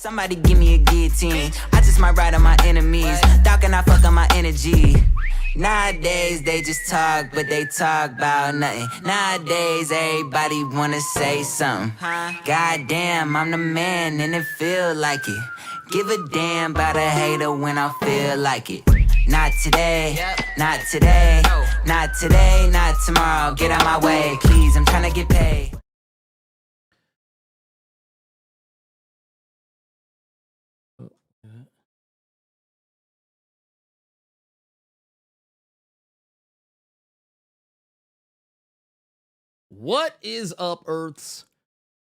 Somebody give me a guillotine. I just might ride on my enemies. Thought can I fuck on my energy? Nowadays they just talk, but they talk about nothing. Nowadays everybody wanna say something. Goddamn, I'm the man and it feel like it. Give a damn about a hater when I feel like it. Not today, not today, not today, not tomorrow. Get out my way, please, I'm tryna get paid. What is up, Earth's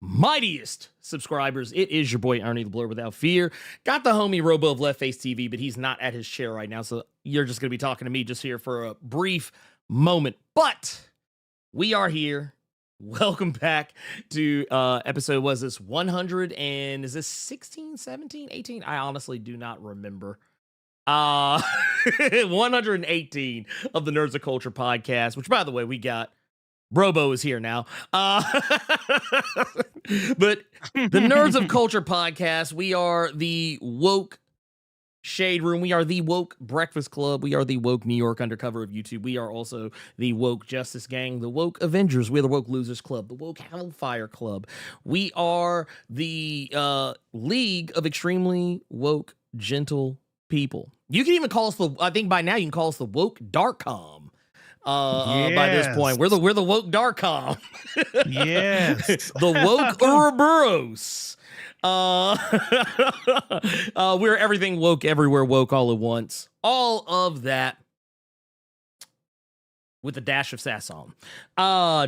mightiest subscribers? It is your boy Ernie, the Blerd Without Fear. Got the homie Robo of Left Face TV, but he's not at his chair right now, so you're just going to be talking to me just here for a brief moment. But we are here. Welcome back to episode, was this 100 and is this 16, 17, 18? I honestly do not remember. 118 of the Nerds of Culture podcast, which, by the way, we got Robo is here now. But the Nerds of Culture podcast, we are the woke shade room. We are the woke breakfast club. We are the woke New York undercover of YouTube. We are also the woke justice gang, the woke Avengers. We're the woke losers club, the woke Hellfire club. We are the league of extremely woke, gentle people. You can even call us I think by now you can call us the woke dark-com. By this point, we're the woke dark-com. Yes. The woke Ouroboros. We're everything woke, everywhere woke, all at once. All of that with a dash of sass on.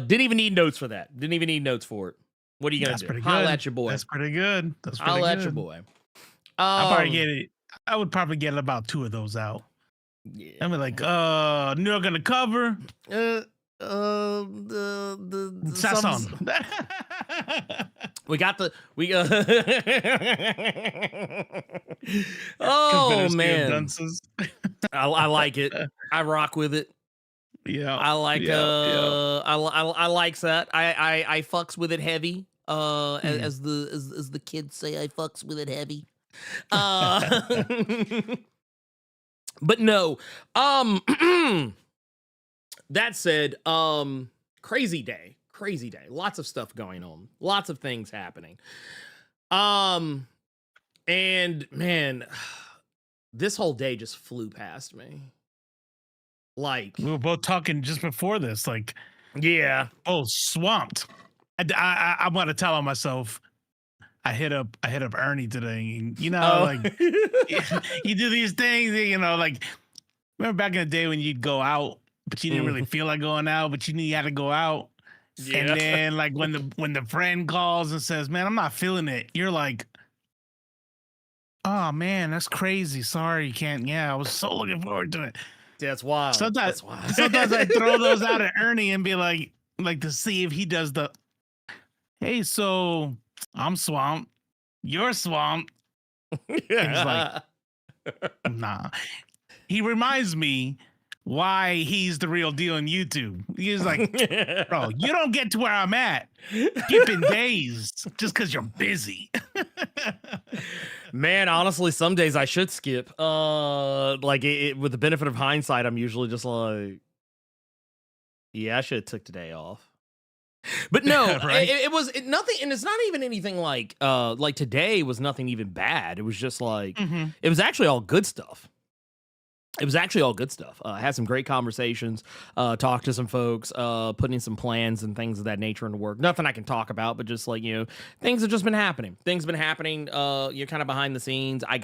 Didn't even need notes for that. Didn't even need notes for it. What are you gonna do? Holla at your boy. That's pretty good. Holla at your boy. I would probably get about 2 of those out. Yeah. I mean, like, New York undercover. The we got oh man, I like it. I rock with it. Yeah, I like I like that. I fucks with it heavy. As the kids say, I fucks with it heavy. But no, that said, crazy day, lots of stuff going on, lots of things happening. And man, this whole day just flew past me. Like, we were both talking just before this, like, yeah. Oh, swamped. I want to tell on myself. I hit up Ernie today. You know, like you do these things, you know, like remember back in the day when you'd go out, but you didn't really feel like going out, but you knew you had to go out. Yeah. And then like when the friend calls and says, "Man, I'm not feeling it," you're like, "Oh man, that's crazy. Sorry, you can't." Yeah, I was so looking forward to it. That's wild. Sometimes I throw those out at Ernie and be like to see if he does the, "Hey, so I'm swamped. You're swamped." He's like, nah. He reminds me why he's the real deal on YouTube. He's like, "Bro, you don't get to where I'm at skipping days just because you're busy." Man, honestly, some days I should skip. Like with the benefit of hindsight, I'm usually just like, yeah, I should have took today off. But no, right? it was nothing, and it's not even anything like today was nothing even bad. It was just like it was actually all good stuff. I had some great conversations, talked to some folks, putting some plans and things of that nature into work. Nothing I can talk about, but just like, you know, things have just been happening. Things have been happening, you're kind of behind the scenes. I'm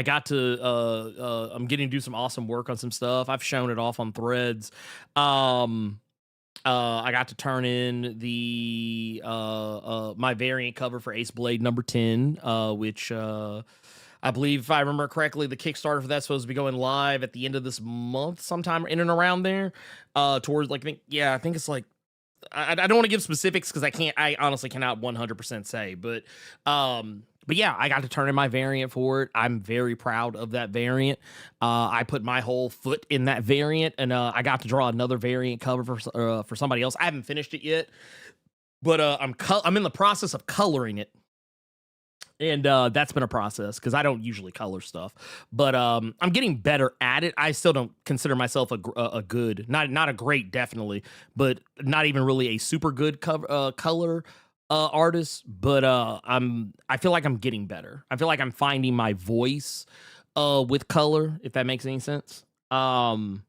getting to do some awesome work on some stuff. I've shown it off on Threads. I got to turn in the my variant cover for Ace Blade number 10, which I believe, if I remember correctly, the Kickstarter for that's supposed to be going live at the end of this month, sometime in and around there. Towards like, I think it's like, I don't want to give specifics because I honestly cannot 100% say, but yeah, I got to turn in my variant for it. I'm very proud of that variant. I put my whole foot in that variant, and I got to draw another variant cover for somebody else. I haven't finished it yet, But I'm in the process of coloring it. And that's been a process because I don't usually color stuff, but I'm getting better at it. I still don't consider myself a good, not a great, definitely, but not even really a super good color artist. But I feel like I'm getting better. I feel like I'm finding my voice with color, if that makes any sense. And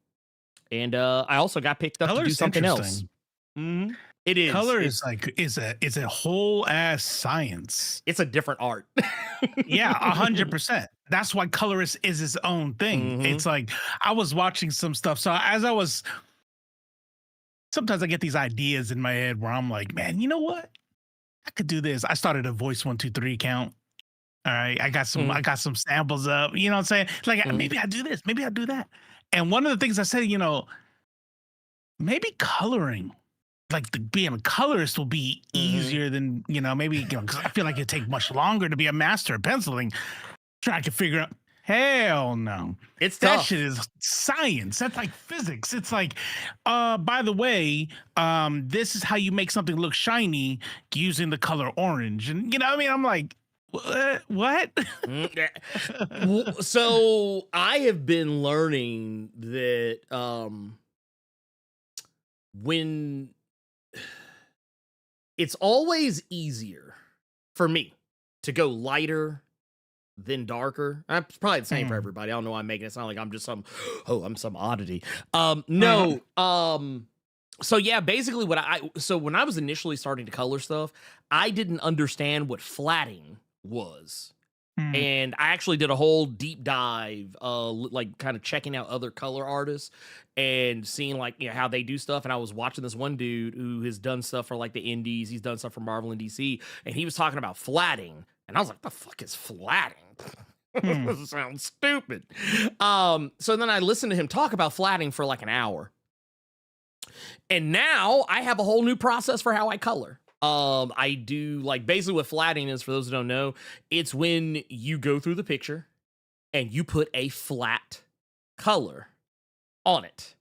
I also got picked up to do something else. Mm-hmm. It is. Color is like it's a whole ass science. It's a different art. Yeah, 100%. That's why colorist is its own thing. Mhm. It's like I was watching some stuff. So sometimes I get these ideas in my head where I'm like, man, you know what? I could do this. I started a voice 123 count. All right. I got some samples up. You know what I'm saying? Like maybe I do this, maybe I do that. And one of the things I said, maybe coloring. Like being a colorist will be easier than, maybe, because I feel like it'd take much longer to be a master of penciling. Trying to figure out, hell no. It's that tough. shit is science. That's like physics. It's like, by the way, this is how you make something look shiny using the color orange. And, I'm like, what? So I have been learning that when it's always easier for me to go lighter than darker. It's probably the same for everybody. I don't know why I'm making it sound like I'm just I'm some oddity. No. So yeah, basically when I was initially starting to color stuff, I didn't understand what flatting was. And I actually did a whole deep dive, like kind of checking out other color artists and seeing like, how they do stuff. And I was watching this one dude who has done stuff for like the indies. He's done stuff for Marvel and DC. And he was talking about flatting. And I was like, the fuck is flatting? This sounds stupid. So then I listened to him talk about flatting for like an hour. And now I have a whole new process for how I color. I do like basically what flatting is, for those who don't know, it's when you go through the picture and you put a flat color on it.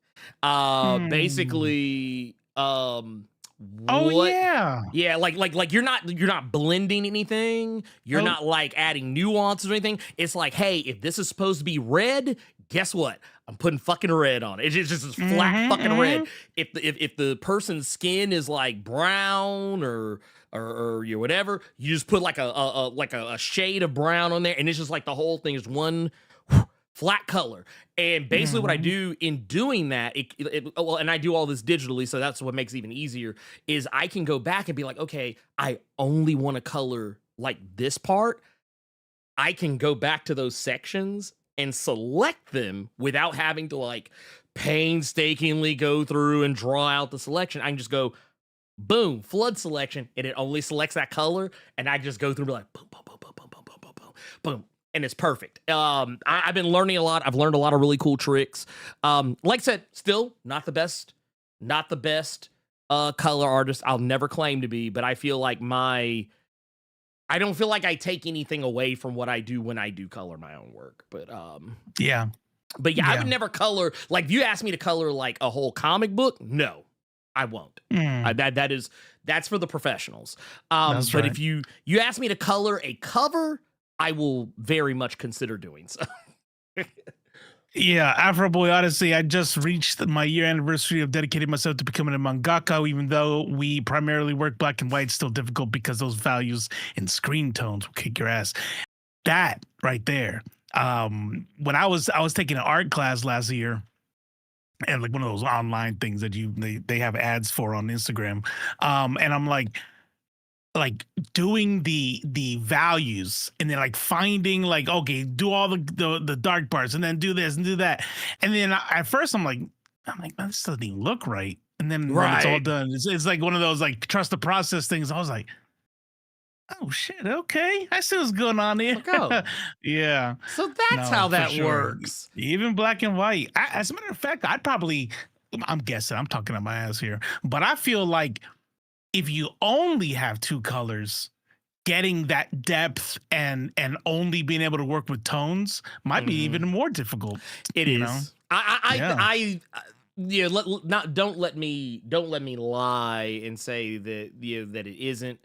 Basically, yeah, like you're not blending anything. You're not like adding nuances or anything. It's like, hey, if this is supposed to be red, guess what? I'm putting fucking red on it. It's just flat fucking red. If the person's skin is like brown or whatever, you just put like a shade of brown on there, and it's just like the whole thing is one flat color. And basically what I do in doing that, and I do all this digitally, so that's what makes it even easier, is I can go back and be like, okay, I only want to color like this part. I can go back to those sections and select them without having to like painstakingly go through and draw out the selection. I can just go, boom, flood selection, and it only selects that color. And I just go through and be like, boom, boom, boom, boom, boom, boom, boom, boom, boom, boom. And it's perfect. I've been learning a lot. I've learned a lot of really cool tricks. Like I said, still not the best color artist. I'll never claim to be, but I feel like I don't feel like I take anything away from what I do when I do color my own work. But yeah, I would never color, like if you ask me to color like a whole comic book, no, I won't. That's for the professionals. But right. If you ask me to color a cover, I will very much consider doing so. Yeah, Afro Boy Odyssey. I just reached my year anniversary of dedicating myself to becoming a mangaka. Even though we primarily work black and white, it's still difficult because those values and screen tones will kick your ass. That right there. When I was taking an art class last year, and like one of those online things that they have ads for on Instagram, and I'm like doing the values and then like finding like, okay, do all the dark parts and then do this and do that. And then at first I'm like, man, this doesn't even look right. And then when it's all done, it's like one of those like trust the process things. I was like, oh shit, okay, I see what's going on here. Yeah. So that's how that works. Even black and white. As a matter of fact, I'm guessing, I'm talking on my ass here, but I feel like if you only have two colors, getting that depth and only being able to work with tones might be even more difficult. It is. yeah, don't let me lie and say that that it isn't.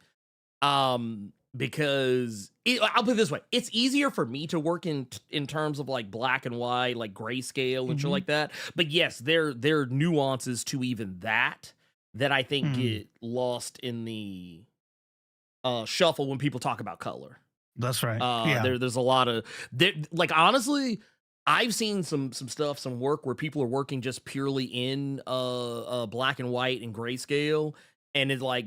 Because I'll put it this way, it's easier for me to work in terms of like black and white, like grayscale and shit Mm-hmm. like that. But yes, there are nuances to even that I think Mm, get lost in the shuffle when people talk about color. that's right. Yeah. There's a lot of like honestly, I've seen some stuff, some work where people are working just purely in black and white and grayscale, and it's like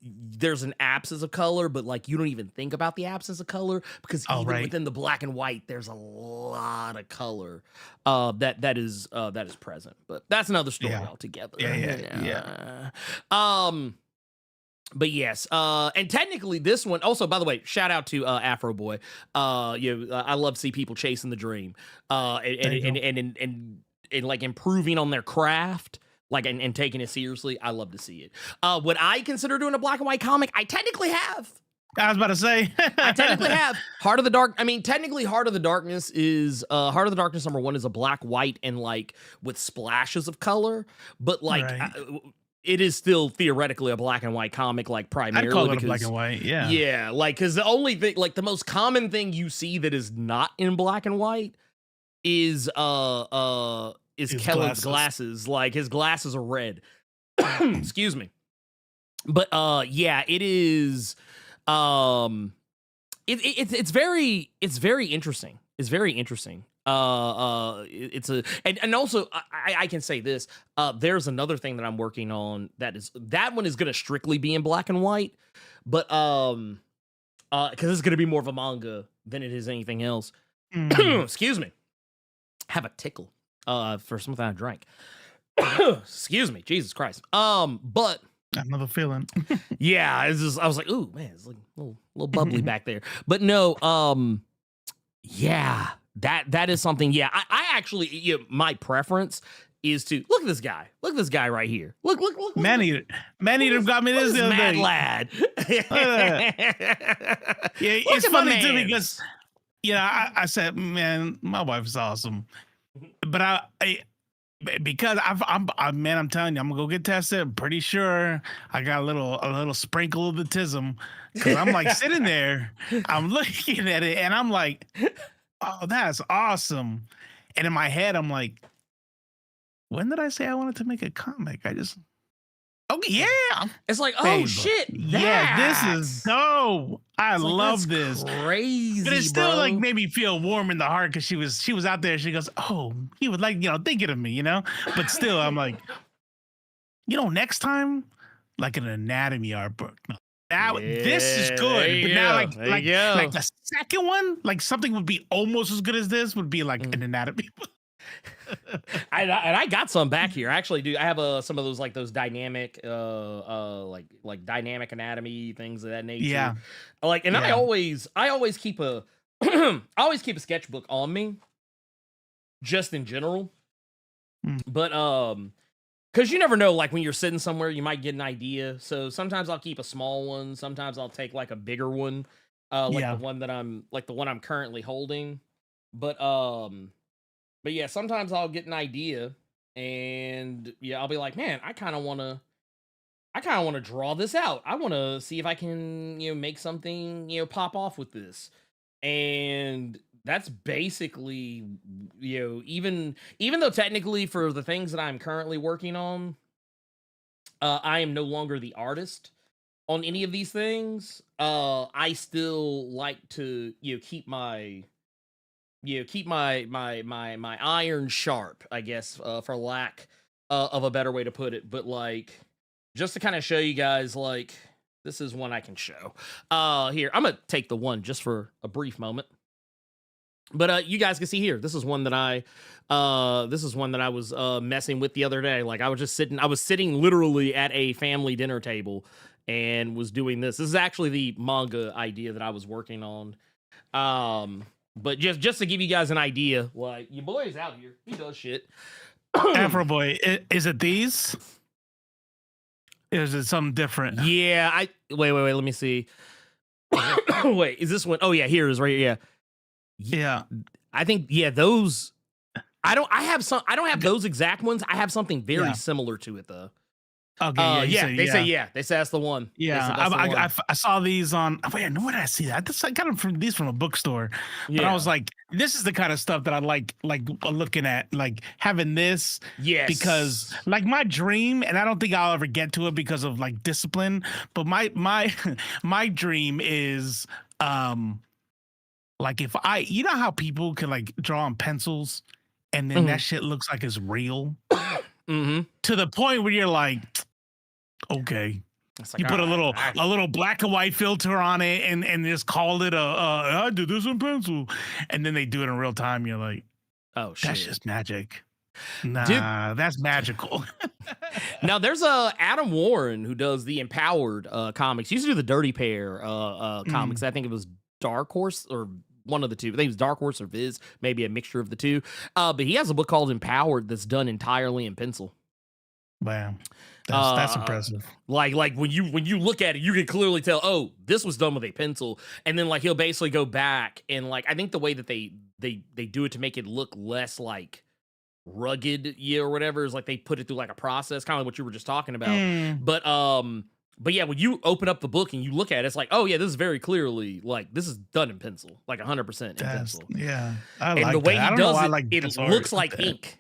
there's an absence of color, but like you don't even think about the absence of color because Oh, even right. within the black and white, there's a lot of color that is present. But that's another story Yeah. altogether. Yeah. But yes, and technically this one also, by the way, shout out to Afro Boy. I love to see people chasing the dream, There you go. and like improving on their craft, like and taking it seriously. I love to see it. What I consider doing a black and white comic, I technically have. I was about to say. I technically have Heart of the Dark. I mean, technically, Heart of the Darkness is Heart of the Darkness #1 is a black, white, and like with splashes of color, but like. Right. It is still theoretically a black and white comic, like primarily. I'd call it because, a black and white. Yeah. yeah, like because the only thing, like the most common thing you see that is not in black and white is His Kellen's glasses. Like his glasses are red. Excuse me. But yeah, it is. It's very interesting. It's very interesting. It's a and also I can say this. There's another thing that I'm working on that one is gonna strictly be in black and white, but because it's gonna be more of a manga than it is anything else. Mm. Excuse me. Have a tickle for something I drank. Excuse me, Jesus Christ. But Another feeling. yeah, it's just I was like, ooh man, it's like a little bubbly back there. But no, yeah, that is something. Yeah, I actually, my preference is to look at this guy. Look at this guy right here. Look. Man Eater got me this the other mad day. lad. Yeah, Look it's at my funny too mans. because I said, man, my wife's awesome, but I because I'm telling you, I'm gonna go get tested. I'm pretty sure I got a little sprinkle of the tism because I'm like sitting there, I'm looking at it, and I'm like, oh, that's awesome. And in my head, I'm like, when did I say I wanted to make a comic? Okay, yeah. It's like, oh Babe, shit, yeah, this is dope. I It's like, love that's this. crazy, But it still bro. like made me feel warm in the heart because she was out there. She goes, oh, he would like, thinking of me, But still, I'm like, next time, like an anatomy art book. No, this is Yeah, good. there But you now go, there you go. like the second one, like something would be almost as good as this would be like an anatomy book. I got some back here. I actually do. I have some of those like those dynamic like dynamic anatomy things of that nature. Yeah. Like, and Yeah. I always keep a I always keep a sketchbook on me, just in general. Mm. But because you never know, like when you're sitting somewhere, you might get an idea. So sometimes I'll keep a small one. Sometimes I'll take like a bigger one, like Yeah. the one I'm currently holding. But yeah, sometimes I'll get an idea and yeah, I'll be like, man, I kind of want to draw this out. I want to see if I can, make something, pop off with this. And that's basically, even though technically for the things that I'm currently working on, I am no longer the artist on any of these things. I still like to, keep my my iron sharp, I guess, for lack of a better way to put it. But like, just to kind of show you guys, like, this is one I can show. Here, I'm gonna take the one just for a brief moment. But you guys can see here, this is one that I was messing with the other day. Like I was sitting literally at a family dinner table and was doing this. This is actually the manga idea that I was working on. But just to give you guys an idea, like your boy is out here, he does shit. Afro Boy, is it these? Or is it something different? Yeah, wait, let me see. Wait, is this one? Oh yeah, here it is right here. Yeah. Yeah. I think those I don't have those exact ones. I have something very similar to it though. Okay, They say that's the one. Yeah, I saw these on. Wait, where did I see that? I got them from a bookstore. But I was like, this is the kind of stuff that I like looking at, like having this. Yes. Because like my dream, and I don't think I'll ever get to it because of like discipline. But my my dream is like if you know how people can like draw on pencils, and then that shit looks like it's real. To the point where you're like, okay, like, you put a little black and white filter on it and just called it I did this in pencil, and then they do it in real time. You're like, oh shit, that's just magic. Nah, dude, that's magical. Now there's Adam Warren who does the Empowered comics. He used to do the Dirty Pair comics. I think it was Dark Horse or one of the two. I think it was Dark Horse or Viz, maybe a mixture of the two. But he has a book called Empowered that's done entirely in pencil. Wow. That's impressive. Like when you look at it, you can clearly tell, oh, this was done with a pencil. And then like he'll basically go back and like I think the way that they do it to make it look less like rugged, or whatever, is like they put it through like a process, kind of what you were just talking about. But yeah, when you open up the book and you look at it, it's like, oh yeah, this is very clearly like this is done in pencil, like 100% in pencil. Yeah, and the way he does it looks like ink.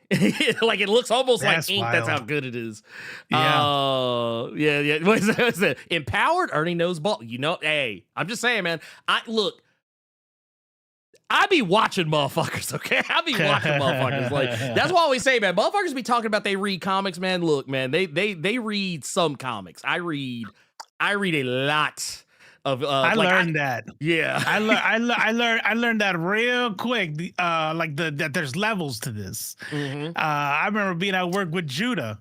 Like it looks almost like ink. Wild. That's how good it is. Yeah, yeah. What is that? Empowered. Ernie knows ball. You know, hey, I'm just saying, man. I be watching motherfuckers, okay? I be watching motherfuckers. Like that's what I always say, man. Motherfuckers be talking about they read comics, man. Look, man, they read some comics. I read a lot of. I learned that. Yeah, I learned that real quick. That there's levels to this. I remember being at work with Judah.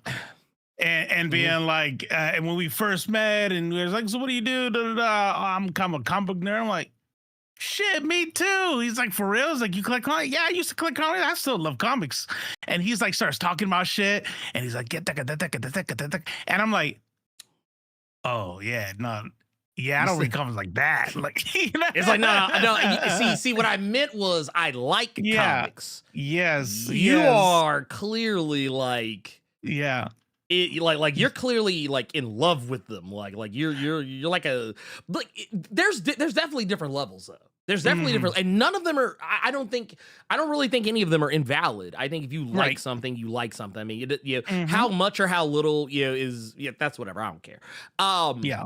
And being like, and when we first met, and we was like, so what do you do? I'm a comic book nerd. I'm like, shit, me too. He's like, for real? He's like, you collect comics? Yeah, I used to collect comics. I still love comics. And he's like, starts talking about shit. And he's like, and I'm like, oh, yeah, no. Yeah, I don't read comics like that. Like, you know? It's like, no. See, what I meant was I like comics. Yes. You are clearly like, yeah. Like you're clearly like in love with them. Like you're like there's definitely different levels though. There's definitely different, and none of them are. I don't really think any of them are invalid. I think if you like something, you like something. I mean, how much or how little is that's whatever. I don't care. Yeah.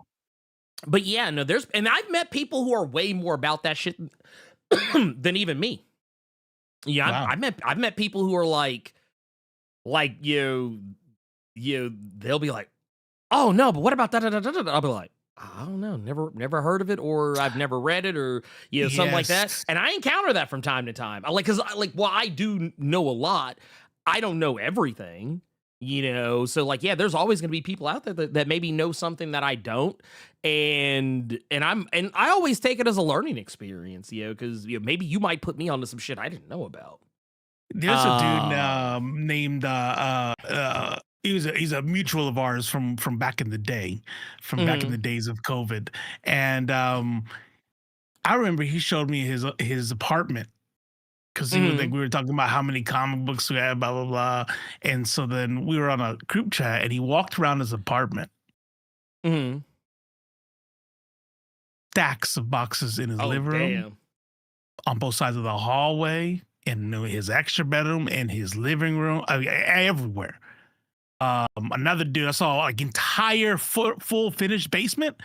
But yeah, no, and I've met people who are way more about that shit than even me. Yeah, wow. I've met people who are like they'll be like, oh no, but what about that? I'll be like, I don't know, never heard of it, or I've never read it, or something like that. And I encounter that from time to time. While I do know a lot, I don't know everything. So like, yeah, there's always gonna be people out there that maybe know something that I don't, and I always take it as a learning experience, because maybe you might put me onto some shit I didn't know about. There's a dude named he's a mutual of ours from back in the day, back in the days of COVID. And I remember he showed me his apartment because he was like, we were talking about how many comic books we had, blah, blah, blah. And so then we were on a group chat and he walked around his apartment. Stacks of boxes in his living room, on both sides of the hallway, in his extra bedroom, in his living room, everywhere. Another dude I saw, like entire full finished basement,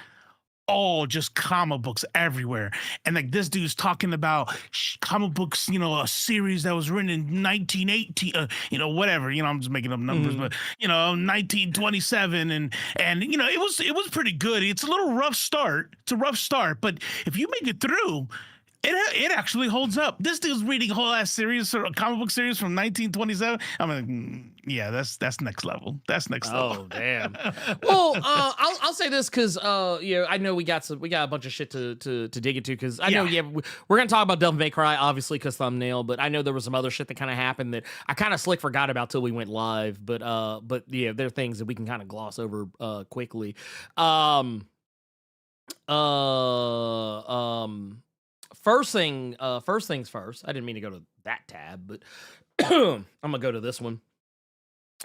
all just comic books everywhere. And like this dude's talking about comic books, a series that was written in 1918, whatever, I'm just making up numbers, but 1927, and it was pretty good. It's a little rough start. It's a rough start, but if you make it through, it actually holds up. This dude's reading a whole ass series, or a comic book series from 1927. I'm like, yeah, that's next level. That's next level. Oh damn. Well, I'll say this because I know we got a bunch of shit to dig into, because I know we're gonna talk about Devil May Cry obviously because thumbnail, but I know there was some other shit that kind of happened that I kind of slick forgot about till we went live. But yeah, there are things that we can kind of gloss over quickly. First things first. I didn't mean to go to that tab, but I'm gonna go to this one.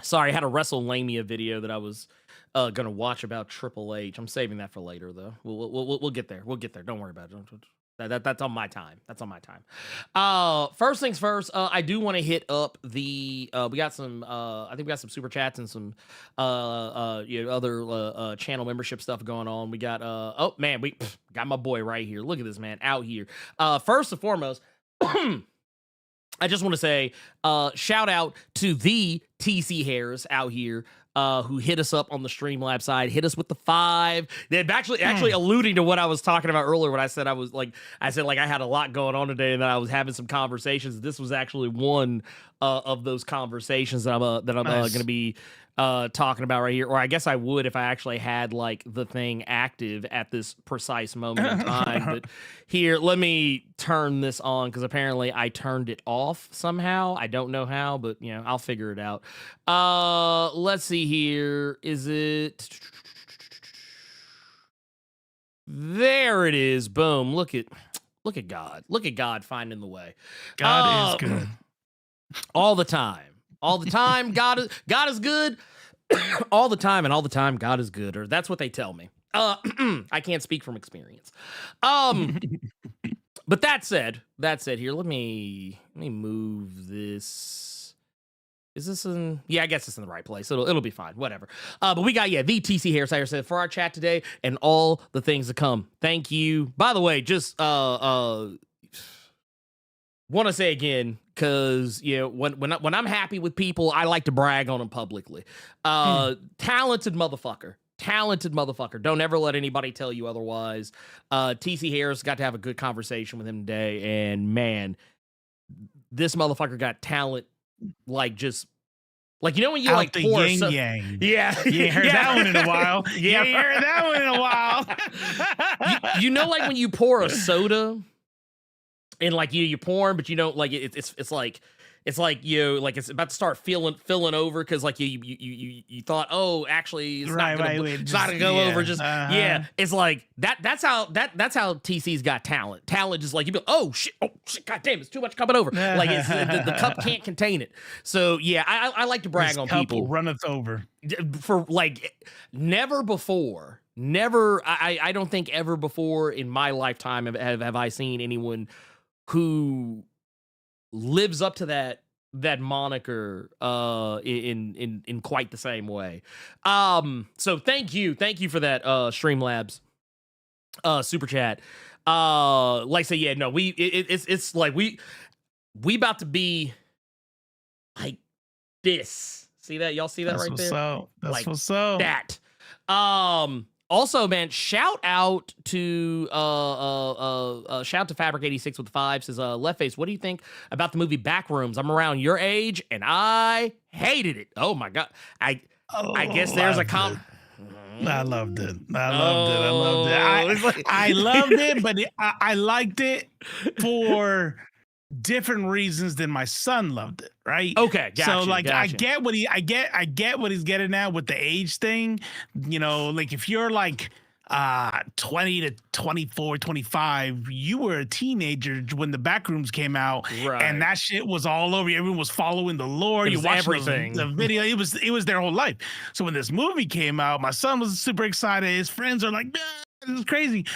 Sorry, I had a WrestleMania video that I was gonna watch about Triple H. I'm saving that for later, though. We'll get there. We'll get there. Don't worry about it. That's on my time. That's on my time. First things first. I do want to hit up the. We got some. I think we got some super chats and some other channel membership stuff going on. We got. Oh man, we got my boy right here. Look at this man out here. First and foremost. I just want to say, shout out to the TC Harris out here who hit us up on the Streamlabs side, hit us with the 5. They're actually alluding to what I was talking about earlier when I said I had a lot going on today and that I was having some conversations. This was actually one of those conversations that I'm going to be talking about right here, or I guess I would if I actually had like the thing active at this precise moment in time. But here, let me turn this on because apparently I turned it off somehow. I don't know how, but I'll figure it out. Let's see here. Is it? There it is. Boom. Look at God. Look at God finding the way. God is good. All the time. All the time, God is good. All the time, and all the time, God is good, or that's what they tell me. I can't speak from experience. But that said, here, let me move this. Is this in? Yeah, I guess it's in the right place. It'll be fine. Whatever. But we got the TC Hairstyle said for our chat today and all the things to come. Thank you. By the way, just want to say again, because when I'm happy with people, I like to brag on them publicly. Talented motherfucker. Don't ever let anybody tell you otherwise. TC Harris got to have a good conversation with him today, and man, this motherfucker got talent like just. Like, when you out the pour yin yang. Yeah. You ain't heard that one in a while. You ain't heard that one in a while. Like when you pour a soda and like you pour, but you don't like it's like it's about to start filling over because like you thought, oh, actually it's not gonna go over. It's like that's how TC's got talent just like you be like, oh shit, god damn, it's too much coming over. Like it's the cup can't contain it. So yeah, I like to brag this on cup people. Will runneth over For like never before I don't think ever before in my lifetime have I seen anyone who lives up to that moniker in quite the same way. So thank you for that Streamlabs super chat. Like I say, yeah, no, it's like we about to be like this. See that? Y'all see that right there? That's like what's up. That. Also, man, shout out to Fabric 86 with the 5 says, Leftface, what do you think about the movie Backrooms? I'm around your age and I hated it. Oh my god. I guess there's a I loved it. I loved it, but I liked it for different reasons than my son loved it, right? Okay, gotcha. So like gotcha. I get what he's getting at with the age thing. Like if you're like 20 to 24, 25, you were a teenager when the Backrooms came out, right? And that shit was all over. Everyone was following the lore. You watched everything, the video. It was their whole life. So when this movie came out, my son was super excited. His friends are like, this is crazy.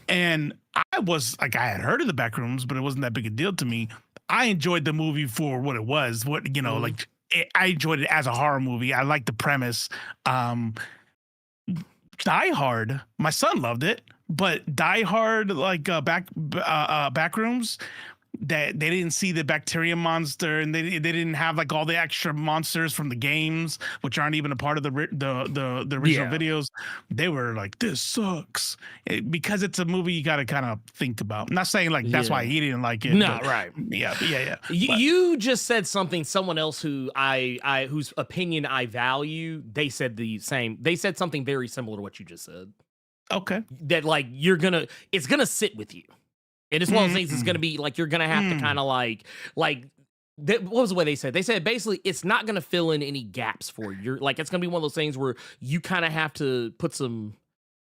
And I was like, I had heard of the Backrooms, but it wasn't that big a deal to me. I enjoyed the movie for what it was. I enjoyed it as a horror movie. I liked the premise. Die Hard, my son loved it, but Die Hard, like Backrooms, that they didn't see the bacteria monster, and they didn't have like all the extra monsters from the games, which aren't even a part of the original videos. They were like, this sucks, because it's a movie you got to kind of think about. I'm not saying like that's why he didn't like it. No, right? Yeah. You just said something. Someone else who I whose opinion I value, they said the same. They said something very similar to what you just said. Okay, that like it's gonna sit with you. And it's one of those things that's going to be like, you're going to have to kind of what was the way they said? They said basically it's not going to fill in any gaps for you. You're like, it's going to be one of those things where you kind of have to put some,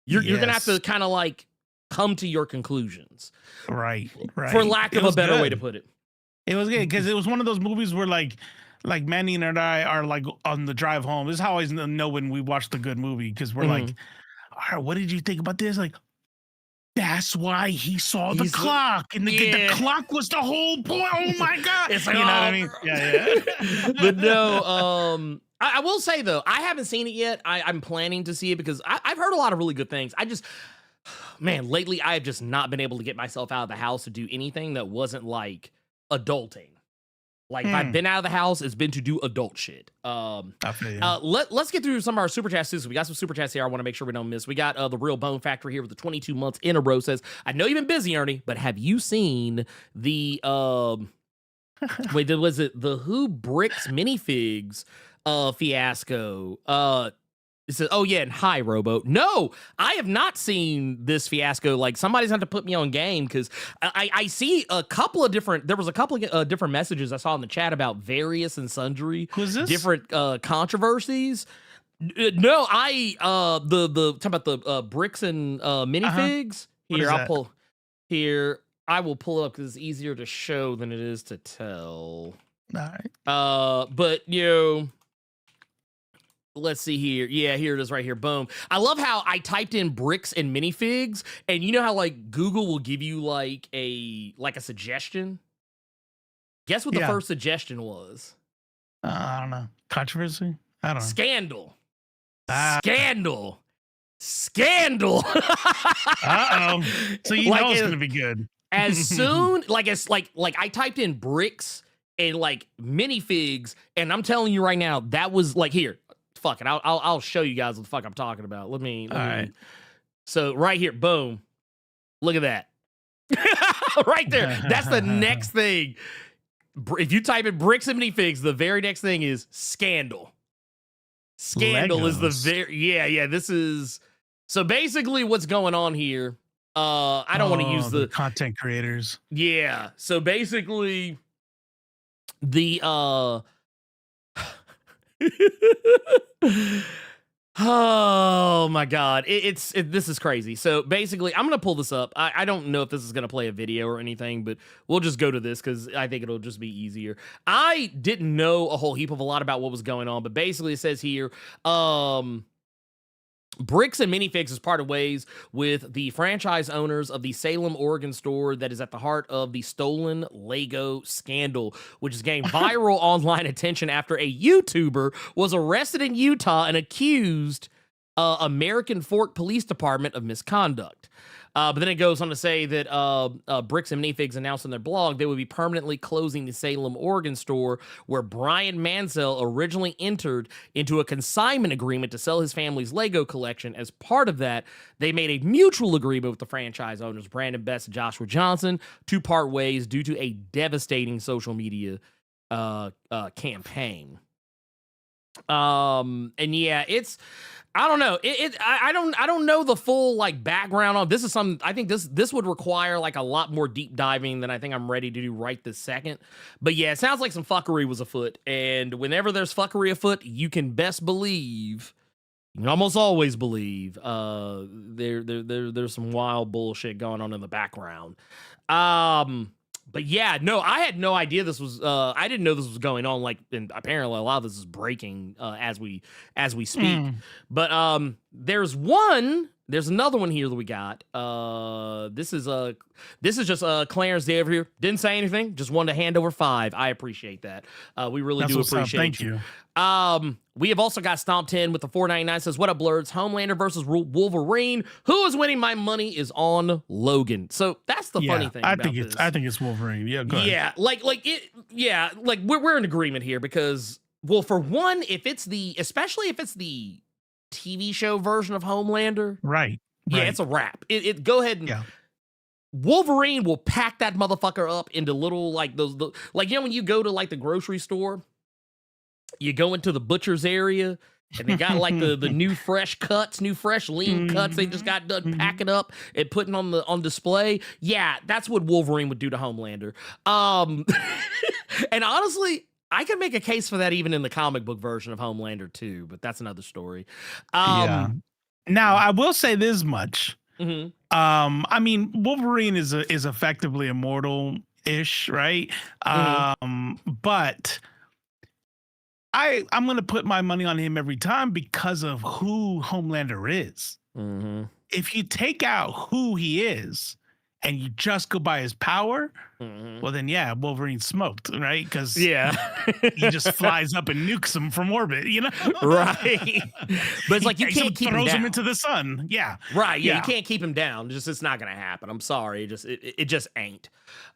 you're going to have to kind of like come to your conclusions. Right. For lack of a better way to put it. It was good because it was one of those movies where like Manny and I are like on the drive home. This is how I always know when we watched a good movie because we're like, all right, what did you think about this? Like, that's why he saw the clock, and the clock was the whole point. Oh my god! It's like, you know what I mean? Yeah. But no, I will say though, I haven't seen it yet. I'm planning to see it because I've heard a lot of really good things. Man, lately I have just not been able to get myself out of the house to do anything that wasn't like adulting. Like if I've been out of the house, it's been to do adult shit. Let's get through some of our super chats too. So we got some super chats here. I want to make sure we don't miss. We got the Real Bone Factory here with the 22 months in a row says, I know you've been busy, Ernie, but have you seen the wait, was it the Who Bricks minifigs fiasco? It says, oh yeah, and hi, Robo. No, I have not seen this fiasco. Like somebody's had to put me on game because I see a couple of different. There was a couple of different messages I saw in the chat about various and sundry different controversies. No, talking about the bricks and minifigs. Here, I'll pull. Here, I will pull it up because it's easier to show than it is to tell. All right. But let's see here. Yeah, here it is right here. Boom. I love how I typed in bricks and minifigs, and you know how like Google will give you like a suggestion? Guess what the first suggestion was? I don't know. Controversy? I don't know. Scandal. Scandal. Scandal. Uh-oh. So you know it's gonna be good. As soon like I typed in bricks and like minifigs, and I'm telling you right now, that was like here. Fuck it. I'll show you guys what the fuck I'm talking about. Let me. So right here, boom. Look at that. Right there. That's the next thing. If you type in bricks and minifigs, the very next thing is scandal. Scandal Legos. Is the very This is so basically what's going on here. I don't want to use the content creators. Yeah. So basically, the oh my god, this is crazy. So basically, I'm gonna pull this up. I don't know if this is gonna play a video or anything, but we'll just go to this because I think it'll just be easier. I didn't know a whole heap of a lot about what was going on, but basically it says here, Bricks and Minifigs is parted ways with the franchise owners of the Salem, Oregon store that is at the heart of the stolen Lego scandal, which has gained viral online attention after a YouTuber was arrested in Utah and accused American Fork Police Department of misconduct. But then it goes on to say that Bricks and Minifigs announced on their blog they would be permanently closing the Salem, Oregon store where Brian Mansell originally entered into a consignment agreement to sell his family's Lego collection. As part of that, they made a mutual agreement with the franchise owners, Brandon Best and Joshua Johnson, to part ways due to a devastating social media campaign. And yeah, it's... I don't know. I don't know the full like background on this. Is some I think this would require like a lot more deep diving than I think I'm ready to do right this second. But yeah, it sounds like some fuckery was afoot. And whenever there's fuckery afoot, you can best believe, you can almost always believe, there's some wild bullshit going on in the background. But yeah, no, I had no idea this was. I didn't know this was going on. Like, and apparently a lot of this is breaking as we speak. But there's another one here that we got. This is just Clarence Day over here. Didn't say anything. Just wanted to hand over 5. I appreciate that. We really do appreciate. Thank you. We have also got Stomp 10 with the 4.99 says, what up, Blerds? Homelander versus Wolverine. Who is winning? My money is on Logan. So that's the funny thing. I think it's Wolverine. Yeah, go ahead. Yeah, like we're in agreement here because, well, for one, especially if it's the TV show version of Homelander, right? Yeah, it's a wrap. Go ahead and Wolverine will pack that motherfucker up into little like those like when you go to like the grocery store. You go into the butcher's area and they got like the new fresh lean cuts. They just got done packing up and putting on display. Yeah, that's what Wolverine would do to Homelander. And honestly, I can make a case for that even in the comic book version of Homelander too, but that's another story. Now I will say this much. I mean, Wolverine is effectively immortal ish, right? Mhm. But I'm gonna put my money on him every time because of who Homelander is. Mhm. If you take out who he is and you just go by his power, Mhm. well then yeah, Wolverine's smoked, right? Because Yeah. he just flies up and nukes him from orbit, you know? Right. But it's like you So can't keep him throws him down. into the sun. Yeah. Right. Yeah, you Yeah. can't keep him down. It's not gonna happen. I'm sorry. It just ain't.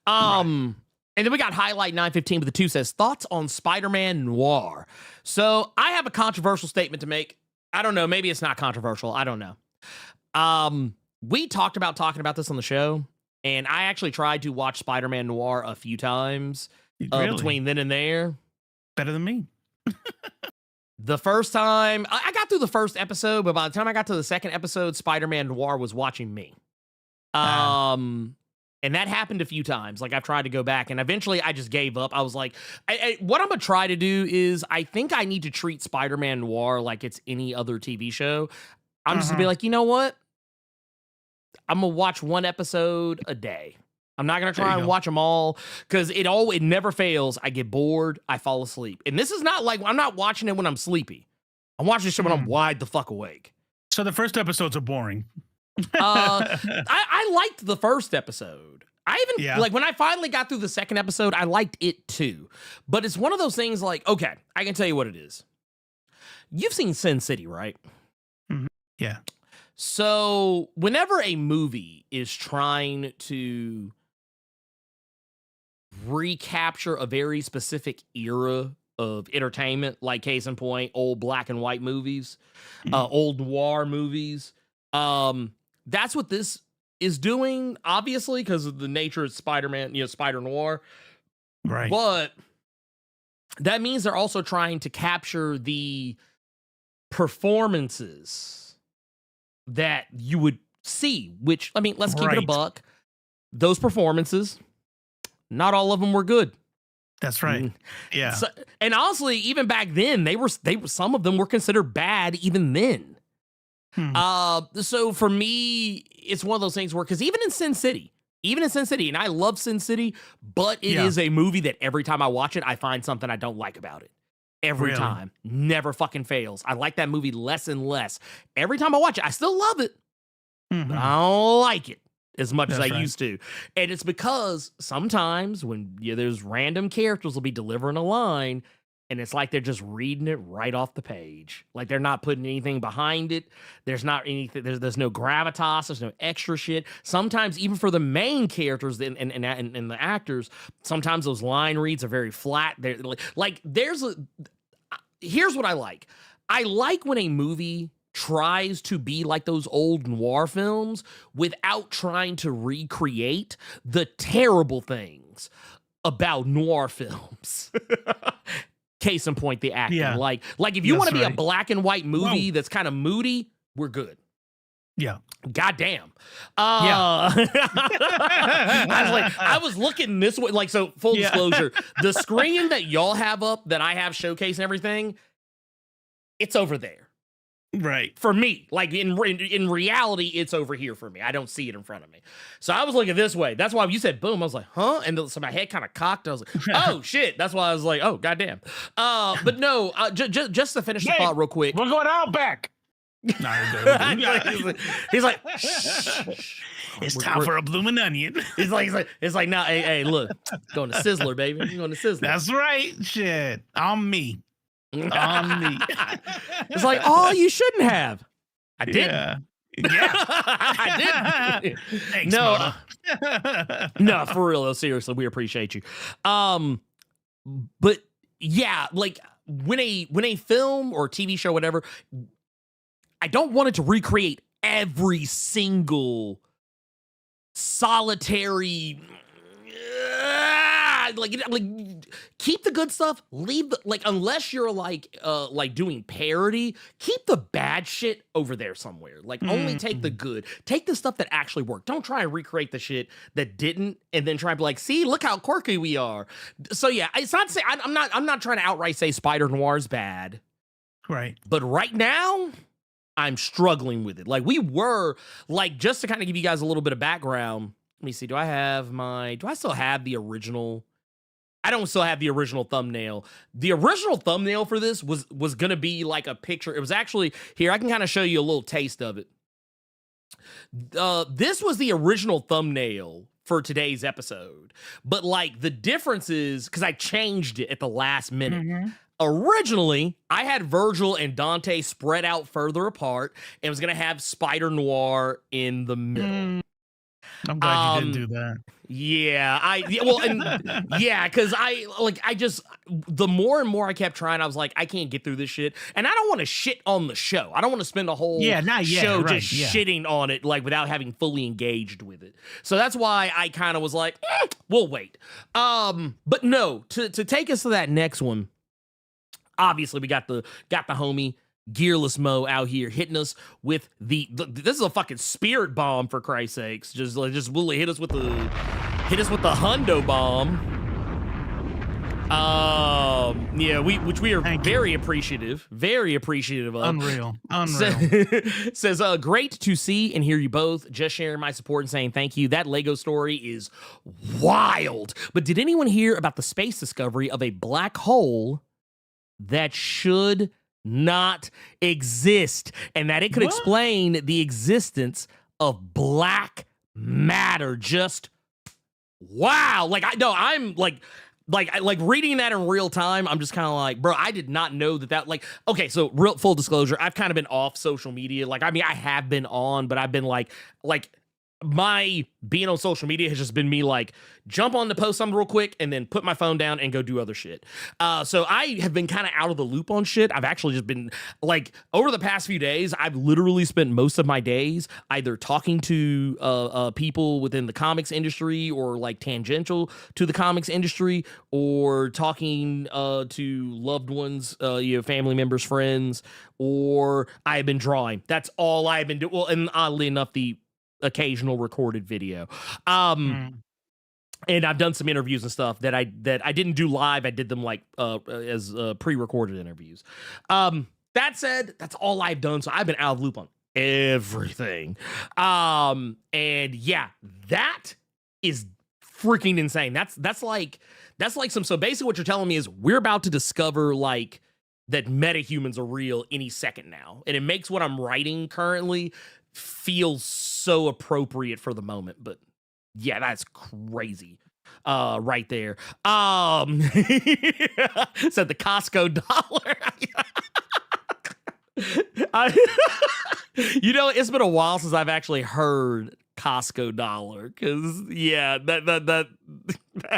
Right. And then we got Highlight 915 with the 2 says thoughts on Spider-Man Noir. So I have a controversial statement to make. I don't know. Maybe it's not controversial. I don't know. We talked about talking about this on the show, and I actually tried to watch Spider-Man Noir a few times Really? between then and there. Better than me. The first time I got through the first episode, but by the time I got to the second episode, Spider-Man Noir was watching me. And that happened a few times. Like I've tried to go back, and eventually I just gave up. I was like, what I'm gonna try to do is I think I need to treat Spider-Man Noir like it's any other TV show. I'm just gonna be like, you know what? I'm gonna watch one episode a day. I'm not gonna try and watch them all because it never fails. I get bored, I fall asleep. And this is not like I'm not watching it when I'm sleepy. I'm watching this shit when I'm wide the fuck awake. So the first episodes are boring. I liked the first episode. I even like when I finally got through the second episode, I liked it too. But it's one of those things like, okay, I can tell you what it is. You've seen Sin City, right? Mhm. Yeah. So whenever a movie is trying to recapture a very specific era of entertainment, like case in point, old black and white movies, old noir movies, that's what this is doing, obviously, because of the nature of Spider-Man, Spider Noir. Right. But that means they're also trying to capture the performances that you would see, which, I mean, let's keep it a buck. Those performances, not all of them were good. That's right. Yeah. So, and honestly, even back then, they were some of them were considered bad even then. So for me, it's one of those things where, because even in Sin City, and I love Sin City, but it is a movie that every time I watch it, I find something I don't like about it. Every time. Never fucking fails. I like that movie less and less. Every time I watch it, I still love it, but I don't like it as much as I used to. And it's because sometimes when there's random characters will be delivering a line, and it's like they're just reading it right off the page. Like they're not putting anything behind it. There's not anything. There's no gravitas. There's no extra shit. Sometimes even for the main characters and the actors, sometimes those line reads are very flat. They're like here's what I like. I like when a movie tries to be like those old noir films without trying to recreate the terrible things about noir films. Case in point, the acting. Yeah. Like if you want to be a black and white movie that's kind of moody, we're good. Yeah. Goddamn. I was looking this way. Like, so full disclosure, the screen that y'all have up that I have showcasing everything, it's over there. Right. For me, like in reality, it's over here for me. I don't see it in front of me. So I was looking this way. That's why you said boom. I was like, huh? And so my head kind of cocked. I was like, oh shit. That's why I was like, oh, goddamn. But no, just to finish the thought real quick. We're going out back. He's like, it's time for a blooming onion. It's like, no, hey, look, going to Sizzler, baby. You're going to Sizzler. That's right. Shit. On me. On me. It's like, oh, you shouldn't have. I didn't. Yeah. I didn't. Thanks, No, no, for real though. Seriously, we appreciate you. But yeah, like when a film or TV show, whatever, I don't want it to recreate every single solitary. Like keep the good stuff, leave the, like, unless you're like doing parody, keep the bad shit over there somewhere. Like only take the good, take the stuff that actually worked. Don't try and recreate the shit that didn't and then try and be like, see, look how quirky we are. So yeah, it's not to say I'm not trying to outright say Spider Noir's bad, right? But right now I'm struggling with it. Like we were, like, just to kind of give you guys a little bit of background, Let me see. Do I still have the original? I don't still have the original thumbnail. The original thumbnail for this was going to be like a picture. It was actually here. I can kind of show you a little taste of it. This was the original thumbnail for today's episode, but like the difference is because I changed it at the last minute. Mm-hmm. Originally, I had Virgil and Dante spread out further apart and was going to have Spider Noir in the middle. I'm glad you didn't do that. Yeah, because the more and more I kept trying, I was like, I can't get through this shit, and I don't want to shit on the show. I don't want to spend a whole show just shitting on it, like without having fully engaged with it. So that's why I kind of was like, we'll wait. But no, to take us to that next one. Obviously, we got the homie Gearless Mo out here hitting us with the this is a fucking spirit bomb, for Christ's sakes. Just really hit us with the hundo bomb. Which we are very appreciative of. Unreal. Says great to see and hear you both. Just sharing my support and saying thank you. That Lego story is wild. But did anyone hear about the space discovery of a black hole that should not exist, and that it could explain the existence of black matter? Just wow. I'm reading that in real time. I'm just kind of like, bro, I did not know that like, okay, so real full disclosure, I've kind of been off social media. Like, I mean, I have been on, but I've been like my being on social media has just been me like jump on to post something real quick and then put my phone down and go do other shit. So I have been kind of out of the loop on shit. I've actually just been like, over the past few days, I've literally spent most of my days either talking to people within the comics industry or like tangential to the comics industry, or talking to loved ones, family members, friends, or I've been drawing. That's all I've been doing. Well, and oddly enough, the occasional recorded video. And I've done some interviews and stuff that I didn't do live. I did them like as pre-recorded interviews. That said, that's all I've done. So I've been out of loop on everything. And yeah, that is freaking insane. That's like some, so basically what you're telling me is we're about to discover like that metahumans are real any second now. And it makes what I'm writing currently feels so appropriate for the moment. But yeah, that's crazy right there. Said the Costco dollar. It's been a while since I've actually heard Costco dollar, because yeah, that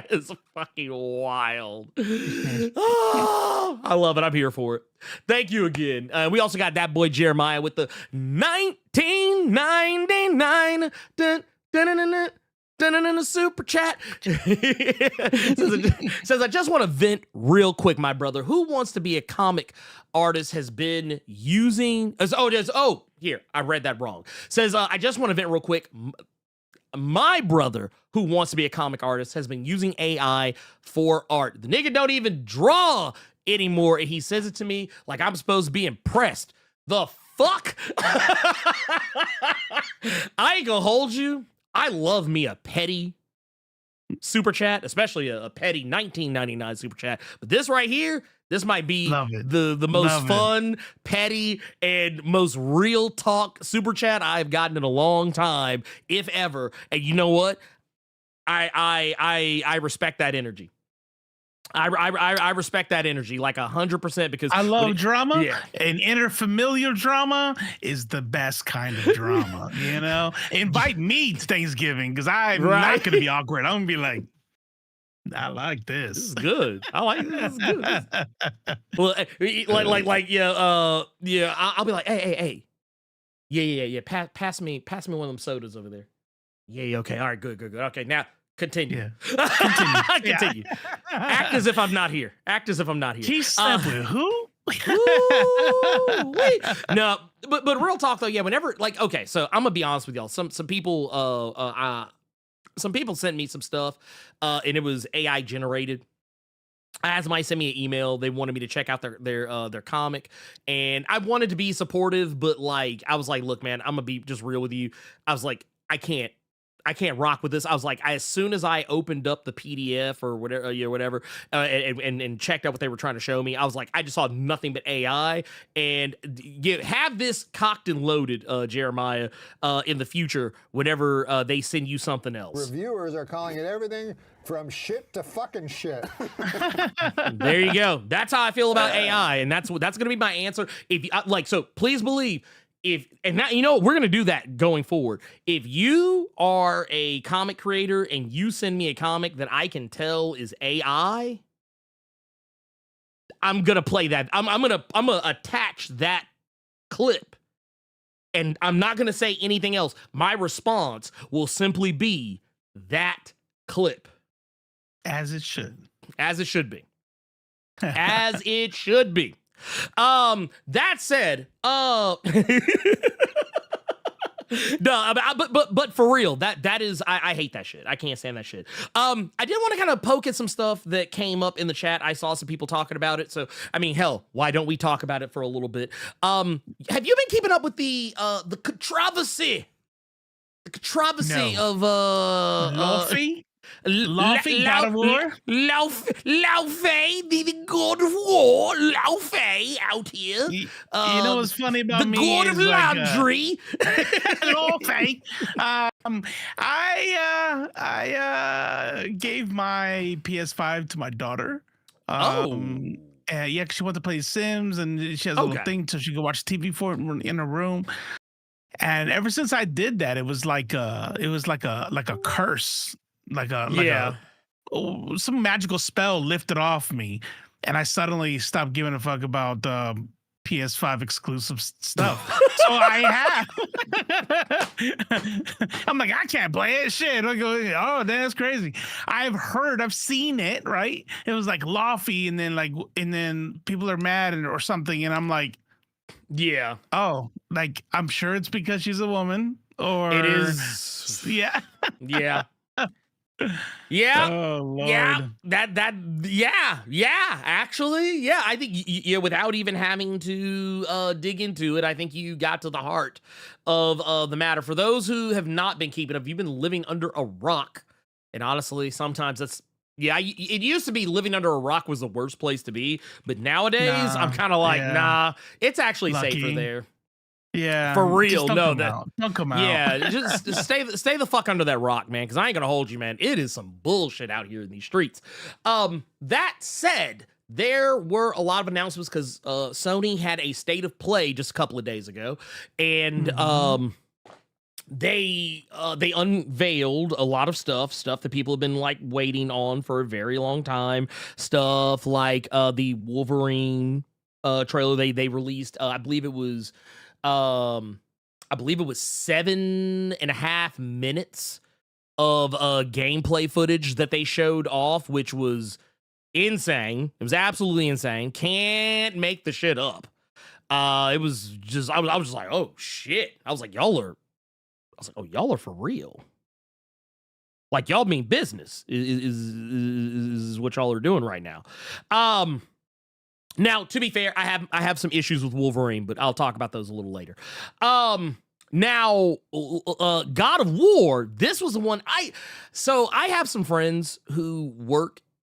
is fucking wild. Oh, I love it. I'm here for it. Thank you again. We also got that boy Jeremiah with the 1999 super chat. says, I just want to vent real quick, my brother, who wants to be a comic artist, has been using here, I read that wrong. Says, I just want to vent real quick. My brother, who wants to be a comic artist, has been using AI for art. The nigga don't even draw anymore, and he says it to me like I'm supposed to be impressed. The fuck? I ain't gonna hold you. I love me a petty super chat, especially a petty 1999 super chat. But this right here, this might be the most fun, petty, and most real talk super chat I've gotten in a long time, if ever. And you know what? I respect that energy. I respect that energy like 100%, because I love drama. Yeah. And interfamilial drama is the best kind of drama. Invite me to Thanksgiving, because I'm not going to be awkward. I'm going to be like, I like this. This is good. I like this. This is good. Well, I'll be like, hey. Yeah. Pass me one of them sodas over there. Yeah. Okay. All right. Good. Okay. Now continue. Yeah. Continue. Act as if I'm not here. He slept with who? Wait. No, but real talk though. Yeah. Whenever okay. So I'm gonna be honest with y'all. Some people some people sent me some stuff, and it was AI generated. I had somebody send me an email. They wanted me to check out their comic, and I wanted to be supportive, but I was like, look, man, I'm gonna be just real with you. I was like, I can't rock with this. I was like, as soon as I opened up the PDF or whatever, and checked out what they were trying to show me, I was like, I just saw nothing but AI. And you have this cocked and loaded, Jeremiah, in the future whenever they send you something else. Reviewers are calling it everything from shit to fucking shit. There you go. That's how I feel about AI, and that's gonna be my answer. If you so please believe. And now, we're going to do that going forward. If you are a comic creator and you send me a comic that I can tell is AI, I'm going to play that. I'm going to attach that clip, and I'm not going to say anything else. My response will simply be that clip. As it should. As it should be. As it should be. That said, no, but for real, that is, I hate that shit. I can't stand that shit. I did want to kind of poke at some stuff that came up in the chat. I saw some people talking about it. So, I mean, hell, why don't we talk about it for a little bit? Have you been keeping up with the controversy? The controversy of, Luffy? Luffy, God of War? Laufey, the God of War, Laufey out here. You know what's funny about me? The God of Laundry. Laufey. I gave my PS5 to my daughter. Yeah, 'cause she wanted to play Sims, and she has a little thing so she could watch TV for it in her room. And ever since I did that, it was like a curse. Some magical spell lifted off me, and I suddenly stopped giving a fuck about PS5 exclusive stuff. So I have. I'm like, I can't play it. Shit. I go, oh, that's crazy. I've seen it. Right? It was like Luffy, and then people are mad or something, and I'm like, yeah. Oh, like I'm sure it's because she's a woman, or it is. Yeah. Yeah. Yeah. Oh, Lord. Yeah. Actually, yeah. I think without even having to dig into it, I think you got to the heart of the matter. For those who have not been keeping up, you've been living under a rock, and honestly, sometimes that's. Yeah, it used to be living under a rock was the worst place to be, but nowadays I'm kind of like, nah, it's actually safer there. Yeah, for real. Don't come out. Yeah, just stay the fuck under that rock, man, because I ain't gonna hold you, man. It is some bullshit out here in these streets. That said, there were a lot of announcements because Sony had a state of play just a couple of days ago, and they unveiled a lot of stuff that people have been like waiting on for a very long time. Stuff like the Wolverine trailer they released. I believe it was 7.5 minutes of gameplay footage that they showed off, which was insane. It was absolutely insane. Can't make the shit up. It was just I was just like, oh shit. I was like, y'all are for real. Like, y'all mean business is what y'all are doing right now. Now, to be fair, I have some issues with Wolverine, but I'll talk about those a little later. Now, God of War, this was the one I have some friends who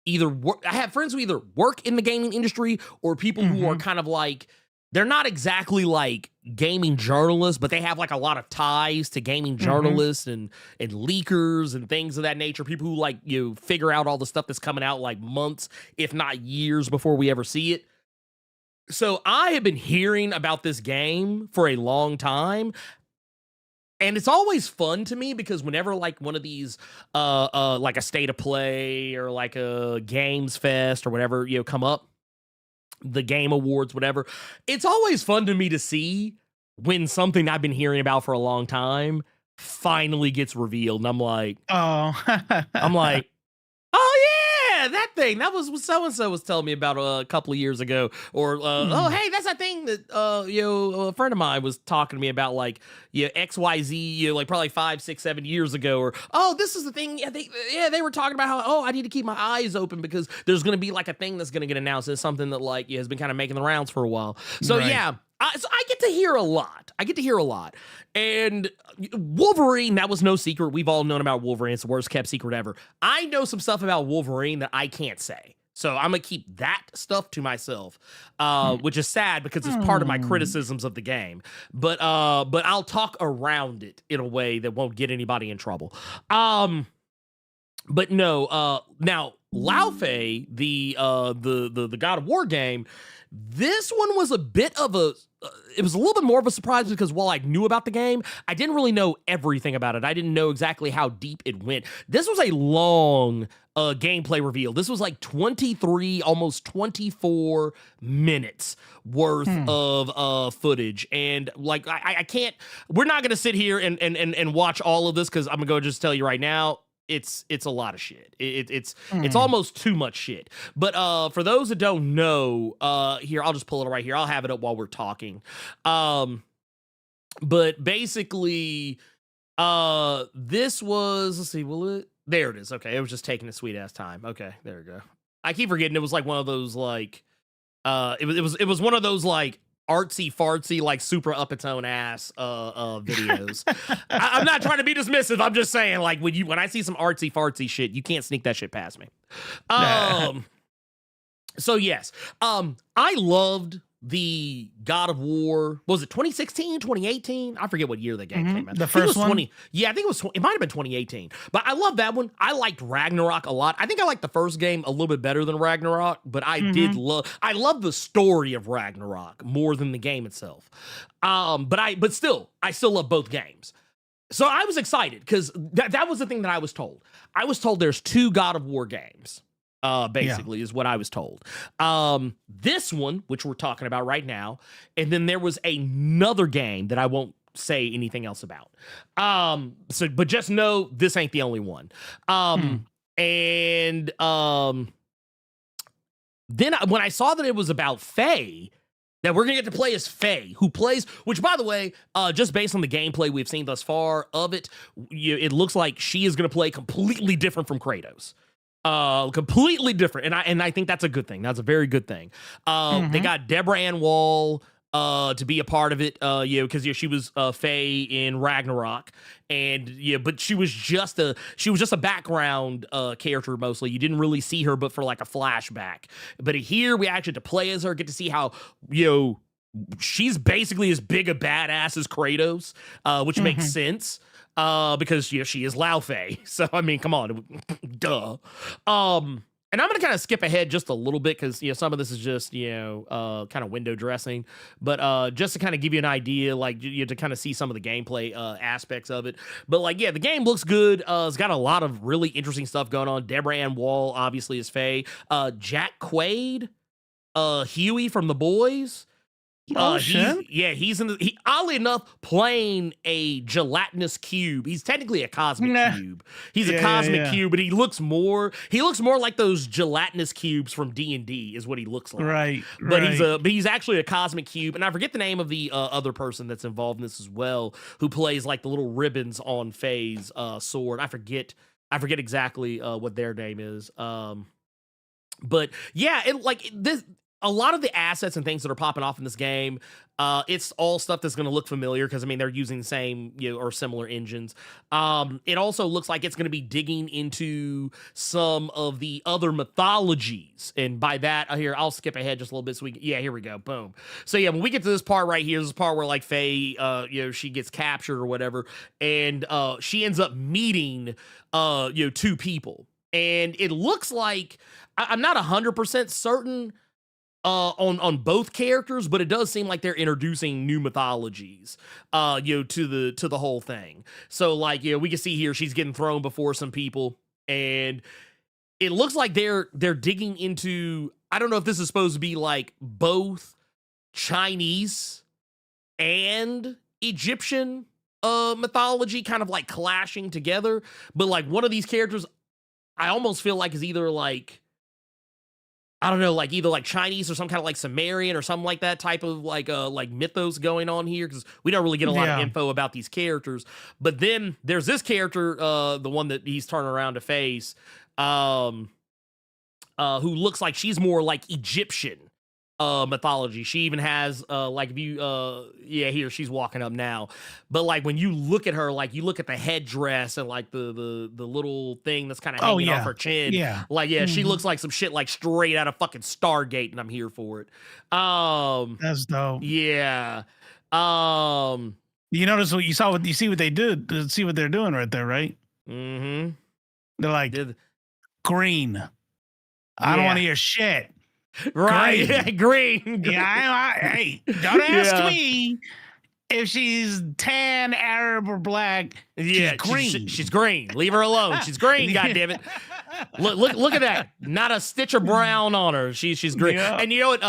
I have friends who either work in the gaming industry or people who are kind of like, they're not exactly like gaming journalists, but they have like a lot of ties to gaming journalists and leakers and things of that nature. People who like figure out all the stuff that's coming out like months, if not years, before we ever see it. So I have been hearing about this game for a long time. And it's always fun to me because whenever like one of these like a state of play or like a games fest or whatever, come up, the game awards, whatever, it's always fun to me to see when something I've been hearing about for a long time finally gets revealed. And I'm like, oh yeah, that thing that was what so-and-so was telling me about a couple of years ago, or oh hey, that's that thing that a friend of mine was talking to me about, like XYZ, like probably 5, 6, 7 years ago, or oh, this is the thing. They were talking about how I need to keep my eyes open because there's gonna be like a thing that's gonna get announced. It's something that like has been kind of making the rounds for a while. So right. Yeah, So I get to hear a lot. And Wolverine, that was no secret. We've all known about Wolverine. It's the worst kept secret ever. I know some stuff about Wolverine that I can't say. So I'm going to keep that stuff to myself, which is sad because it's part of my criticisms of the game. But I'll talk around it in a way that won't get anybody in trouble. But no, now Lao Fei, the God of War game, this one was a bit of it was a little bit more of a surprise because while I knew about the game, I didn't really know everything about it. I didn't know exactly how deep it went. This was a long gameplay reveal. This was like 23, almost 24 minutes worth of footage. And like, I can't, we're not going to sit here and watch all of this because I'm going to go just tell you right now, it's a lot of shit. It's almost too much shit. But for those that don't know, here, I'll just pull it right here. I'll have it up while we're talking. But basically, this was, let's see, there it is. Okay, it was just taking a sweet ass time. Okay, there we go. I keep forgetting it was like one of those like, it was one of those like artsy fartsy, like super up its own ass videos. I'm not trying to be dismissive. I'm just saying, like, when I see some artsy fartsy shit, you can't sneak that shit past me. So yes, I loved the God of War. Was it 2016, 2018? I forget what year the game came out. The first one? Yeah, I think it might have been 2018. But I love that one. I liked Ragnarok a lot. I think I liked the first game a little bit better than Ragnarok, but I love the story of Ragnarok more than the game itself. But still, I still love both games. So I was excited because that was the thing that I was told. I was told there's 2 God of War games. Basically is what I was told. This one, which we're talking about right now, and then there was another game that I won't say anything else about. But just know this ain't the only one. And then when I saw that it was about Faye, that we're gonna get to play as Faye, who plays, which by the way, just based on the gameplay we've seen thus far of it, it looks like she is gonna play completely different from Kratos. Completely different, and I think that's a good thing. That's a very good thing. They got Deborah Ann Wall to be a part of it, because she was Faye in Ragnarok, and but she was just a background character mostly. You didn't really see her, but for like a flashback. But here we actually get to play as her, get to see how she's basically as big a badass as Kratos, which makes sense. Because she is Lao Fei. So, I mean, come on. Duh. And I'm going to kind of skip ahead just a little bit because, some of this is just, kind of window dressing. But just to kind of give you an idea, like, to kind of see some of the gameplay aspects of it. But, like, the game looks good. It's got a lot of really interesting stuff going on. Deborah Ann Wall, obviously, is Faye. Jack Quaid, Huey from The Boys. He's oddly enough playing a gelatinous cube. He's technically a cosmic cube. He's a cosmic cube, but he looks more like those gelatinous cubes from D&D is what he looks like. Right. But he's actually a cosmic cube, and I forget the name of the other person that's involved in this as well, who plays like the little ribbons on Faye's sword. I forget exactly what their name is. But yeah, a lot of the assets and things that are popping off in this game, it's all stuff that's going to look familiar because, I mean, they're using the same or similar engines. It also looks like it's going to be digging into some of the other mythologies. And by that, here, I'll skip ahead just a little bit. Here we go. Boom. So, when we get to this part right here, this is the part where, like, Faye, she gets captured or whatever, and she ends up meeting, 2 people. And it looks like, I'm not 100% certain on both characters, but it does seem like they're introducing new mythologies, to the whole thing. So like, we can see here she's getting thrown before some people, and it looks like they're digging into, I don't know if this is supposed to be like both Chinese and Egyptian mythology kind of like clashing together, but like one of these characters I almost feel like is either like, I don't know, like either like Chinese or some kind of like Sumerian or something like that type of like mythos going on here, because we don't really get a lot of info about these characters. But then there's this character, the one that he's turning around to face, who looks like she's more like Egyptian mythology. She even has like if you here she's walking up now. But like when you look at her, like you look at the headdress and like the little thing that's kind of hanging off her chin. Yeah. Like she looks like some shit like straight out of fucking Stargate, and I'm here for it. That's dope. Yeah. You notice what you see what they did, see what they're doing right there, right? Mm-hmm. They're like green. I don't want to hear shit. Right. Green. Yeah, hey, don't ask me if she's tan, Arab, or black. Yeah, she's green. She's green. Leave her alone. She's green. Goddammit. Look at that. Not a stitch of brown on her. She's green. Yeah. And you know what?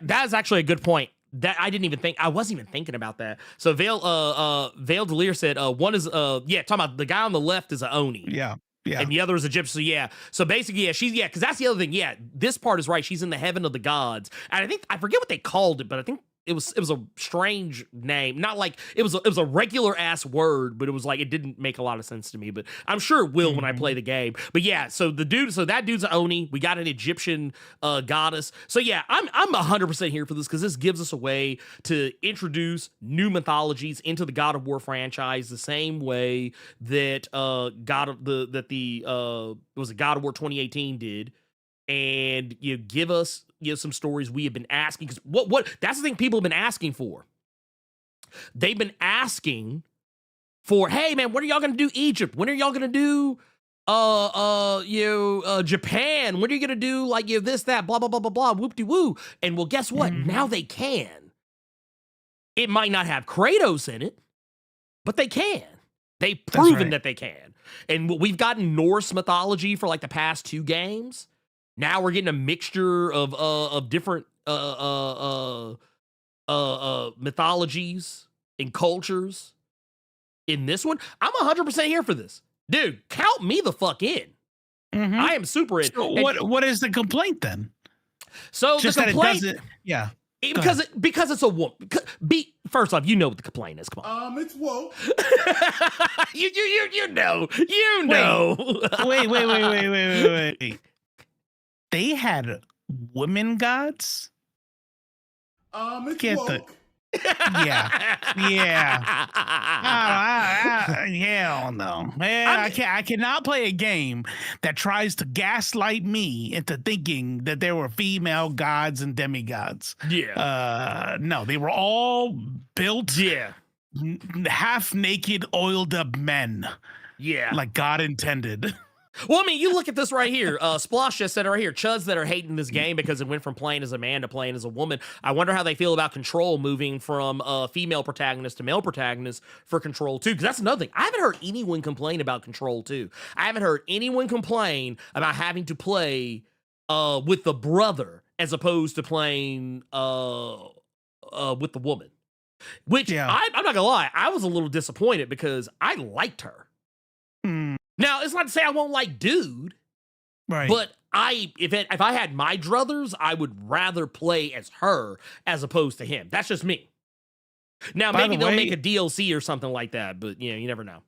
That is actually a good point. That I didn't even think. I wasn't even thinking about that. So Vale Delir said one is talking about the guy on the left is a Oni. Yeah. Yeah. And the other is a gypsy. So yeah. So basically, she's because that's the other thing. Yeah, this part is right. She's in the heaven of the gods, and I forget what they called it, but I think it was a strange name. Not like it was a regular ass word, but it was like it didn't make a lot of sense to me. But I'm sure it will when I play the game. But yeah, so that dude's an Oni. We got an Egyptian goddess. So yeah, I'm 100% here for this because this gives us a way to introduce new mythologies into the God of War franchise the same way that God of War 2018 did. And you give us some stories we have been asking, because what that's the thing people have been asking for. They've been asking for, hey man, when are y'all gonna do Egypt? When are y'all gonna do Japan? When are you gonna do like this, that, blah, blah, blah, blah, blah, whoop-de-woo? And well, guess what? Now they can. It might not have Kratos in it, but they can. They've proven that they can. And we've gotten Norse mythology for like the past 2 games. Now we're getting a mixture of different mythologies and cultures in this one. I'm 100% here for this. Dude, count me the fuck in. I am super in. So what is the complaint then? So just the complaint, that it doesn't, because it's a woman. First off, you know what the complaint is. Come on. It's woke. you know. Wait. They had women gods? It's Get woke. Yeah. Hell no. Man, I cannot play a game that tries to gaslight me into thinking that there were female gods and demigods. Yeah. No, they were all built. Yeah. Half naked, oiled up men. Yeah. Like God intended. Well, I mean, you look at this right here. Splosh just said it right here. Chuds that are hating this game because it went from playing as a man to playing as a woman. I wonder how they feel about Control moving from female protagonist to male protagonist for Control 2. Because that's another thing. I haven't heard anyone complain about Control 2. I haven't heard anyone complain about having to play with the brother as opposed to playing with the woman. Which, I'm not going to lie, I was a little disappointed because I liked her. Now, it's not to say I won't like dude, right? But if I had my druthers, I would rather play as her as opposed to him. That's just me. Now, maybe they'll make a DLC or something like that, but you never know.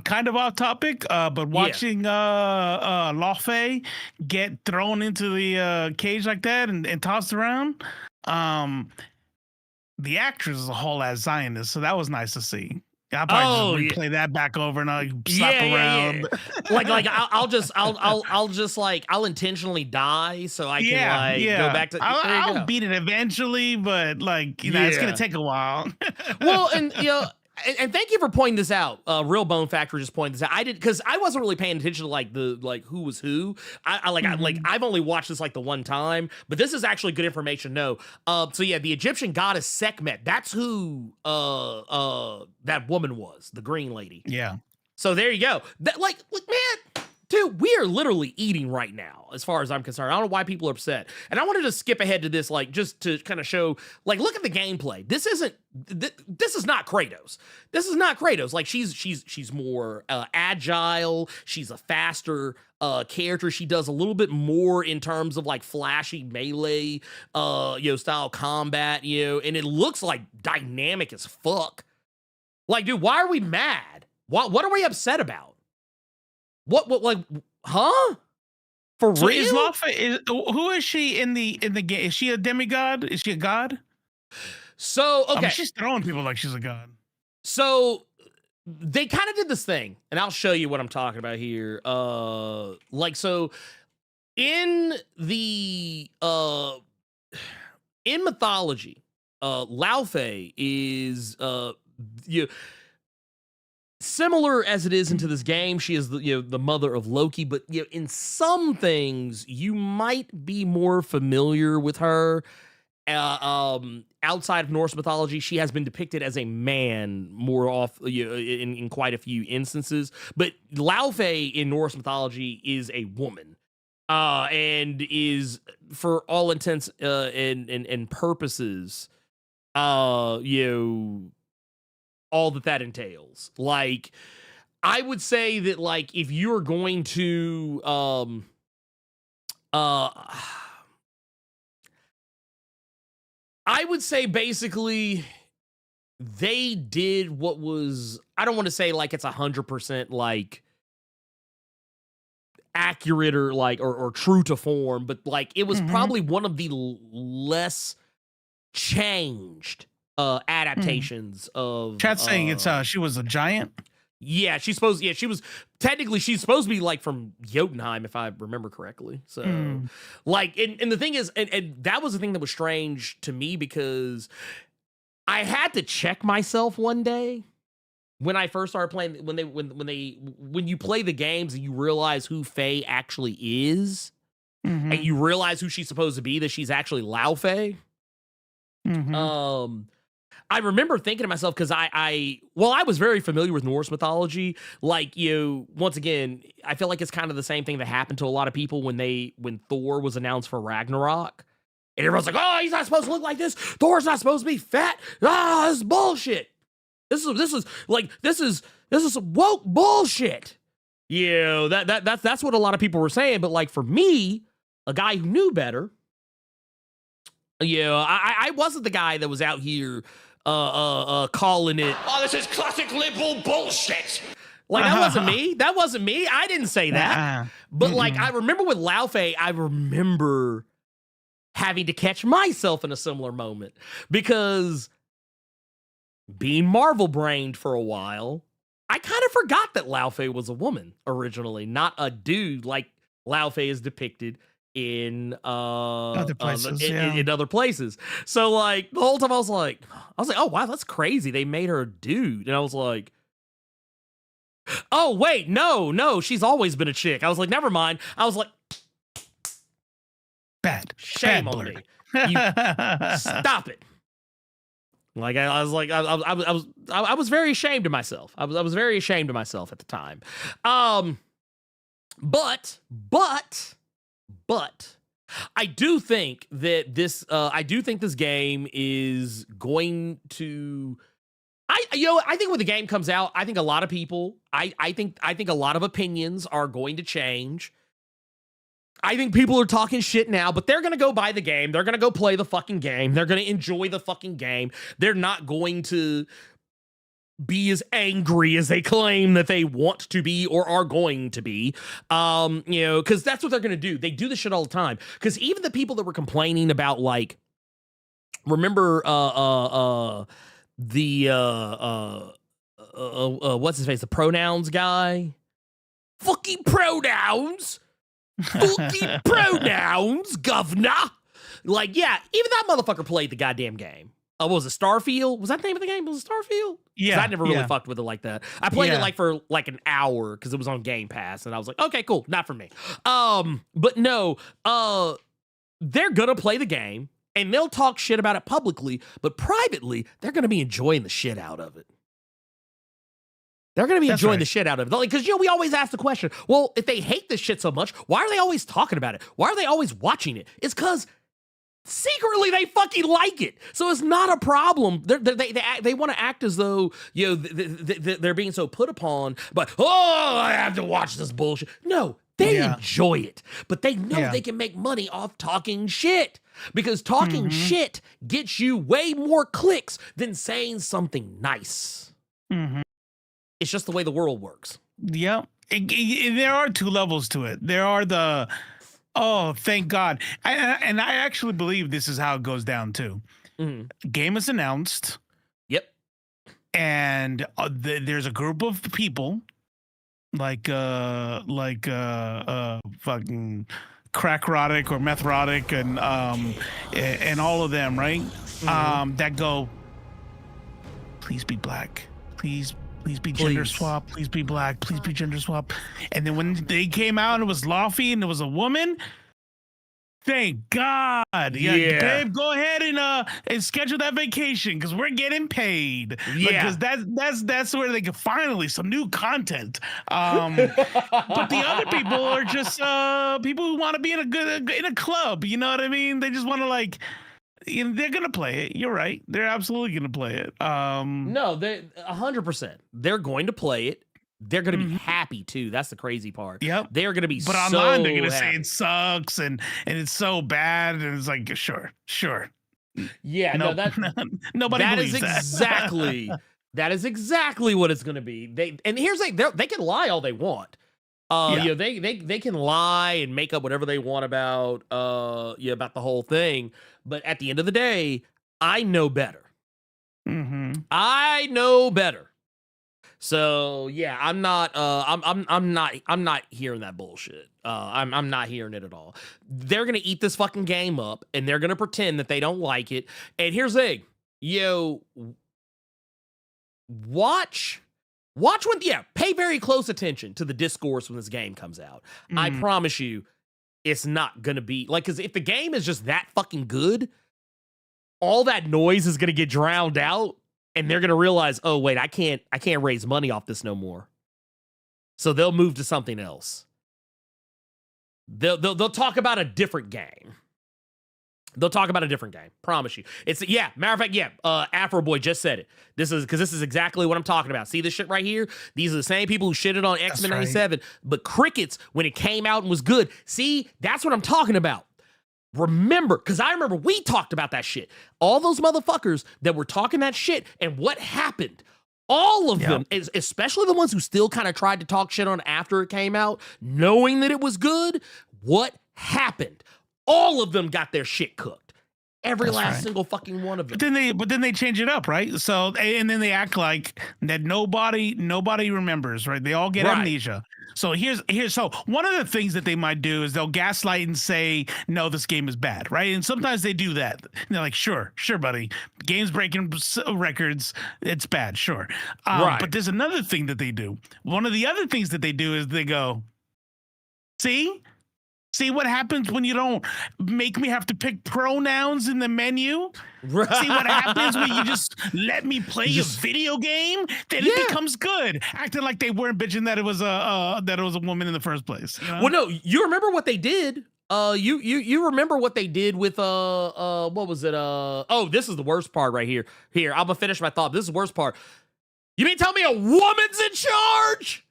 Kind of off topic, but watching Lawfey get thrown into the cage like that and tossed around, the actress is a whole ass Zionist, so that was nice to see. I'll probably just replay that back over and I'll slap around. I'll intentionally die so I can go back to. I'll beat it eventually, but it's gonna take a while. Well, and and thank you for pointing this out. Real Bone Factory just pointed this out. I did because I wasn't really paying attention to who was who. I've only watched this the one time, but this is actually good information. No, the Egyptian goddess Sekhmet. That's who that woman was, the green lady. Yeah. So there you go. That man. Dude, we are literally eating right now, as far as I'm concerned. I don't know why people are upset. And I wanted to skip ahead to this, just to kind of show, look at the gameplay. This is not Kratos. This is not Kratos. She's more agile. She's a faster character. She does a little bit more in terms of flashy melee, style combat, and it looks dynamic as fuck. Dude, why are we mad? What are we upset about? What, huh? For So real? is Laufey, who is she in the game? Is she a demigod? Is she a god? So, okay. I mean, she's throwing people like she's a god. So they kind of did this thing, and I'll show you what I'm talking about here. So in the in mythology, Laufey is similar as it is into this game. She is the mother of Loki, but in some things you might be more familiar with her. Outside of Norse mythology, she has been depicted as a man more in quite a few instances. But Laufey in Norse mythology is a woman, and is, for all intents and purposes, all that entails. Like, I would say that, like, if you're going to I would say basically they did what was, I don't want to say like it's 100% like accurate or like or true to form, but like it was probably one of the less changed adaptations of Chat's saying it's she was a giant. Yeah, she was she's supposed to be like from Jotunheim, if I remember correctly. So like, and the thing is, and that was the thing that was strange to me, because I had to check myself one day when I first started playing, when you play the games and you realize who Faye actually is, and you realize who she's supposed to be, that she's actually Laufey. I remember thinking to myself, because I was very familiar with Norse mythology. Like, once again, I feel like it's kind of the same thing that happened to a lot of people when Thor was announced for Ragnarok. And everyone's like, oh, he's not supposed to look like this. Thor's not supposed to be fat. Ah, this is bullshit. This is woke bullshit. That's what a lot of people were saying. But like, for me, a guy who knew better, I wasn't the guy that was out here calling it, oh, this is classic liberal bullshit. Like, that wasn't me. That wasn't me. I didn't say that. But like, I remember with Laufey, I remember having to catch myself in a similar moment, because being Marvel brained for a while, I kind of forgot that Laufey was a woman originally, not a dude like Laufey is depicted in other places, in other places. So like, the whole time I was like, oh wow, that's crazy, they made her a dude. And I was like, oh wait, no, she's always been a chick. I was like, never mind. I was like, shame on me. You stop it. Like, I was very ashamed of myself. I was very ashamed of myself at the time. But I do think that this game is going to, I think when the game comes out, I think a lot of people, I think a lot of opinions are going to change. I think people are talking shit now, but they're going to go buy the game. They're going to go play the fucking game. They're going to enjoy the fucking game. They're not going to be as angry as they claim that they want to be or are going to be. Because that's what they're going to do. They do this shit all the time. Because even the people that were complaining about, like, remember what's his face? The pronouns guy? Fucking pronouns! Fucking pronouns, governor. Like, yeah, even that motherfucker played the goddamn game. What was it, Starfield? Was that the name of the game? Was it Starfield? Yeah. I never really fucked with it like that. I played it like for like an hour because it was on Game Pass, and I was like, okay, cool, not for me. But no, they're gonna play the game and they'll talk shit about it publicly, but privately, they're gonna be enjoying the shit out of it. They're going to be enjoying the shit out of it. Because, we always ask the question, well, if they hate this shit so much, why are they always talking about it? Why are they always watching it? It's because secretly they fucking like it. So it's not a problem. They want to act as though, they're being so put upon, but, oh, I have to watch this bullshit. No, they enjoy it. But they know they can make money off talking shit. Because talking shit gets you way more clicks than saying something nice. It's just the way the world works. Yeah. There are two levels to it. There are the Oh, thank God. And I actually believe this is how it goes down too. Mhm. Game is announced, Yep. and there's a group of people fucking crackrotic or methrotic and all of them, right? That go, please be black, please be gender Please. swap, please be black, please be gender swap. And then when they came out and it was Laufey and it was a woman, thank God. Yeah. Babe, go ahead and schedule that vacation because we're getting paid. Yeah. Because that's where they can finally some new content. But the other people are just people who want to be in a club. You know what I mean? They just want to they're gonna play it. You're right. They're absolutely gonna play it. No, they 100%. They're going to play it. They're going to be happy too. That's the crazy part. Yep. They're going to be But so online they're gonna say happy. it sucks and it's so bad and it's like sure. Yeah, no, that Nobody that believes is that. exactly that is exactly what it's going to be. Here's they can lie all they want. Yeah. They can lie and make up whatever they want about about the whole thing, but at the end of the day, I know better. I know better. So yeah, I'm not hearing that bullshit. I'm not hearing it at all. They're gonna eat this fucking game up and they're gonna pretend that they don't like it. And here's the thing, watch when pay very close attention to the discourse when this game comes out. I promise you, it's not gonna be like, because if the game is just that fucking good, all that noise is gonna get drowned out. And they're gonna realize, oh wait, I can't raise money off this no more. So they'll move to something else. They'll talk about a different game. Promise you. Matter of fact, Afro Boy just said it. This is exactly what I'm talking about. See this shit right here? These are the same people who shitted on X-Men 97, but Crickets, when it came out and was good. See, that's what I'm talking about. Remember, because I remember we talked about that shit. All those motherfuckers that were talking that shit, and what happened? All of them, especially the ones who still kind of tried to talk shit on after it came out, knowing that it was good, what happened? All of them got their shit cooked. Every last single fucking one of them. But then they change it up, right? So and then they act like that nobody remembers, right? They all get amnesia. So here's so one of the things that they might do is they'll gaslight and say, no, this game is bad, right? And sometimes they do that. And they're like, sure, buddy. Game's breaking records. It's bad, sure. But there's another thing that they do. One of the other things that they do is they go, See what happens when you don't make me have to pick pronouns in the menu? Right. See what happens when you just let me play a video game? Then it becomes good. Acting like they weren't bitching that it was a woman in the first place. You know? Well, no, you remember what they did. You remember what they did with what was it? Oh, this is the worst part right here. Here, I'm gonna finish my thought. This is the worst part. You mean tell me a woman's in charge?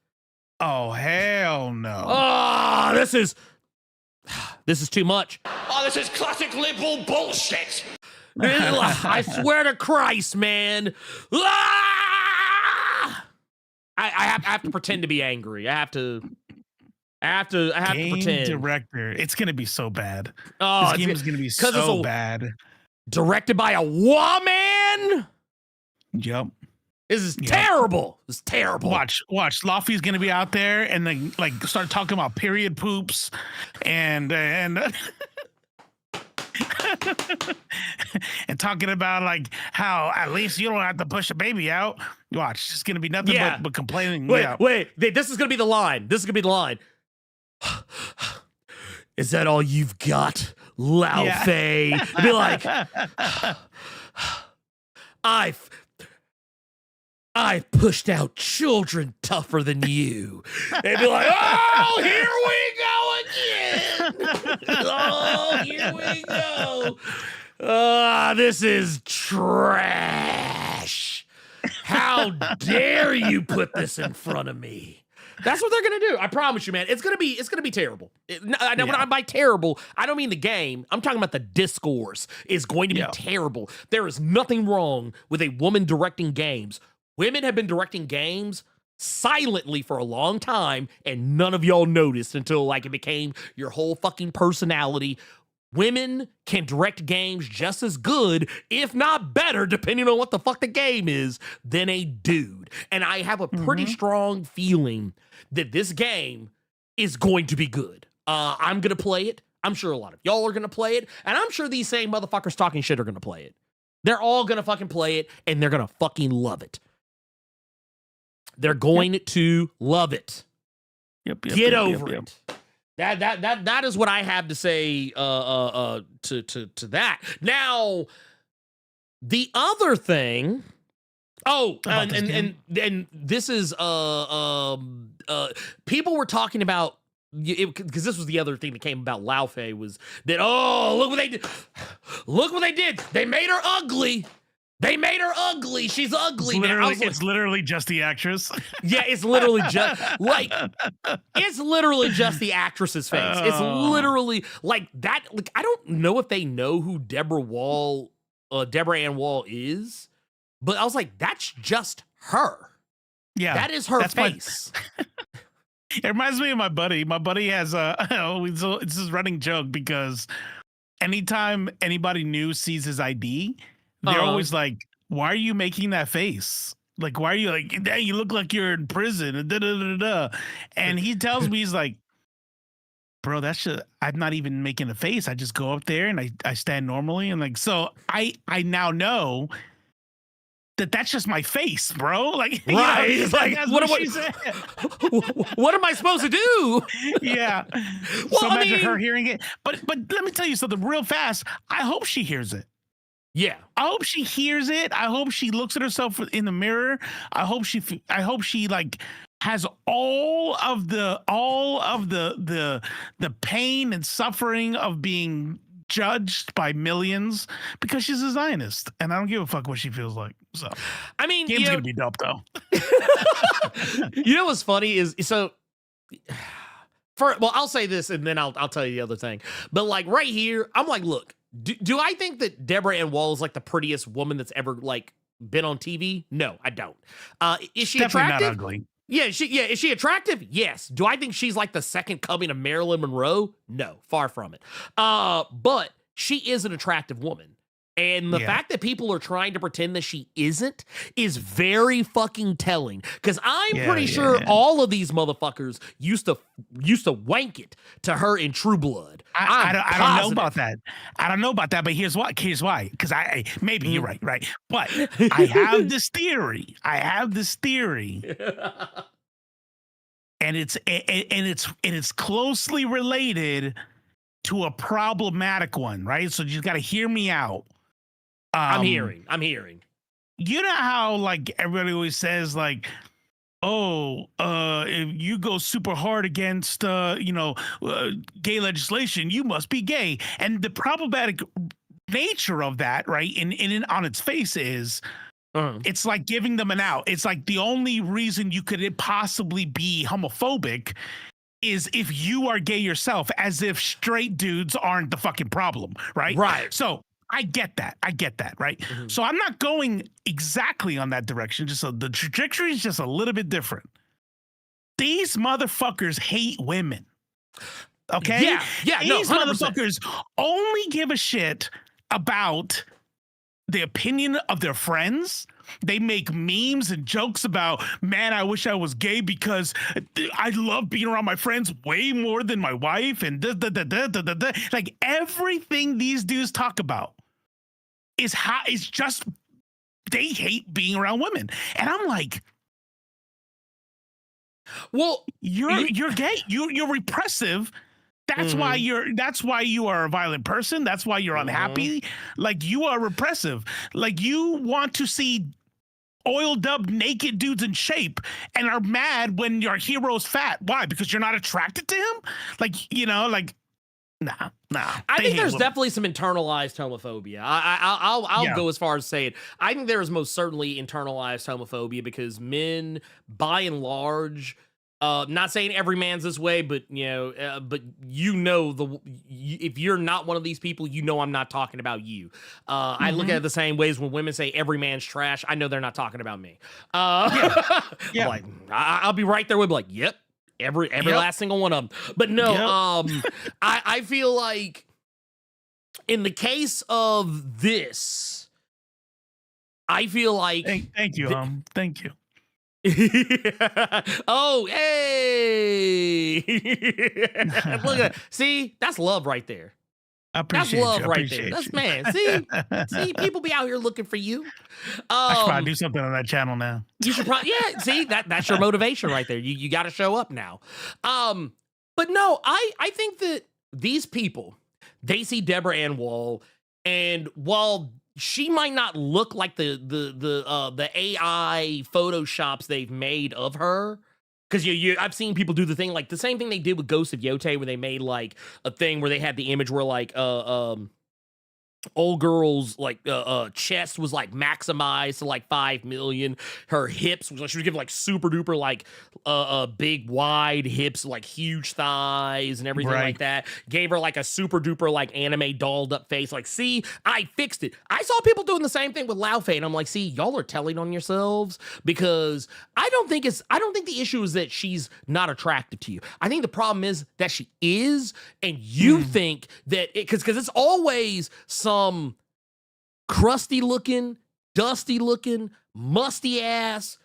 Oh, hell no. Oh, this is too much. Oh, this is classic liberal bullshit. I swear to Christ, man. Ah! I have to pretend to be angry. I have to Game pretend. director. It's gonna be so bad. Oh, This game is gonna be so bad. Directed by a woman. Yep. This is terrible. This is terrible. Watch. Laufey's gonna be out there and then start talking about period poops and and talking about how at least you don't have to push a baby out. Watch, it's gonna be nothing but complaining. Wait. This is gonna be the line. Is that all you've got, Laufey? Yeah. Be like, I've pushed out children tougher than you. They'd be like, oh, here we go again. Oh, here we go. This is trash. How dare you put this in front of me? That's what they're gonna do. I promise you, man. It's gonna be terrible. When I by terrible, I don't mean the game. I'm talking about the discourse is going to be terrible. There is nothing wrong with a woman directing games. Women have been directing games silently for a long time, and none of y'all noticed until like it became your whole fucking personality. Women can direct games just as good, if not better, depending on what the fuck the game is, than a dude. And I have a pretty strong feeling that this game is going to be good. I'm going to play it. I'm sure a lot of y'all are going to play it. And I'm sure these same motherfuckers talking shit are going to play it. They're all going to fucking play it, and they're going to fucking love it. They're going to love it. Get over it. That is what I have to say to that. Now, the other thing. Oh, and this is people were talking about, because this was the other thing that came about Laufey, was that, oh, look what they did. Look what they did. They made her ugly. They made her ugly. She's ugly. It's literally just the actress. Yeah, it's literally just like, it's literally just the actress's face. It's literally like that. Like, I don't know if they know who Deborah Ann Wall is, but I was like, that's just her. Yeah, that is her face. It reminds me of my buddy. My buddy has it's his running joke, because anytime anybody new sees his ID, they're always like, why are you making that face? Like, why are you like, dang, you look like you're in prison. And he tells me, he's like, bro, I'm not even making a face. I just go up there and I stand normally. And like, so I now know that's just my face, bro. Like, right. You know, it's like, what am I supposed to do? Yeah. Well, so imagine her hearing it. But let me tell you something real fast. I hope she hears it. Yeah. I hope she hears it. I hope she looks at herself in the mirror. I hope she like has all of the pain and suffering of being judged by millions, because she's a Zionist, and I don't give a fuck what she feels like. So, I mean, game's gonna be dope though. You know what's funny is, so I'll say this and then I'll tell you the other thing. But like right here, I'm like, look, do I think that Deborah Ann Wall is like the prettiest woman that's ever like been on TV? No, I don't. Is she definitely attractive? not ugly. Yeah, is she attractive? Yes. Do I think she's like the second coming of Marilyn Monroe? No, far from it. But she is an attractive woman. And the fact that people are trying to pretend that she isn't is very fucking telling. Because I'm pretty sure all of these motherfuckers used to wank it to her in True Blood. I don't know about that. I don't know about that, but here's why. Because maybe you're right. But I have this theory. And it's closely related to a problematic one, right? So you got to hear me out. I'm hearing. You know how like everybody always says like, if you go super hard against gay legislation, you must be gay. And the problematic nature of that, right, in on its face is it's like giving them an out. It's like the only reason you could possibly be homophobic is if you are gay yourself, as if straight dudes aren't the fucking problem, right? Right. So I get that, right? Mm-hmm. So I'm not going exactly on that direction. Just so the trajectory is just a little bit different. These motherfuckers hate women. Okay? Yeah. These 100%. motherfuckers only give a shit about the opinion of their friends. They make memes and jokes about, man, I wish I was gay because I love being around my friends way more than my wife, and like everything these dudes talk about is just they hate being around women. And I'm like, well, you're gay. You're repressive. That's why you are a violent person. That's why you're unhappy. Like, you are repressive. Like, you want to see oiled up naked dudes in shape and are mad when your hero's fat. Why? Because you're not attracted to him? Like, nah. I think there's definitely some internalized homophobia. I'll go as far as saying, I think there is most certainly internalized homophobia, because men, by and large, Not saying every man's this way, but but if you're not one of these people, I'm not talking about you. I look at it the same ways when women say every man's trash. I know they're not talking about me. Yeah. Like I'll be right there with like, yep, every last single one of them. But no, I feel like in the case of this, I feel like thank you, thank you. Oh, hey! Look at that. See, that's love right there. I appreciate That's love you. right there. That's man. See, people be out here looking for you. I should probably do something on that channel now. You should probably, yeah. See, that's your motivation right there. You got to show up now. But no, I think that these people, they see Deborah Ann Wall, and while she might not look like the AI photoshops they've made of her, because I've seen people do the same thing they did with Ghost of Yote, where they made like a thing where they had the image where like old girl's like chest was like maximized to like 5 million. Her hips was like, she was given like super duper like big wide hips, like huge thighs and everything like that. Gave her like a super duper like anime dolled up face. Like, see, I fixed it. I saw people doing the same thing with Lao Fei, and I'm like, see, y'all are telling on yourselves, because I don't think the issue is that she's not attractive to you. I think the problem is that she is, and you think that because it's always some crusty looking, dusty looking, musty ass,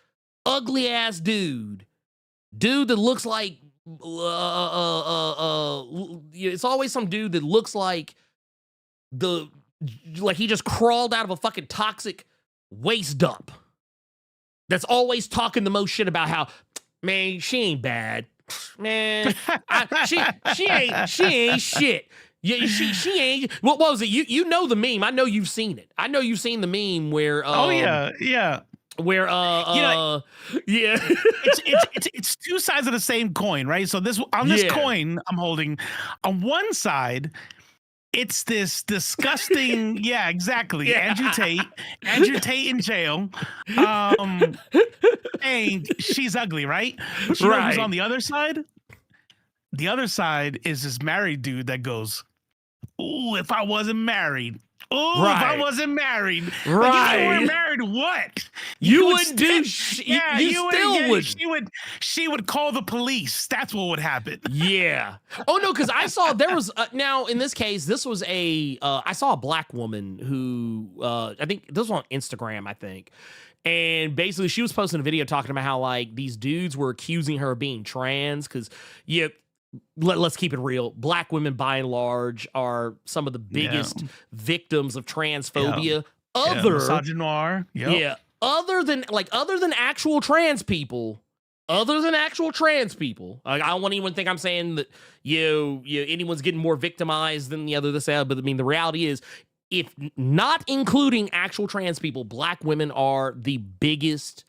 ugly ass dude that looks like it's always some dude that looks like he just crawled out of a fucking toxic waste dump, that's always talking the most shit about how, man, she ain't bad, man, she ain't shit. Yeah, she ain't. What was it? You know the meme. I know you've seen it. I know you've seen the meme where. Yeah. Where yeah. It's two sides of the same coin, right? So this coin I'm holding, on one side, it's this disgusting, yeah, exactly. Yeah. Andrew Tate in jail. And she's ugly, right? But you know who's on the other side? The other side is this married dude that goes, "Ooh, if I wasn't married. Oh, if I wasn't married." Like, if you weren't married, what? You wouldn't do yeah, you still would. She would call the police. That's what would happen. Yeah. Oh no, because I saw there was now in this case, this was I saw a black woman who I think this was on Instagram, I think. And basically she was posting a video talking about how like these dudes were accusing her of being trans, because let's keep it real. Black women, by and large, are some of the biggest victims of transphobia. Misogynoir. Yeah. Other than actual trans people. Like, I don't want anyone to think I'm saying that anyone's getting more victimized than the other this out. But I mean, the reality is, if not including actual trans people, black women are the biggest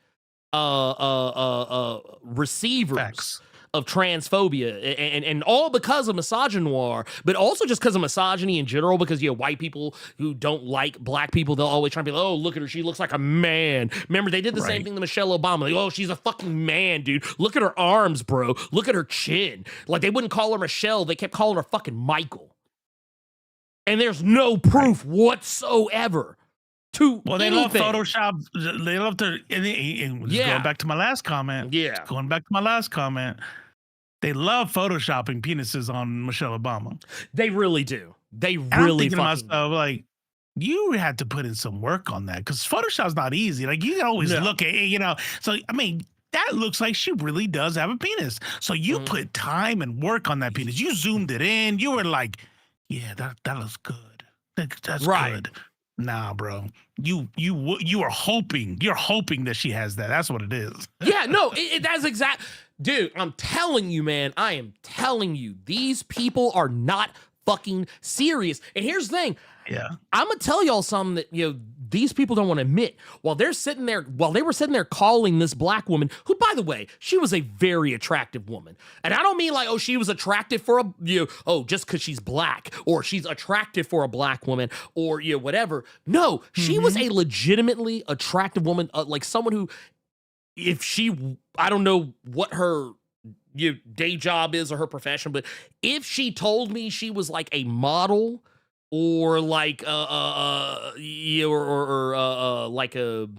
receivers of transphobia, and all because of misogynoir, but also just because of misogyny in general, because white people who don't like black people, they'll always try to be like, oh, look at her, she looks like a man. Remember, they did the same thing to Michelle Obama. Like, oh, she's a fucking man, dude. Look at her arms, bro. Look at her chin. Like, they wouldn't call her Michelle. They kept calling her fucking Michael. And there's no proof whatsoever to they anything. love Photoshop. They love to. Going back to my last comment. Yeah. Going back to my last comment. They love photoshopping penises on Michelle Obama. They really do. They really I'm thinking to fucking myself, like, you had to put in some work on that, because Photoshop's not easy. Like, you can always look at it, So, I mean, that looks like she really does have a penis. So you put time and work on that penis. You zoomed it in. You were like, yeah, that looks good. That's good. Nah, bro. You are hoping. You're hoping that she has that. That's what it is. Yeah, no, that's exact. Dude, I'm telling you, man. I am telling you, these people are not fucking serious. And here's the thing. Yeah. I'm gonna tell y'all something that these people don't want to admit. While they were sitting there calling this black woman, who, by the way, she was a very attractive woman. And I don't mean like, oh, she was attractive for just because she's black, or she's attractive for a black woman, or whatever. No, she was a legitimately attractive woman, like someone who, I don't know what her your day job is or her profession, but if she told me she was like a model or like like a,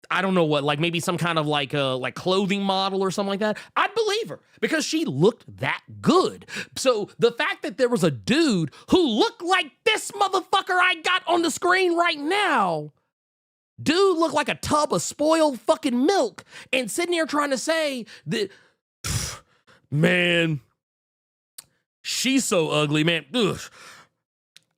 I don't know what, like maybe some kind of like clothing model or something like that, I'd believe her because she looked that good. So the fact that there was a dude who looked like this motherfucker I got on the screen right now, dude looked like a tub of spoiled fucking milk, and sitting here trying to say that, man, she's so ugly, man. Ugh.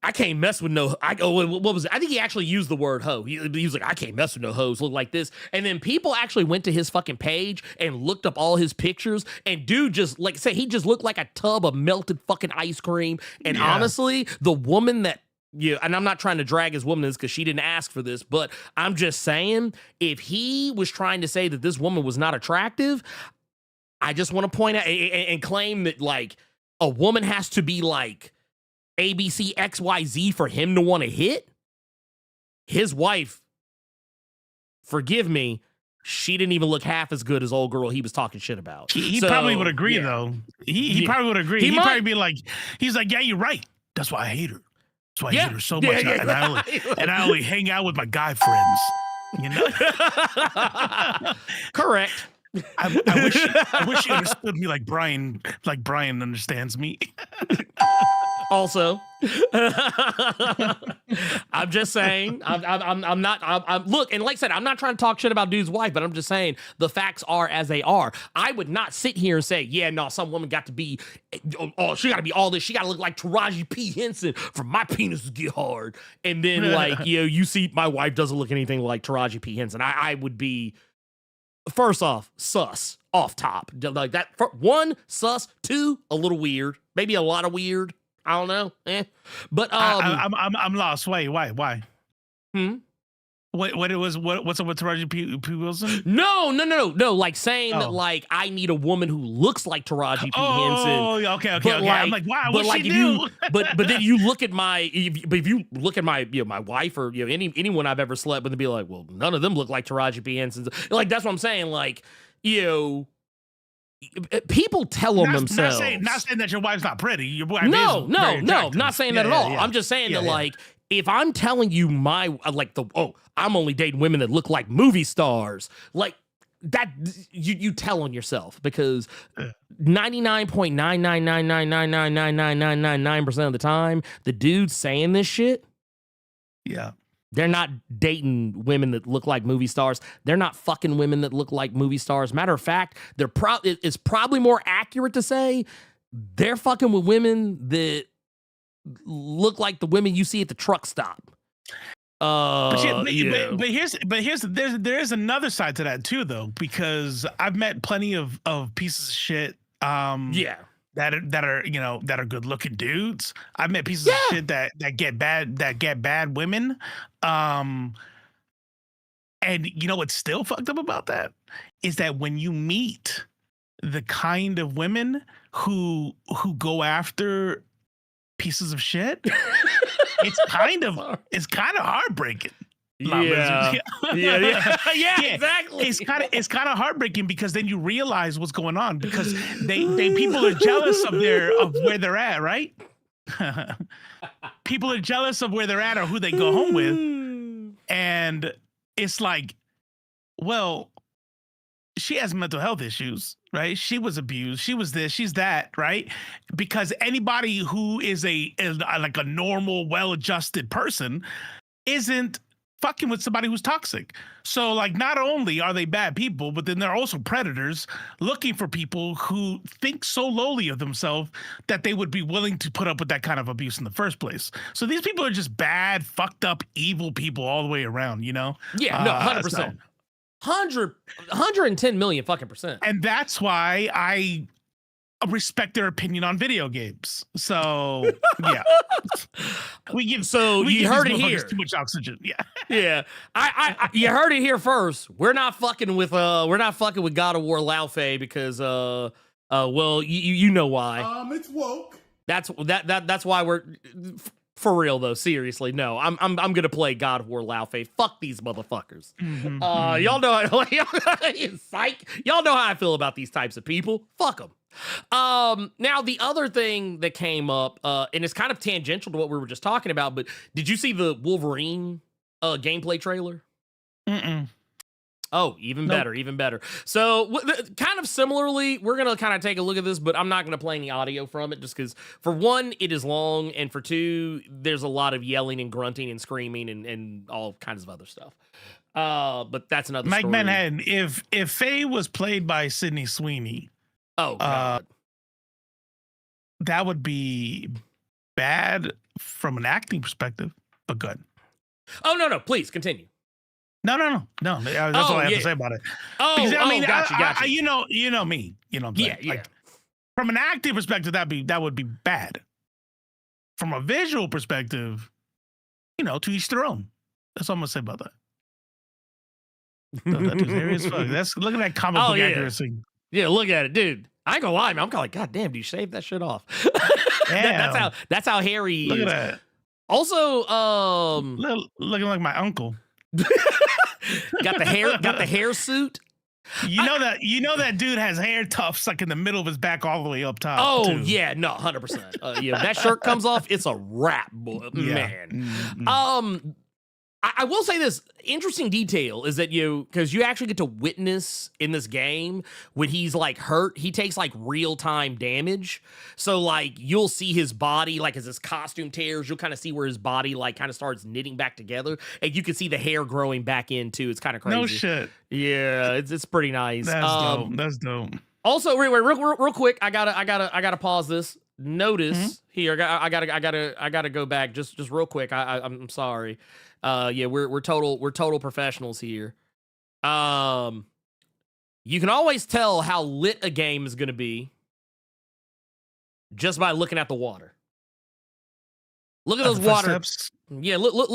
I can't mess with no. What was it? I think he actually used the word hoe. He was like, I can't mess with no hoes look like this. And then people actually went to his fucking page and looked up all his pictures. And dude just, like I said, he just looked like a tub of melted fucking ice cream. And honestly, the woman that, and I'm not trying to drag his woman this because she didn't ask for this, but I'm just saying, if he was trying to say that this woman was not attractive, I just want to point out and claim that like a woman has to be like ABC XYZ for him to want to hit. His wife, forgive me, she didn't even look half as good as old girl he was talking shit about. He probably would agree though. He probably would agree. He'd probably be like, he's like, yeah, you're right. That's why I hate her. That's why I hate her so much. And I only hang out with my guy friends. You know? Correct. I wish you understood me like Brian understands me. Also, I'm just saying, I'm not, look, and like I said, I'm not trying to talk shit about dude's wife, but I'm just saying the facts are as they are. I would not sit here and say, yeah, no, some woman got to be, oh, she got to be all this. She got to look like Taraji P. Henson for my penis to get hard. And then like, you see my wife doesn't look anything like Taraji P. Henson. I would be, first off, sus off top. Like that, one, sus, two, a little weird, maybe a lot of weird. I don't know. But I'm lost. Why? Hmm? What's up with Taraji P. Wilson? No. Like saying that, like, I need a woman who looks like Taraji P. Henson. Oh, okay. But like, I'm like, wow, but what like she if do? you, but then you look at my, if you look at my, my wife or anyone I've ever slept with and be like, well, none of them look like Taraji P. Henson. Like that's what I'm saying. Like, people tell them themselves. Not saying that your wife's not pretty. Your wife is no, very not saying that at all. Yeah. I'm just saying that like, if I'm telling you I'm only dating women that look like movie stars, like that, you tell on yourself because 99.999999999% of the time, the dudes saying this shit, they're not dating women that look like movie stars. They're not fucking women that look like movie stars. Matter of fact, it's probably more accurate to say they're fucking with women that look like the women you see at the truck stop. But there's another side to that too, though, because I've met plenty of pieces of shit. That are good looking dudes. I've met pieces of shit that get bad women. And you know what's still fucked up about that is that when you meet the kind of women who go after pieces of shit, it's kind of heartbreaking. Yeah, exactly. It's kind of heartbreaking because then you realize what's going on because they people are jealous of where they're at, right? People are jealous of where they're at or who they go home with, and it's like, well, she has mental health issues, right? She was abused. She was this. She's that, right? Because anybody who is like a normal, well-adjusted person isn't fucking with somebody who's toxic. So like not only are they bad people, but then they're also predators looking for people who think so lowly of themselves that they would be willing to put up with that kind of abuse in the first place. So these people are just bad, fucked up, evil people all the way around, you know? Yeah, no, 100%. 110 million fucking percent. And that's why I respect their opinion on video games. So yeah, you heard it here. Too much oxygen. Yeah. I you heard it here first. We're not fucking with God of War Laufey because well you know why. It's woke. That's why we're For real though, seriously, no. I'm gonna play God of War Laufey. Fuck these motherfuckers. Y'all know psych. Y'all know how I feel about these types of people. Fuck them. Now the other thing that came up, and it's kind of tangential to what we were just talking about, but did you see the Wolverine gameplay trailer? Oh, even better, even better. So kind of similarly, we're going to kind of take a look at this, but I'm not going to play any audio from it just because, for one, it is long, and for two, there's a lot of yelling and grunting and screaming and all kinds of other stuff. But that's another Mike story. Manhattan, if Faye was played by Sydney Sweeney, oh, God. That would be bad from an acting perspective, but good. Oh, no, please, continue. No. That's all I have to say about it. Oh, because, gotcha. You know me. You know what I'm saying? Yeah. Like, from an acting perspective, that would be bad. From a visual perspective, to each their own. That's all I'm gonna say about that. That dude's hairy as fuck. Look at that comic book accuracy. Yeah, look at it, dude. I ain't gonna lie, man. I'm kind of like, God damn, do you shave that shit off? That's how hairy he Look is. at that. Also, looking like my uncle. got the hair suit. You know that dude has hair tufts like in the middle of his back all the way up top. Oh too. yeah, no, 100%. Yeah, that shirt comes off, it's a wrap, boy, man. Mm-hmm. I will say this interesting detail is that because you actually get to witness in this game when he's like hurt, he takes like real time damage. So like you'll see his body, like as his costume tears, you'll kind of see where his body like kind of starts knitting back together, and you can see the hair growing back in too. It's kind of crazy. No shit. Yeah, it's pretty nice. That's dope. Also, real quick, I gotta pause this. Notice here, I gotta go back just real quick. I'm sorry. Yeah, we're total professionals here. You can always tell how lit a game is gonna be just by looking at the water. Look at those water. Steps. Yeah, look at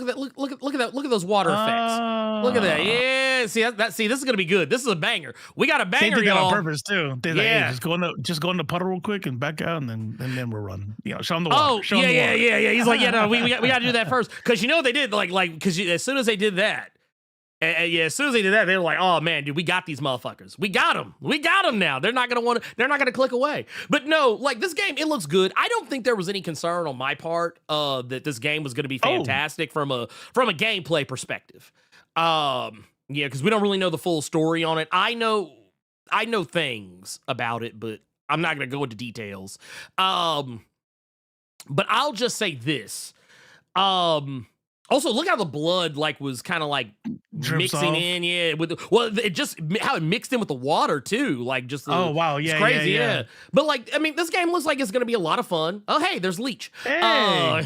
that. Look at those water effects. Look at that. Yeah, see, this is gonna be good. This is a banger. We got a banger, they did that y'all. on purpose too. They just go in the puddle real quick and back out, and then we're running. Show them the water. Oh, yeah. He's like, no, we got to do that first, because you know what they did, because as soon as they did that, as soon as they did that, they were like, oh man, dude, we got these motherfuckers. We got them now. They're not gonna click away. But no, like this game, it looks good. I don't think there was any concern on my part that this game was gonna be fantastic from a gameplay perspective. Yeah, because we don't really know the full story on it. I know things about it, but I'm not gonna go into details. But I'll just say this. Also, look how the blood was kind of drips mixing off. in, how it mixed in with the water too, oh wow, it's crazy, yeah. But this game looks like it's gonna be a lot of fun. Oh hey, there's Leech. Hey.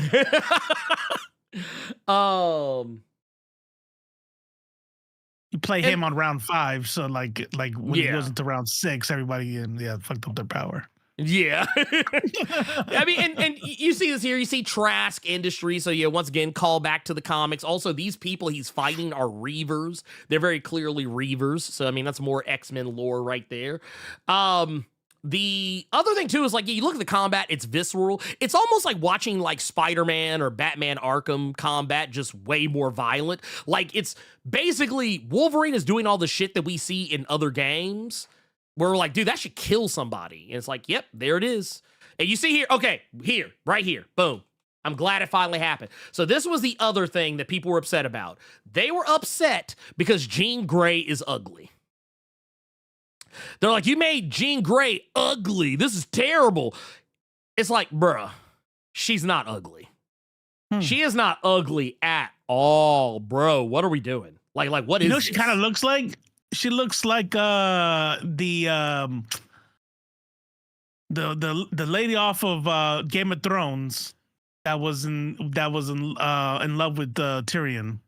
You play him on round 5, so like when he goes into round 6, everybody fucked up their power. Yeah. I mean, and you see this here. You see Trask Industries. So, once again, call back to the comics. Also, these people he's fighting are Reavers. They're very clearly Reavers. So, I mean, that's more X-Men lore right there. The other thing, too, is you look at the combat, it's visceral. It's almost like watching Spider-Man or Batman Arkham combat, just way more violent. It's basically Wolverine is doing all the shit that we see in other games, where we're like, dude, that should kill somebody. And it's like, yep, there it is. And you see here, okay, right here, boom. I'm glad it finally happened. So this was the other thing that people were upset about. They were upset because Jean Grey is ugly. They're like, you made Jean Grey ugly. This is terrible. It's like, bruh, she's not ugly. She is not ugly at all, bro. What are we doing? What is this? She kind of looks like? She looks like the lady off of Game of Thrones that was in love with Tyrion.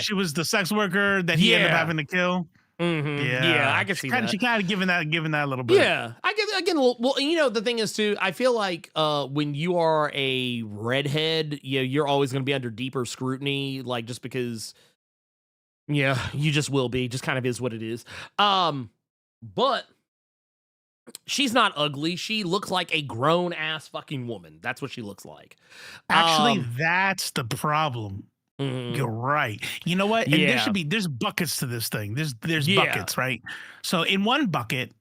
She was the sex worker that he ended up having to kill. Mm-hmm. Yeah, I can see that. She kind of giving that a little bit. Yeah, I get again. Well, the thing is too. I feel like when you are a redhead, you're always going to be under deeper scrutiny, just because. Yeah, you just will be. Just kind of is what it is. But She's not ugly. She looks like a grown ass fucking woman. That's what she looks like. Actually, that's the problem. Mhm. You're right. You know what? And Yeah. there's buckets to this thing. There's Yeah. buckets, right? So in one bucket,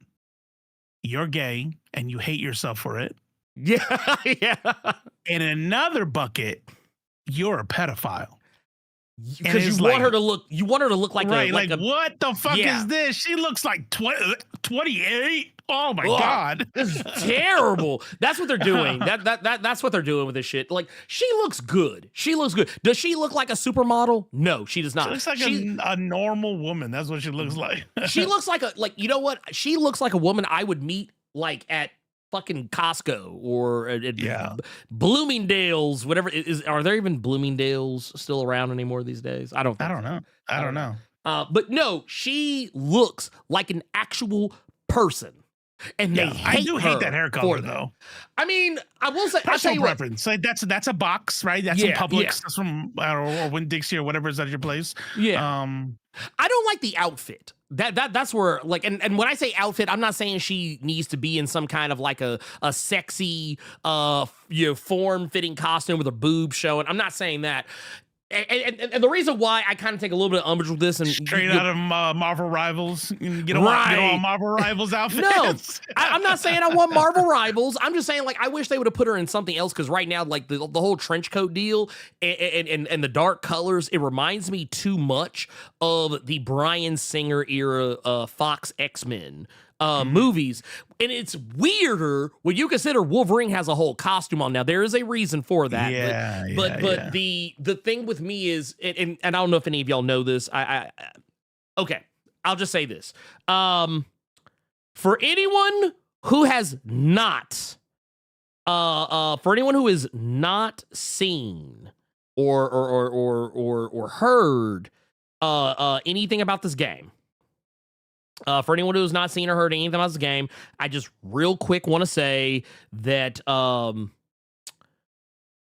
you're gay and you hate yourself for it. Yeah. Yeah. In another bucket, you're a pedophile. Because it's you want like- her to look. You want her to look like Right, a, like a. what the fuck Yeah. is this? She looks like 28. Oh my Ugh. god. This is terrible. That's what they're doing. That's what they're doing with this shit. Like, she looks good. She looks good. Does she look like a supermodel? No, she does not. She looks like a normal woman. That's what she looks like. She looks like you know what? She looks like a woman I would meet like at fucking Costco or at Yeah. Bloomingdale's, whatever. Are there even Bloomingdale's still around anymore these days? I don't think so. I don't know. But no, she looks like an actual person. And they I do hate her that hair for color that. though. I mean, I will say, I'll tell Personal you what, preference. Like that's a box, right? That's Yeah, from Publix. yeah. That's from or Winn-Dixie or whatever is at your place. yeah. I I don't like the outfit. That's where like and when I say outfit, I'm not saying she needs to be in some kind of like a sexy form-fitting costume with her boobs showing. I'm not saying that. And the reason why I kind of take a little bit of umbrage with this and straight out of Marvel Rivals. You don't Right. want Marvel Rivals outfits. No, I'm not saying I want Marvel Rivals. I'm just saying, like, I wish they would have put her in something else because right now, like, the whole trench coat deal and the dark colors, it reminds me too much of the Bryan Singer era Fox X-Men movies. And it's weirder when you consider Wolverine has a whole costume on. Now, there is a reason for that. Yeah, but yeah. the thing with me is, and I don't know if any of y'all know this, okay, I'll just say this. For anyone who has not seen or heard anything about this game, for anyone who's not seen or heard anything about this game, I just real quick want to say that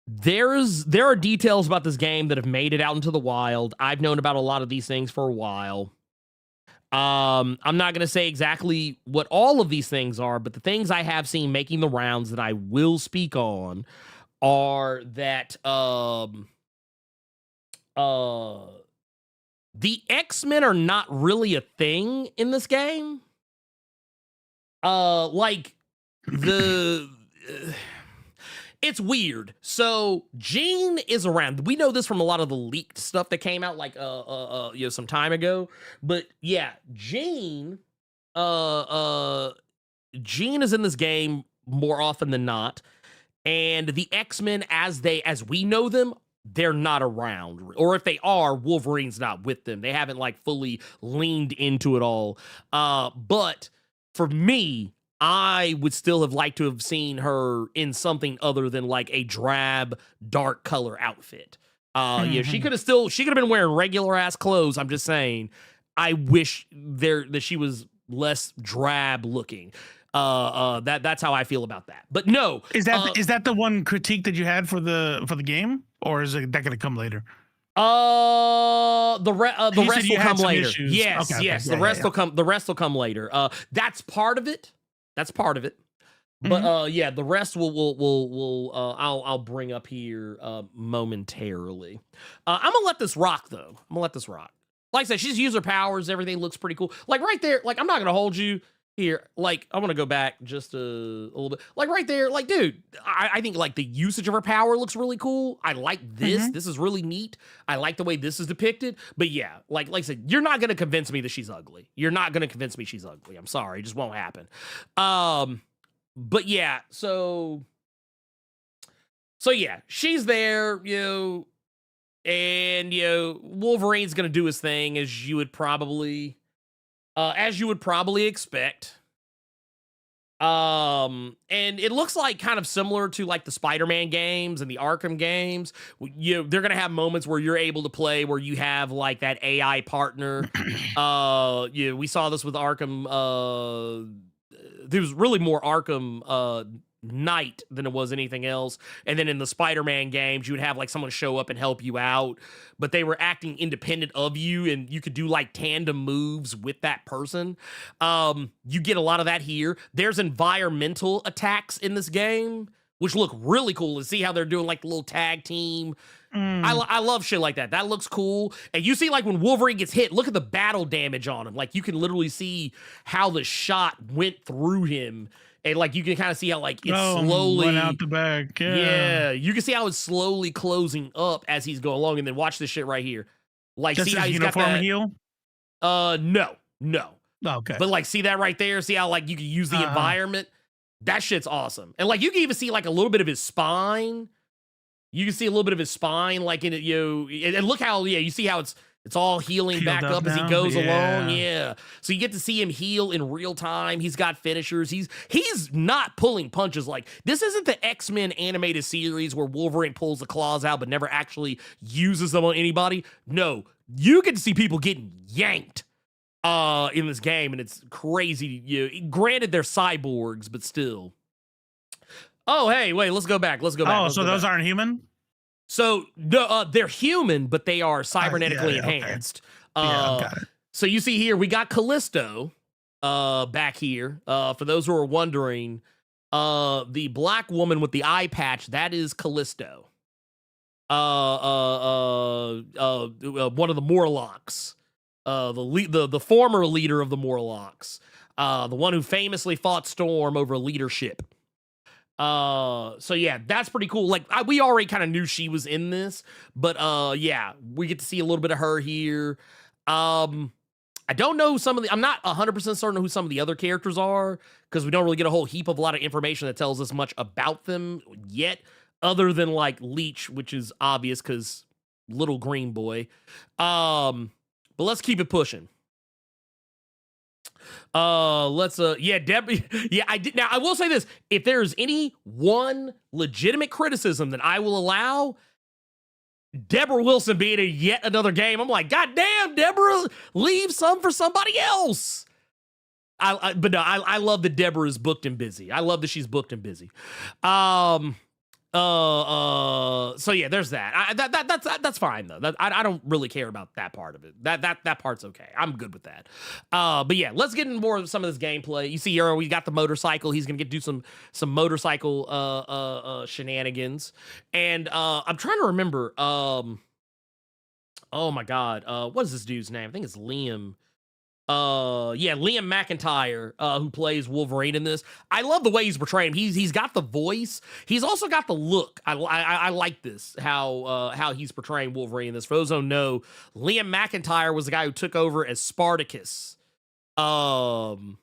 there are details about this game that have made it out into the wild. I've known about a lot of these things for a while. I'm not going to say exactly what all of these things are, but the things I have seen making the rounds that I will speak on are that the X-Men are not really a thing in this game. It's weird. So Jean is around. We know this from a lot of the leaked stuff that came out like some time ago. But yeah, Jean is in this game more often than not. And the X-Men as we know them, they're not around. Or if they are, Wolverine's not with them. They haven't like fully leaned into it all. But for me, I would still have liked to have seen her in something other than like a drab, dark color outfit. Yeah, she could have been wearing regular ass clothes. I'm just saying, I wish that she was less drab looking. That's how I feel about that. But no, Is that the one critique that you had for the game, or is that going to come later? The rest will come later. Issues. Yes, Okay, yes. yeah, The rest yeah. will come. The rest will come later. That's part of it. But yeah, the rest will I'll bring up here momentarily. I'm gonna let this rock though. Like I said, she's used her powers. Everything looks pretty cool. Like right there. Like I'm not gonna hold you here. Like I'm gonna go back just a little bit. Like right there. Like dude, I think like the usage of her power looks really cool. I like this. This is really neat. I like the way this is depicted. But yeah, like I said, you're not gonna convince me that she's ugly. I'm sorry, it just won't happen. But yeah, so yeah, she's there, and Wolverine's gonna do his thing as you would probably expect. And it looks like kind of similar to like the Spider-Man games and the Arkham games. They're gonna have moments where you're able to play where you have like that AI partner. We saw this with Arkham. There was really more Arkham knight than it was anything else. And then in the Spider-Man games, you would have like someone show up and help you out, but they were acting independent of you, and you could do like tandem moves with that person. You get a lot of that here. There's environmental attacks in this game, which look really cool, to see how they're doing like the little tag team. I love shit like that. That looks cool. And you see, like, when Wolverine gets hit, look at the battle damage on him. Like, you can literally see how the shot went through him. And, like, you can kind of see how, like, it's slowly went out the back. Yeah, you can see how it's slowly closing up as he's going along. And then watch this shit right here. Like, Just see how his he's got uniform that heal? no. Okay. But, like, see that right there? See how, like, you can use the environment? That shit's awesome. And, like, you can even see, like, a little bit of his spine. You can see a little bit of his spine, like, in it, and look how, you see how it's all healing back up as he goes along. Yeah. So you get to see him heal in real time. He's got finishers. He's not pulling punches. Like, this isn't the X-Men animated series where Wolverine pulls the claws out but never actually uses them on anybody. No, you get to see people getting yanked in this game, and it's crazy. Granted, they're cyborgs, but still. Oh, hey, wait, let's go back. Oh, so those aren't human? So they're human, but they are cybernetically enhanced. Okay. Got it. So you see here, we got Callisto back here. For those who are wondering, the black woman with the eye patch, that is Callisto. One of the Morlocks. The former leader of the Morlocks. The one who famously fought Storm over leadership. So yeah, that's pretty cool. Like, we already kind of knew she was in this, but yeah, we get to see a little bit of her here. I don't know I'm not 100% certain who some of the other characters are, because we don't really get a whole heap of a lot of information that tells us much about them yet, other than like Leech, which is obvious because little green boy. But let's keep it pushing. Debbie. Yeah, I did. Now, I will say this: if there's any one legitimate criticism that I will allow, Deborah Wilson being in yet another game, I'm like, God damn, Deborah, leave some for somebody else. But no, I love that Deborah is booked and busy. I love that she's booked and busy. So yeah, there's that. That's fine though. I don't really care about that part of it. That part's okay. I'm good with that. But yeah, let's get into more of some of this gameplay. You see here, we got the motorcycle. He's gonna get to do some motorcycle shenanigans. And I'm trying to remember. Oh my god. What is this dude's name? I think it's Liam. Liam McIntyre, who plays Wolverine in this. I love the way he's portraying him. He's got the voice. He's also got the look. I like this, how he's portraying Wolverine in this. For those who don't know, Liam McIntyre was the guy who took over as Spartacus when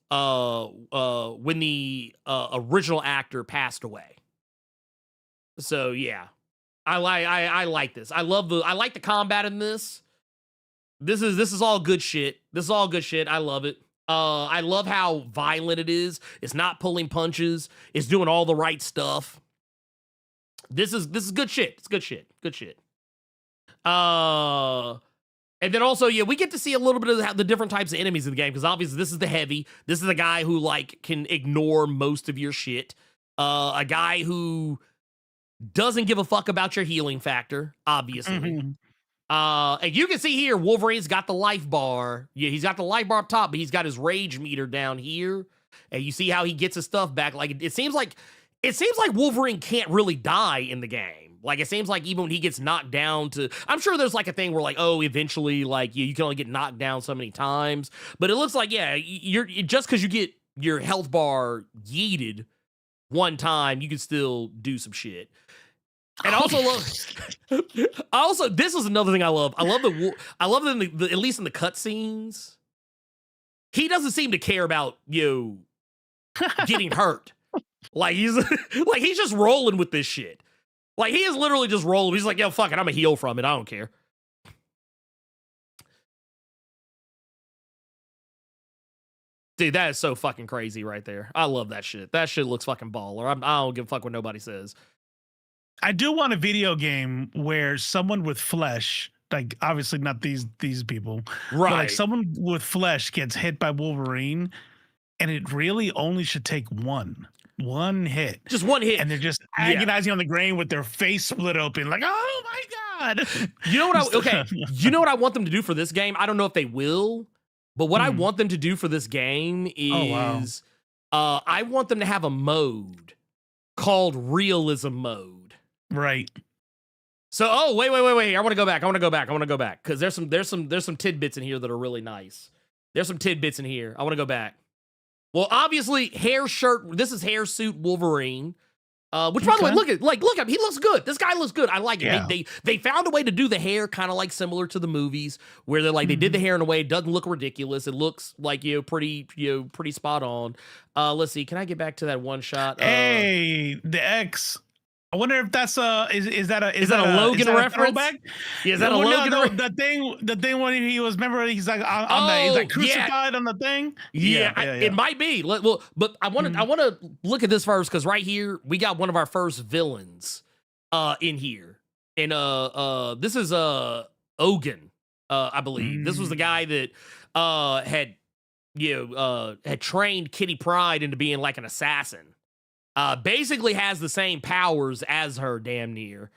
the original actor passed away. So yeah, I like this. I like the combat in this. This is all good shit. This is all good shit. I love it. I love how violent it is. It's not pulling punches. It's doing all the right stuff. This is good shit. It's good shit. Good shit. And then also, yeah, we get to see a little bit of the different types of enemies in the game, because obviously this is the heavy. This is the guy who like can ignore most of your shit. A guy who doesn't give a fuck about your healing factor, obviously. Mm-hmm. And you can see here, Wolverine's got the life bar. Yeah, he's got the life bar up top, but he's got his rage meter down here. And you see how he gets his stuff back. Like, it seems like Wolverine can't really die in the game. Like, it seems like even when he gets knocked down I'm sure there's like a thing where like, oh, eventually, like, you can only get knocked down so many times. But it looks like, yeah, you're just because you get your health bar yeeted one time, you can still do some shit. And also this is another thing I love. I love that at least in the cutscenes, he doesn't seem to care about getting hurt. Like he's just rolling with this shit. Like, he is literally just rolling. He's like, yo, fuck it, I'm a heal from it. I don't care. Dude, that is so fucking crazy right there. I love that shit. That shit looks fucking baller. I don't give a fuck what nobody says. I do want a video game where someone with flesh, like obviously not these people, right? But like someone with flesh gets hit by Wolverine, and it really only should take one. one hit, Just one hit. and they're just Yeah. agonizing on the ground with their face split open, like, oh my god. You know what you know what I want them to do for this game? I don't know if they will, but what I want them to do for this game is I want them to have a mode called realism mode. Right. So, wait. I want to go back because there's some tidbits in here that are really nice. There's some tidbits in here. I want to go back. Well, obviously, hair shirt. This is hair suit Wolverine. Which, by the way, look at him. He looks good. This guy looks good. I like it. Yeah. They found a way to do the hair kind of like similar to the movies, where they're like they did the hair in a way it doesn't look ridiculous. It looks like pretty spot on. Let's see. Can I get back to that one shot? Hey, the X. I wonder if that's is that a Logan reference? Throwback? Yeah, is that a Logan? No, the thing when he was, remember, he's like he's like crucified on the thing. Yeah. It might be. But I want to look at this first because right here we got one of our first villains in here, and this is Ogun, I believe. This was the guy that had trained Kitty Pryde into being like an assassin. Basically has the same powers as her, damn near.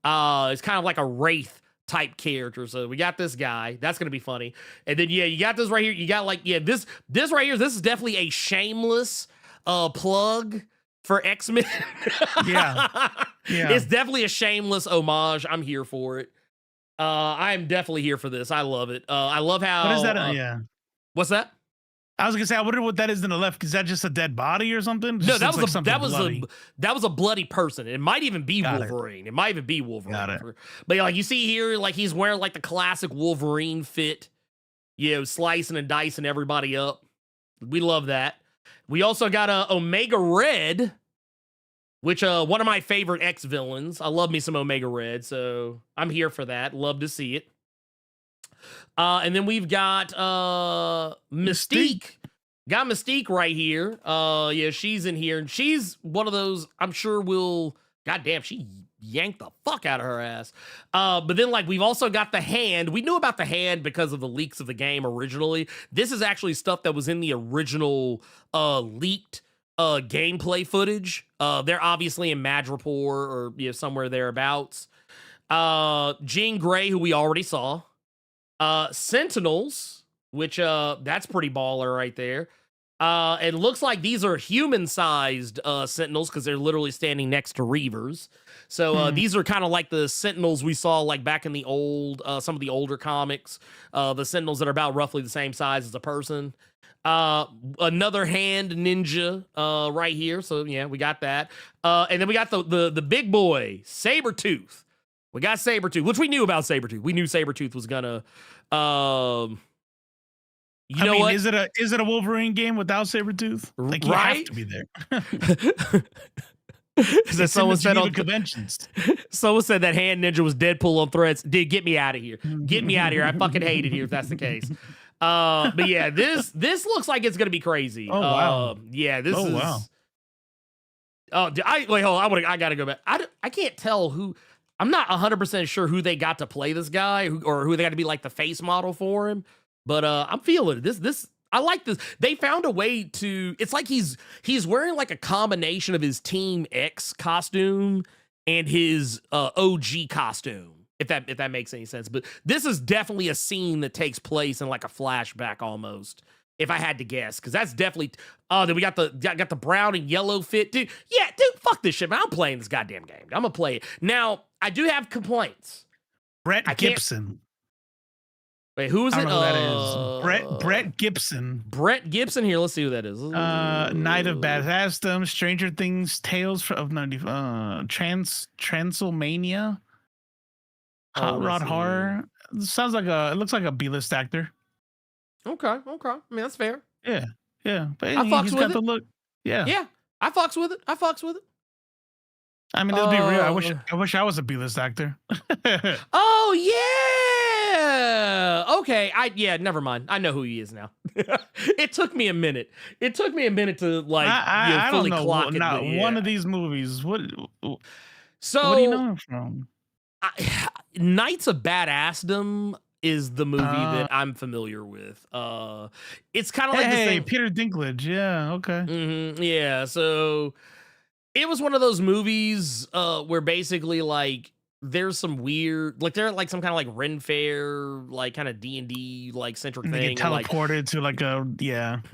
It's kind of like a wraith type character. So we got this guy. That's gonna be funny. And then you got this right here. You got this right here. This is definitely a shameless plug for X-Men. Yeah. It's definitely a shameless homage. I'm here for it. I'm definitely here for this. I love it. I love how. What is that? What's that? I was gonna say, I wonder what that is in the left. Is that just a dead body or something? No, that was a bloody person. It might even be Wolverine. It might even be Wolverine. Got it. But like you see here, like he's wearing like the classic Wolverine fit, slicing and dicing everybody up. We love that. We also got Omega Red, which one of my favorite X villains. I love me some Omega Red, so I'm here for that. Love to see it. And then we've got Mystique. Got Mystique right here. She's in here, and she's one of those I'm sure will. Goddamn, she yanked the fuck out of her ass. But then we've also got the hand. We knew about the hand because of the leaks of the game originally. This is actually stuff that was in the original leaked gameplay footage. They're obviously in Madripoor or somewhere thereabouts. Jean Grey, who we already saw. Sentinels, which that's pretty baller right there. It looks like these are human-sized Sentinels because they're literally standing next to Reavers. So these are kind of like the Sentinels we saw like back in the old, some of the older comics. The Sentinels that are about roughly the same size as a person. Another hand ninja right here. So yeah, we got that. And then we got the big boy, Sabretooth. We got Sabretooth, which we knew about Sabretooth. We knew Sabretooth was gonna you know what? Is it a Wolverine game without Sabretooth? Like, you have to be there. Someone said on conventions. Someone said that hand ninja was Deadpool on Threads. Dude, get me out of here. Get me out of here. I fucking hate it here if that's the case. But yeah, this looks like it's gonna be crazy. Oh wow. Yeah, this is wow. Oh, wait, hold on. I gotta go back. I can't tell who. I'm not 100% sure who they got to play this guy or who they got to be like the face model for him. But I'm feeling it. This I like this. They found a way to. It's like he's wearing like a combination of his Team X costume and his OG costume. If that makes any sense. But this is definitely a scene that takes place in like a flashback almost. If I had to guess, because that's definitely. Oh, then we got the brown and yellow fit, dude. Yeah, dude, fuck this shit, man. I'm playing this goddamn game. I'm gonna play it now. I do have complaints. Brett Gibson. Wait, who is it? I don't know who that is. Brett Gibson. Brett Gibson. Here, let's see who that is. Night of Badassdom, Stranger Things, Tales of Transylmania, Hot Rod Horror. It looks like a B-list actor. Okay. I mean, that's fair. Yeah. But I fucks he's with got it. the look. Yeah. I fucks with it. I mean, let's be real. I wish I was a B-list actor. Oh yeah. Okay. Never mind. I know who he is now. It took me a minute. To like I fully don't know. clock it. Not one of these movies. What So what do you know him from? Knights of Badassdom. is the movie that I'm familiar with. It's kind of like the same. Peter Dinklage. Yeah, okay. Yeah, so it was one of those movies where basically like there's some weird, like they're like some kind of like Ren Fair, like kind of D&D like centric And they thing. get teleported to like a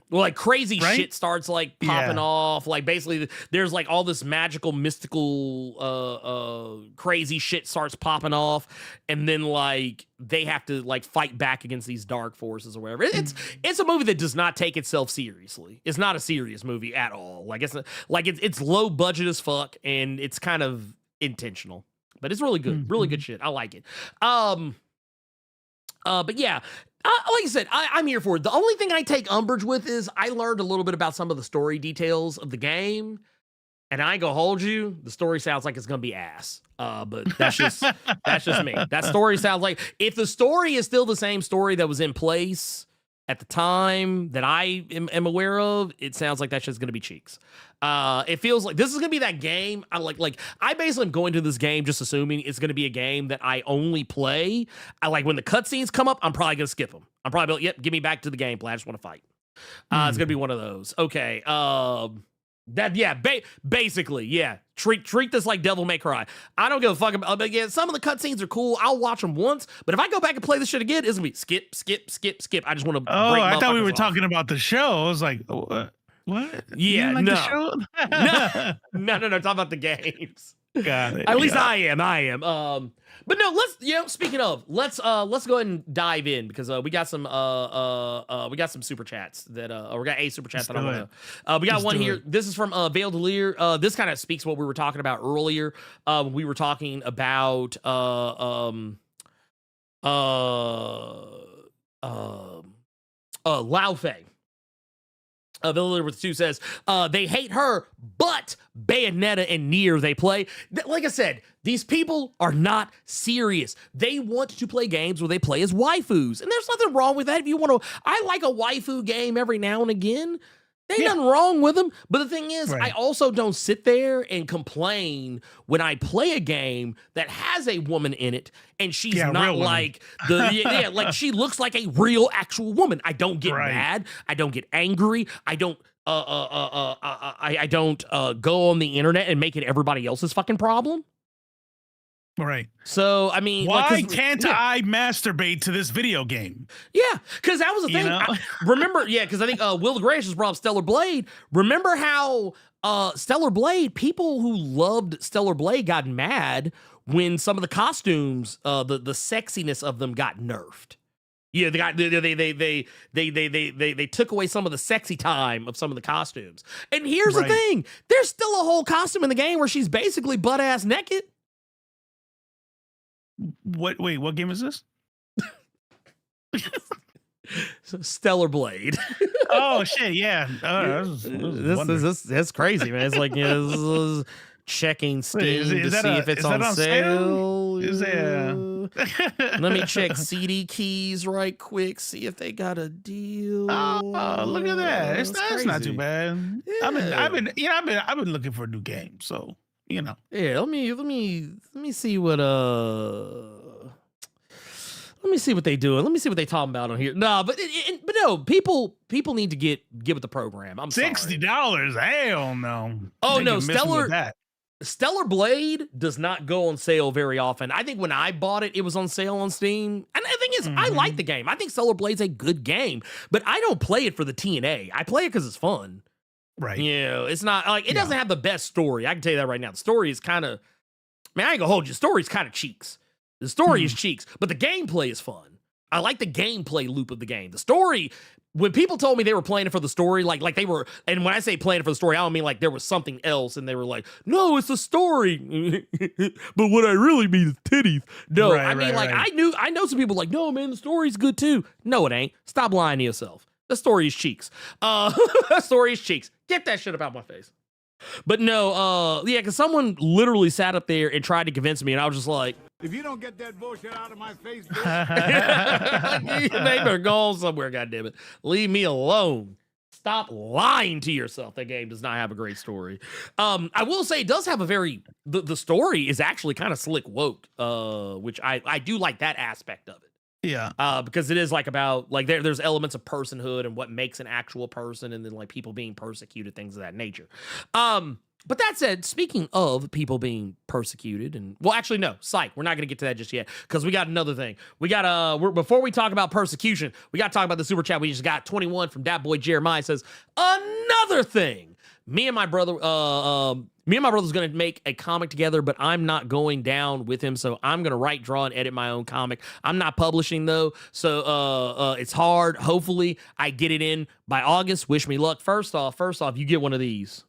Well, like crazy Right? shit starts like popping off. Like basically there's like all this magical, mystical, crazy shit starts popping off. And then like they have to like fight back against these dark forces or whatever. It's a movie that does not take itself seriously. It's not a serious movie at all. Like it's low budget as fuck and it's kind of intentional. But it's really good. Really good shit. I like it. But yeah, like I said, I'm here for it. The only thing I take umbrage with is I learned a little bit about some of the story details of the game. And I ain't gonna hold you. The story sounds like it's gonna be ass. But that's just me. That story sounds like, if the story is still the same story that was in place at the time that I am aware of, it sounds like that's just gonna be cheeks. It feels like this is gonna be that game. I basically am going to this game just assuming it's gonna be a game that I only play. I like when the cutscenes come up, I'm probably gonna skip them. I'm probably like, yep, give me back to the gameplay. I just want to fight. It's gonna be one of those. Okay. Basically, yeah. Treat this like Devil May Cry. I don't give a fuck about. Again, some of the cutscenes are cool. I'll watch them once, but if I go back and play this shit again, it's gonna be skip. I just want to. Oh, I thought we were talking about the show. I was like, what? Yeah, like no. The show? no. Talk about the games. Got it. At least I am. But no, speaking of, let's go ahead and dive in because we got some super chats that we got a super chat that I want to. We got one here. This is from Veil Delir. This kind of speaks what we were talking about earlier. We were talking about Lao Fei. Villager with 2 says, they hate her, but Bayonetta and Nier they play. Like I said, these people are not serious. They want to play games where they play as waifus. And there's nothing wrong with that. If you want to, I like a waifu game every now and again. There ain't nothing wrong with them. But the thing is, I also don't sit there and complain when I play a game that has a woman in it and she's not like like she looks like a real actual woman. I don't get mad. I don't get angry. I don't I don't go on the internet and make it everybody else's fucking problem. Right. So, I mean, why can't I masturbate to this video game? Yeah, because that was the thing. Remember, because I think Will Gracious brought up Stellar Blade. Remember how Stellar Blade, people who loved Stellar Blade got mad when some of the costumes, the sexiness of them got nerfed. Yeah, they took away some of the sexy time of some of the costumes. And here's the thing: there's still a whole costume in the game where she's basically butt ass naked. Wait, what game is this? Stellar Blade. Oh shit, yeah. That's crazy, man. It's like this is checking Steam to see if it's on sale. Is there? Let me check CD keys right quick, see if they got a deal. Oh, look at that. It's not too bad. Yeah. I've been looking for a new game, so you know. Yeah, let me see what let me see what they doing. Let me see what they talking about on here. No, but no, people need to get with the program. I'm $60. Hell no. Oh no, Stellar Blade does not go on sale very often. I think when I bought it, it was on sale on Steam. And the thing is, I like the game. I think Stellar Blade's a good game, but I don't play it for the TNA. I play it because it's fun. Right. You know, it's not like it doesn't have the best story. I can tell you that right now. The story is kind of, I ain't gonna hold you. The story's kind of cheeks. The story is cheeks, but the gameplay is fun. I like the gameplay loop of the game. The story, when people told me they were playing it for the story, like they were, and when I say playing it for the story, I don't mean like there was something else and they were like, no, it's the story. But what I really mean is titties. No, I mean I know some people like, no, man, the story's good too. No, it ain't. Stop lying to yourself. The story is cheeks. The story is cheeks. Get that shit about my face. But no, because someone literally sat up there and tried to convince me, and I was just like, If you don't get that bullshit out of my face, they better go on somewhere, goddammit. Leave me alone. Stop lying to yourself. That game does not have a great story. I will say it does have a the story is actually kind of slick woke, which I do like that aspect of it. Yeah. Because it is like about like there's elements of personhood and what makes an actual person, and then like people being persecuted, things of that nature. But that said, speaking of people being persecuted, and well, actually, no, psych, we're not gonna get to that just yet because we got another thing. We got before we talk about persecution, we got to talk about the super chat we just got. 21 from that boy Jeremiah says another thing. Me and my brother's gonna make a comic together, but I'm not going down with him, so I'm gonna write, draw, and edit my own comic. I'm not publishing though, so it's hard. Hopefully, I get it in by August. Wish me luck. First off, you get one of these.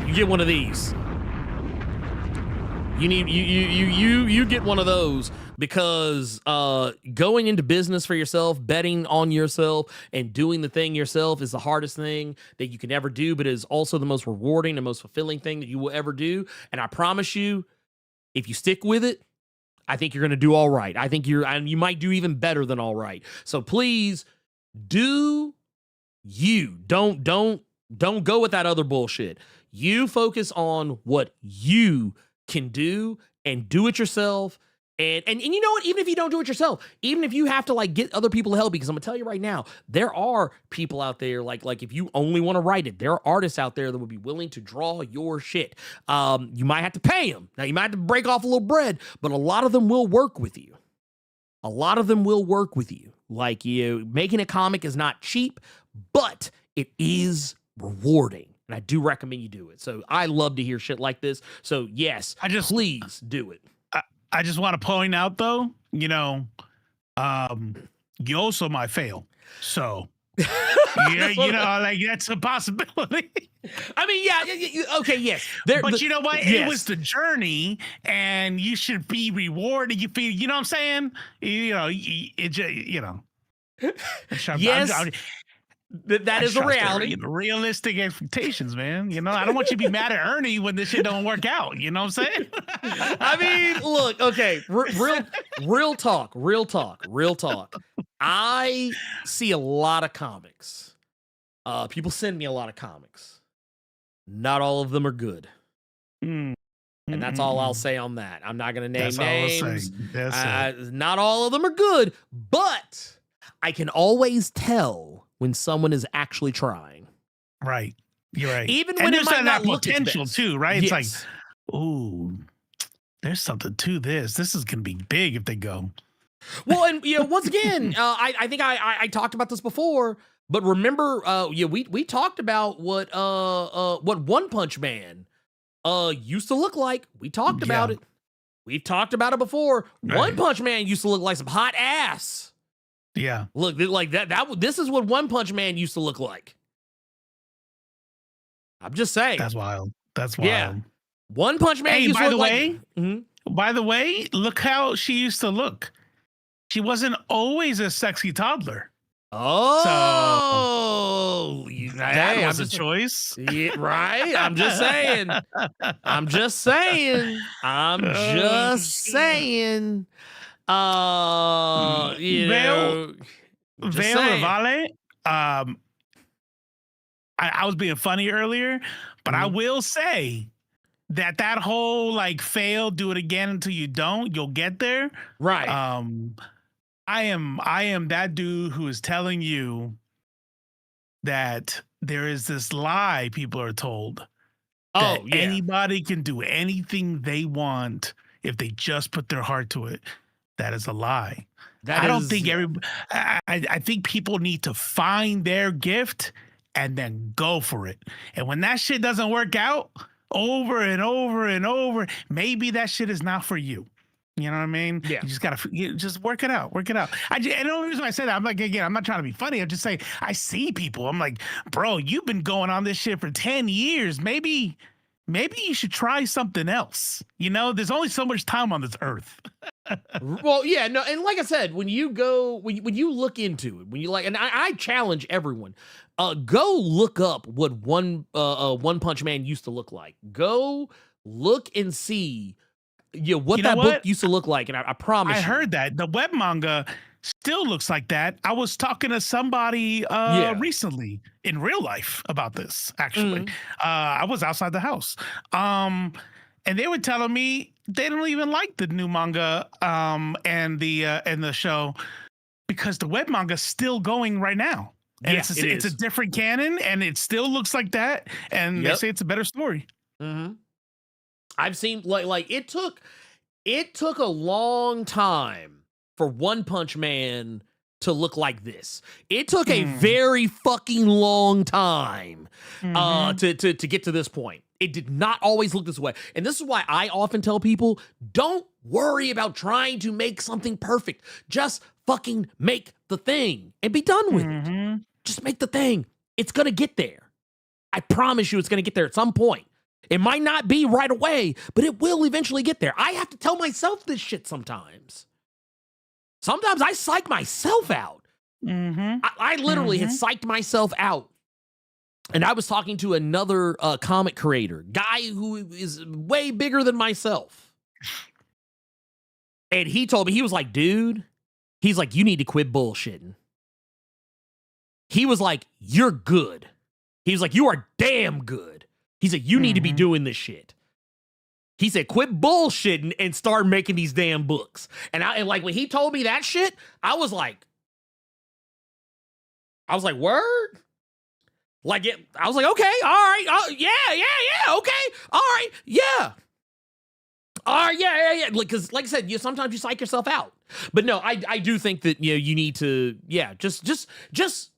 You get one of these. You get one of those because going into business for yourself, betting on yourself, and doing the thing yourself is the hardest thing that you can ever do, but it is also the most rewarding and most fulfilling thing that you will ever do. And I promise you, if you stick with it, I think you're going to do all right. I think you might do even better than all right. So please do you. Don't go with that other bullshit. You focus on what you can do and do it yourself. And you know what? Even if you don't do it yourself, even if you have to like get other people to help, because I'm gonna tell you right now, there are people out there like if you only want to write it, there are artists out there that would be willing to draw your shit. You might have to pay them. Now you might have to break off a little bread, but a lot of them will work with you. A lot of them will work with you. Like making a comic is not cheap, but it is rewarding. And I do recommend you do it. So I love to hear shit like this. So yes, please do it. I just want to point out though, you also might fail. So yeah, like that's a possibility. I mean, yeah, okay, yes. But you know what? Yes. It was the journey, and you should be rewarded. You feel, you know what I'm saying? Yes. That is a reality. Realistic expectations, man. I don't want you to be mad at Ernie when this shit don't work out. You know what I'm saying? I mean, look, okay, real talk. I see a lot of comics. People send me a lot of comics. Not all of them are good. And that's all I'll say on that. I'm not going to name names. Not all of them are good, but I can always tell when someone is actually trying. Right. You're right. Even when it might not look potential its best. too, right? It's Yes. like, ooh, there's something to this. This is going to be big if they go. Well, and once again, I think I talked about this before, but remember, we talked about what One Punch Man used to look like. We talked about it. We've talked about it before. Right. One Punch Man used to look like some hot ass. Yeah. Look, like this is what One Punch Man used to look like. I'm just saying. That's wild. That's wild. Yeah. One Punch Man used to look like... By the way, look how she used to look. She wasn't always a sexy toddler. Oh, That was a choice. Yeah, right? I'm just saying. Vale Vale. I was being funny earlier, but I will say that whole like fail, do it again until you don't, you'll get there. Right. I am that dude who is telling you that there is this lie people are told. Oh, that anybody can do anything they want if they just put their heart to it. That is a lie. I think people need to find their gift and then go for it. And when that shit doesn't work out over and over and over, maybe that shit is not for you. You know what I mean? Yeah. You just gotta just work it out. Work it out. And the only reason I say that, I'm like, again, I'm not trying to be funny. I'm just saying I see people. I'm like, bro, you've been going on this shit for 10 years. Maybe you should try something else. There's only so much time on this earth. Well, yeah, no, and like I said, when you look into it, when you and I challenge everyone, go look up what One Punch Man used to look like. Go look and see what book used to look like, and I promise I heard that the web manga still looks like that. I was talking to somebody recently in real life about this. Actually, I was outside the house, and they were telling me they don't even like the new manga and the show because the web manga's still going right now. And Yeah, it's a different canon, and it still looks like that. And they say it's a better story. Mm-hmm. I've seen like it took a long time for One Punch Man to look like this. It took a very fucking long time to get to this point. It did not always look this way. And this is why I often tell people, don't worry about trying to make something perfect. Just fucking make the thing and be done with it. Just make the thing. It's going to get there. I promise you it's going to get there at some point. It might not be right away, but it will eventually get there. I have to tell myself this shit sometimes. Sometimes I psych myself out. I literally had psyched myself out. And I was talking to another comic creator, guy who is way bigger than myself. And he told me, he was like, dude, he's like, you need to quit bullshitting. He was like, you're good. He was like, you are damn good. He said, you need to be doing this shit. He said, quit bullshitting and start making these damn books. And like when he told me that shit, I was like, word? Like, I was like, okay, all right, yeah, okay, all right, yeah. All right, yeah. Because, like I said, sometimes you psych yourself out. But no, I do think that you need to, just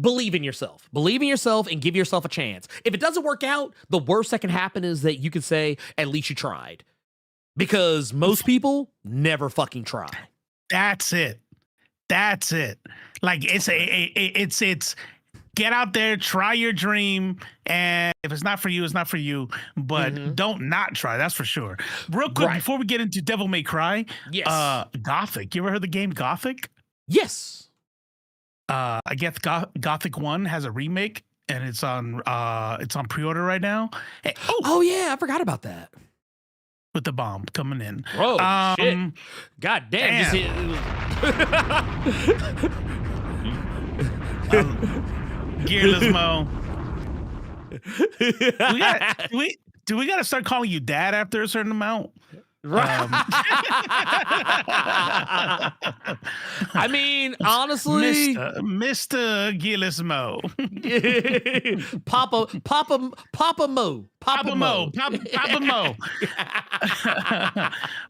believe in yourself. Believe in yourself and give yourself a chance. If it doesn't work out, the worst that can happen is that you can say, at least you tried. Because most people never fucking try. That's it. Like it's get out there, try your dream, and if it's not for you, it's not for you. But don't not try. That's for sure. Real quick, before we get into Devil May Cry, yes, Gothic. You ever heard the game Gothic? Yes. I guess Gothic 1 has a remake, and it's on pre-order right now. Hey, oh yeah, I forgot about that. With the bomb coming in. Oh shit! God damn! Gearless Mo. Do we got to start calling you Dad after a certain amount? Right. I mean, honestly, Mr. Gearless Mo. Papa Mo.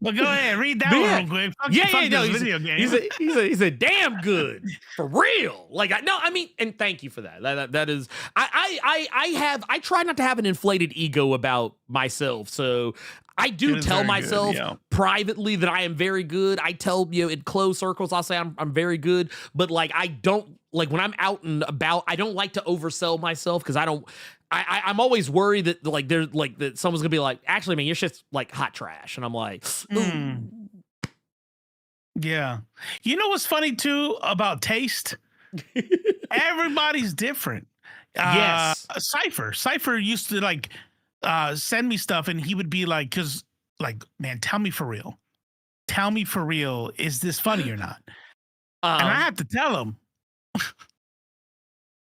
But go ahead, read that one real quick. Fuck video game. He said, damn good for real. Like, and thank you for that. That is, I try not to have an inflated ego about myself. So I do tell myself privately that I am very good. I tell in closed circles, I'll say I'm very good. But like, I don't like when I'm out and about. I don't like to oversell myself because I'm always worried that like there's like that someone's gonna be like, actually, man, your shit's like hot trash, and I'm like, yeah. You know what's funny too about taste? Everybody's different. Yes. Cypher used to like send me stuff, and he would be like, because like, man, tell me for real, is this funny or not? And I had to tell him. I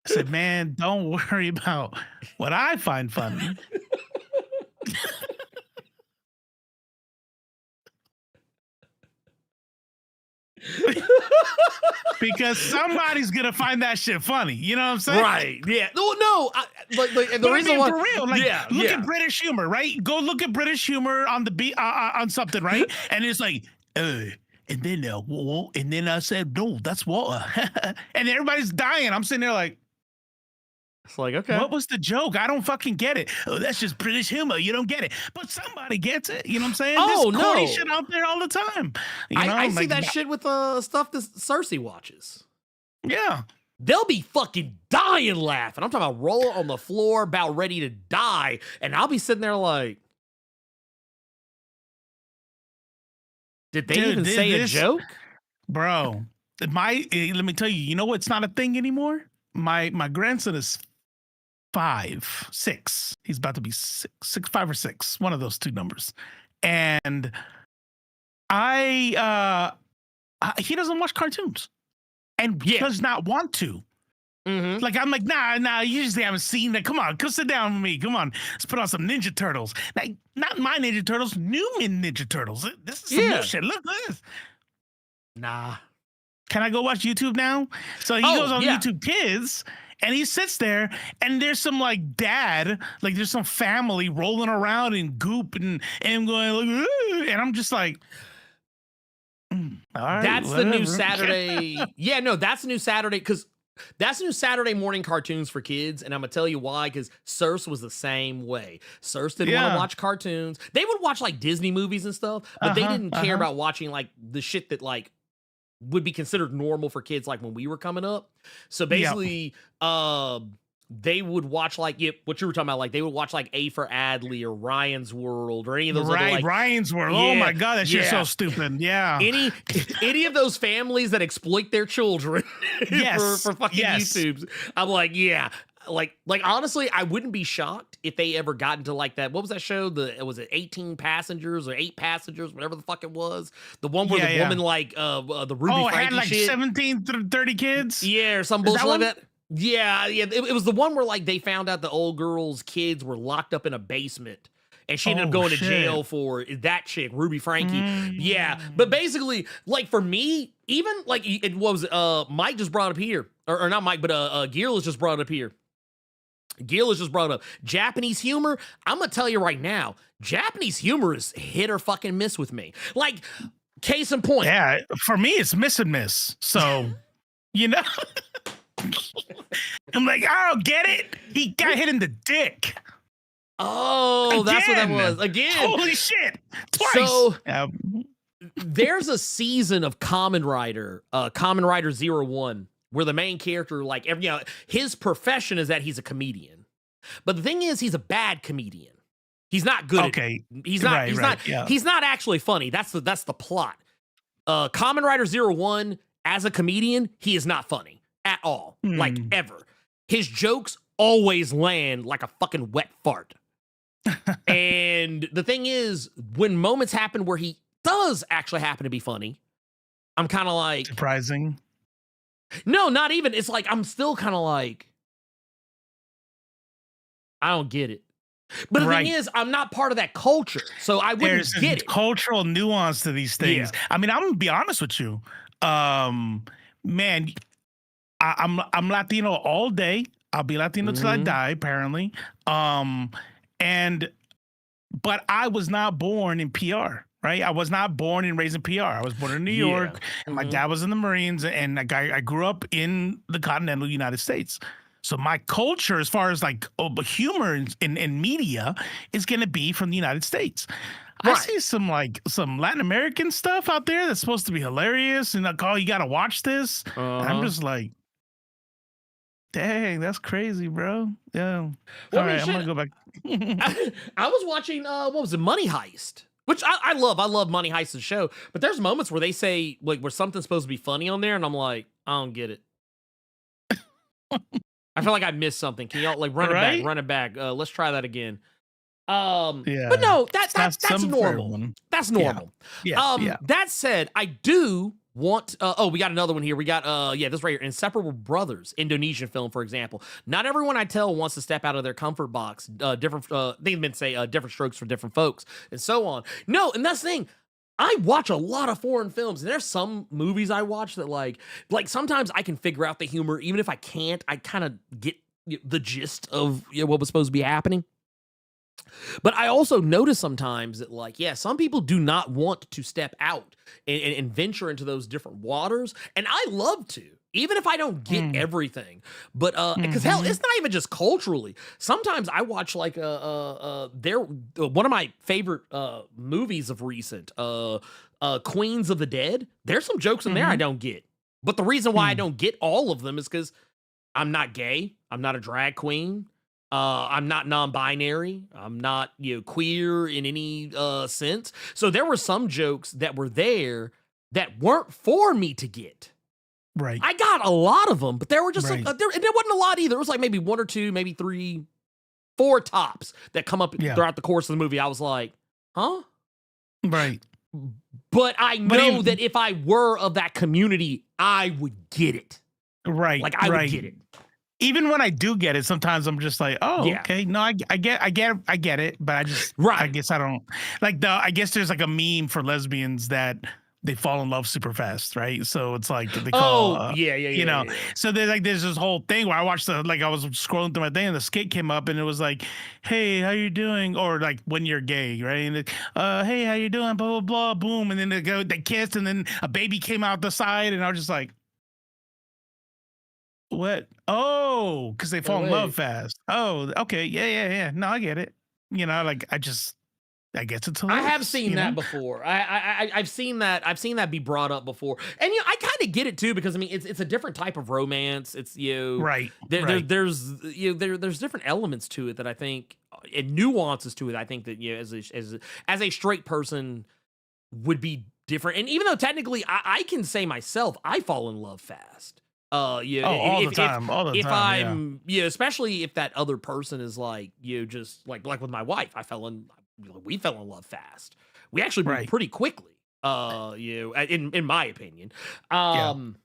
said, man, don't worry about what I find funny. Because somebody's gonna find that shit funny. You know what I'm saying? Right. Yeah. Well, no. And the reason why, for real, like, look at British humor, right? Go look at British humor on the beat on something, right? And it's like, and then I said, no, that's water, and everybody's dying. I'm sitting there like, it's like, okay, what was the joke? I don't fucking get it. Oh, that's just British humor. You don't get it, but somebody gets it. You know what I'm saying? Oh, There's corny shit out there all the time. I see that shit with stuff that Cersei watches. Yeah. They'll be fucking dying laughing. I'm talking about roll on the floor, about ready to die, and I'll be sitting there like, did they even say a joke? Bro, let me tell you, you know what's not a thing anymore? My grandson is 5, 6. He's about to be 5 or 6, one of those two numbers. And he doesn't watch cartoons, and does not want to. Mm-hmm. Like, I'm like, nah, you just haven't seen that. Come on, come sit down with me. Come on, let's put on some Ninja Turtles. Like, not my Ninja Turtles, new Ninja Turtles. This is some new shit. Look at this. Nah. Can I go watch YouTube now? So he goes on YouTube Kids, and he sits there, and there's some like dad, like there's some family rolling around in goop and going like, "Ooh," and I'm just like, all right, That's the new whatever. Saturday. Yeah, no, that's the new Saturday because that's new Saturday morning cartoons for kids. And I'm going to tell you why, because Sirs was the same way. Sirs didn't want to watch cartoons. They would watch like Disney movies and stuff, but they didn't care about watching like the shit that like would be considered normal for kids like when we were coming up. So basically, they would watch like what you were talking about, like they would watch like A for Adley or Ryan's World or any of those other, like, Ryan's World. Oh my god, that shit's so stupid. Yeah. Any of those families that exploit their children for fucking YouTubes. I'm like, like honestly, I wouldn't be shocked if they ever got into like that. What was that show? Was it 18 Passengers or 8 Passengers, whatever the fuck it was? The one where the woman like the Ruby Frankie had like shit. 17 30 kids. Yeah, or some bullshit like that. Yeah. It was the one where like they found out the old girl's kids were locked up in a basement. And she ended up going to jail for that chick, Ruby Frankie. Yeah. But basically, like for me, even like it was Mike just brought up here. Or not Mike, but Gearless just brought up here. Gearless just brought up Japanese humor. I'm gonna tell you right now, Japanese humor is hit or fucking miss with me. Like, case in point. Yeah, for me, it's miss and miss. So, you know. I'm like, I don't get it. He got hit in the dick. Oh, that's what that was. Again. Holy shit. Twice. So there's a season of Kamen Rider 01, where the main character, like his profession is that he's a comedian. But the thing is, he's a bad comedian. He's not good. Okay. He's not actually funny. That's the plot. Kamen Rider 01, as a comedian, he is not funny at all. Like ever. His jokes always land like a fucking wet fart. And the thing is, when moments happen where he does actually happen to be funny, I'm kind of like surprising. No, not even. It's like I'm still kind of like, I don't get it. But the thing is, I'm not part of that culture, so I wouldn't get it. Cultural nuance to these things. I mean, I'm gonna be honest with you, man. I'm Latino all day. I'll be Latino till I die, apparently. But I was not born in PR, right? I was not born and raised in PR. I was born in New York, and my dad was in the Marines, and I grew up in the continental United States. So my culture, as far as like humor in media, is going to be from the United States. I see some Latin American stuff out there that's supposed to be hilarious, and like, oh, you got to watch this. I'm just like, dang, that's crazy, bro. Yeah. Well, all right, I'm gonna go back. I was watching what was it, Money Heist, which I love. I love Money Heist, the show. But there's moments where they say like where something's supposed to be funny on there, and I'm like, I don't get it. I feel like I missed something. Can y'all like run it back? Let's try that again. But no, that's normal. That's normal. Yeah. That said, I do want we got another one here. We got this right here, Inseparable Brothers, Indonesian film, for example. Not everyone I tell wants to step out of their comfort box. Different strokes for different folks, and so on. No, and that's the thing. I watch a lot of foreign films, and there's some movies I watch that like sometimes I can figure out the humor, even if I can't. I kind of get the gist of what was supposed to be happening. But I also notice sometimes that some people do not want to step out and venture into those different waters, and I love to. Even if I don't get everything, but because hell, it's not even just culturally. Sometimes I watch one of my favorite movies of recent, Queens of the Dead. There's some jokes in there I don't get, but the reason why I don't get all of them is because I'm not gay. I'm not a drag queen. I'm not non-binary. I'm not queer in any sense. So there were some jokes that were there that weren't for me to get. Right. I got a lot of them, but there were just there wasn't a lot either. It was like maybe 1 or 2, maybe 3, 4 tops that come up throughout the course of the movie. I was like, huh? Right. But I know that if I were of that community, I would get it. Right. Like I would get it. even when I do get it, sometimes I'm just like, oh, Yeah. okay. No, I get it, but I just, Right. I guess I don't like I guess there's like a meme for lesbians that they fall in love super fast, right? So it's like they call, yeah. So there's this whole thing where I watched I was scrolling through my thing and the skit came up and it was like, hey, how you doing? Or like when you're gay, right? And hey, how you doing? Blah, blah, blah, boom. And then they kissed and then a baby came out the side and I was just like, what? Oh, because they fall in love fast. Oh, okay. Yeah. No, I get it. Like I guess it's hilarious. I have seen that before. I've seen that be brought up before, and I kind of get it too because I mean it's a different type of romance. It's right. There's there's different elements to it that I think and nuances to it. I think that as a straight person would be different. And even though technically I can say myself I fall in love fast. All the time. If I'm especially if that other person is like just like with my wife, we fell in love fast. We actually moved pretty quickly. In my opinion. But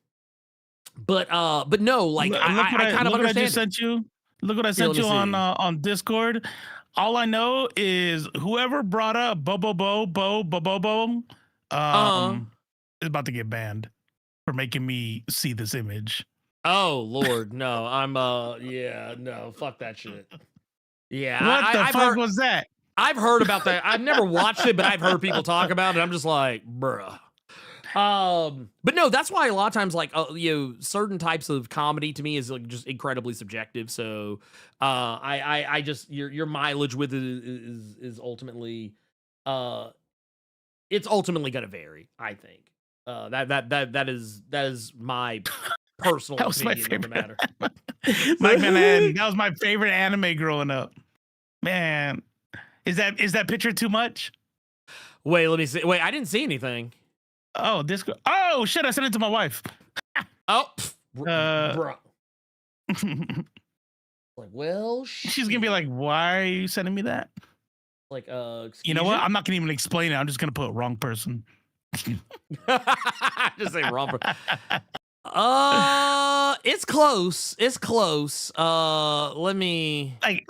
no, like I kind of understand. Look what I just sent you. Look what I sent you on Discord. All I know is whoever brought up Bo is about to get banned for making me see this image. Oh Lord, no! I'm no, fuck that shit. Yeah, what the fuck was that? I've heard about that. I've never watched it, but I've heard people talk about it. I'm just like, bruh. But no, that's why a lot of times, like, certain types of comedy to me is like just incredibly subjective. So, I just your mileage with it is ultimately, it's ultimately gonna vary. I think. That is my personal That was my opinion on the favorite. matter. Man, that was my favorite anime growing up. Man, is that picture too much? Wait, let me see. Wait, I didn't see anything. Oh, Discord. Oh shit! I sent it to my wife. Oh, bro. Like, well, she's gonna be like, "Why are you sending me that?" Like, you know what? I'm not gonna even explain it. I'm just gonna put wrong person. Just say wrong. It's close. It's close. Let me like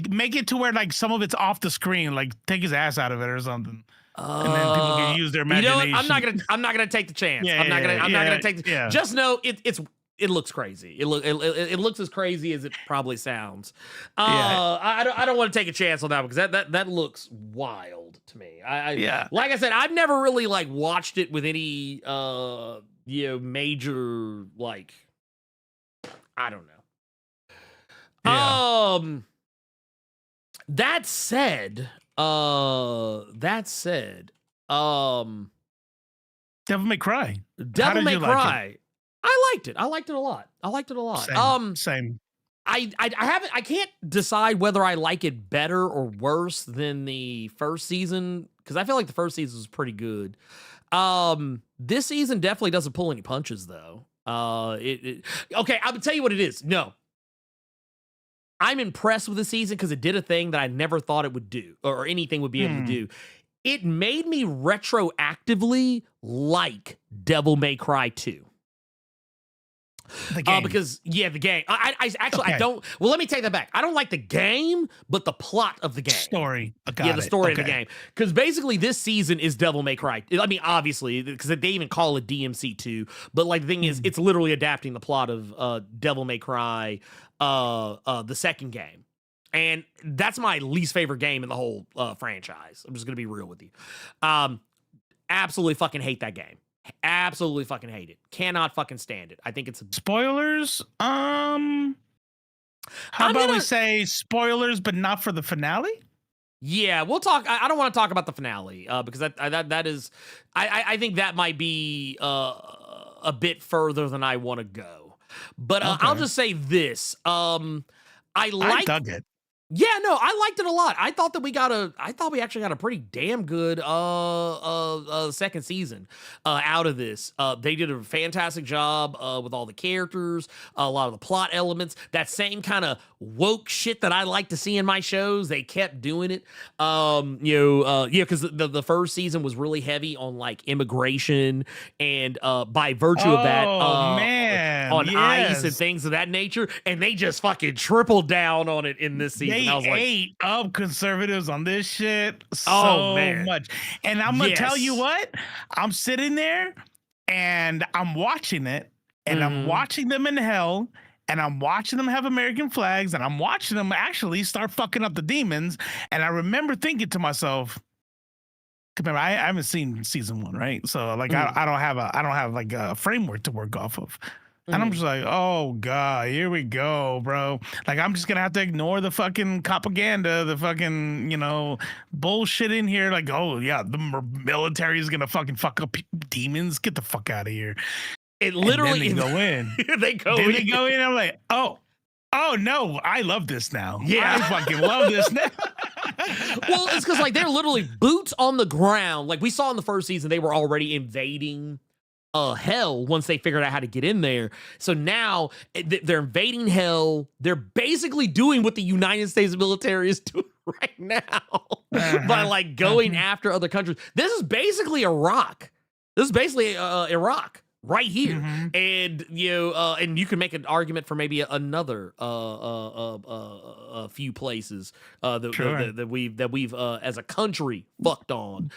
make it to where like some of it's off the screen. Like take his ass out of it or something. And then people can use their imagination. You know what? I'm not gonna take the chance. I'm not gonna take the Just know it looks crazy. It looks as crazy as it probably sounds. I don't want to take a chance on that because that looks wild to me. Like I said, I've never really like watched it with any major like I don't know. That said, Devil May Cry. Devil May Cry. I liked it. I liked it a lot. Same. I can't decide whether I like it better or worse than the first season because I feel like the first season was pretty good. This season definitely doesn't pull any punches though. Okay, I'm gonna tell you what it is. No. I'm impressed with the season because it did a thing that I never thought it would do or anything would be able to do. It made me retroactively like Devil May Cry 2. The game. Because the game. I don't. Well, let me take that back. I don't like the game, but the plot of the game. Story. The story of the game. Because basically, this season is Devil May Cry. I mean, obviously, because they even call it DMC 2. But like the thing is, it's literally adapting the plot of Devil May Cry, the second game, and that's my least favorite game in the whole franchise. I'm just gonna be real with you. Absolutely fucking hate that game. Absolutely fucking hate it. Cannot fucking stand it. I think it's spoilers. How about we say spoilers, but not for the finale? Yeah, we'll talk. I don't want to talk about the finale because that is. I think that might be a bit further than I want to go. But I'll just say this. I dug it. Yeah, no, I liked it a lot. I thought we actually got a pretty damn good second season out of this. They did a fantastic job with all the characters, a lot of the plot elements. That same kind of woke shit that I like to see in my shows. They kept doing it. Because the first season was really heavy on like immigration and by virtue of that, man, on ICE and yes. things of that nature, and they just fucking tripled down on it in this season. They I was like, ate up conservatives on this shit Oh, so man. much. And I'm gonna tell you Yes. what, I'm sitting there and I'm watching it, and I'm watching them in hell, and I'm watching them have American flags, and I'm watching them actually start fucking up the demons. And I remember thinking to myself, remember, I haven't seen season 1, right? So like I don't have like a framework to work off of. And I'm just like, oh God, here we go, bro. Like, I'm just gonna have to ignore the fucking propaganda, the fucking, bullshit in here. Like, oh yeah, the military is gonna fucking fuck up demons. Get the fuck out of here. it literally And then they go in. they go Then in. they go in. I'm like, oh no, I love this now. Yeah. I fucking love this now. Well, it's because like they're literally boots on the ground. Like we saw in the first season, they were already invading hell once they figured out how to get in there. So now they're invading hell. They're basically doing what the United States military is doing right now by like going after other countries. This is basically Iraq. This is basically Iraq right here. And and you can make an argument for maybe another a few places that we've as a country fucked on.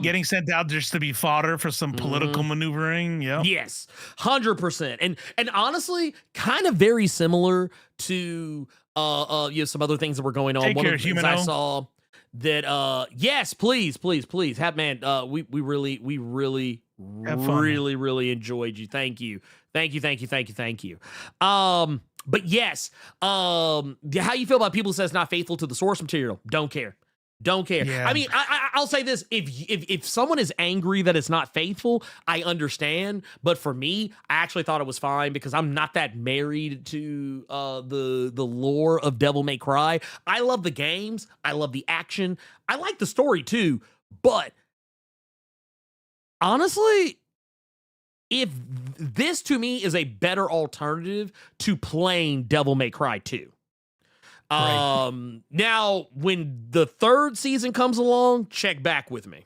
Getting sent out just to be fodder for some political maneuvering. Yeah. Yes, 100%. And honestly, kind of very similar to some other things that were going on. Take One care, of the things I saw that yes, please, have man. We really enjoyed you. Thank you. But yes, how you feel about people who say it's not faithful to the source material? Don't care. Yeah. I mean, I'll say this: if someone is angry that it's not faithful, I understand. But for me, I actually thought it was fine because I'm not that married to the lore of Devil May Cry. I love the games. I love the action. I like the story too. But honestly, if this to me is a better alternative to playing Devil May Cry 2. Right. Now when the third season comes along, check back with me.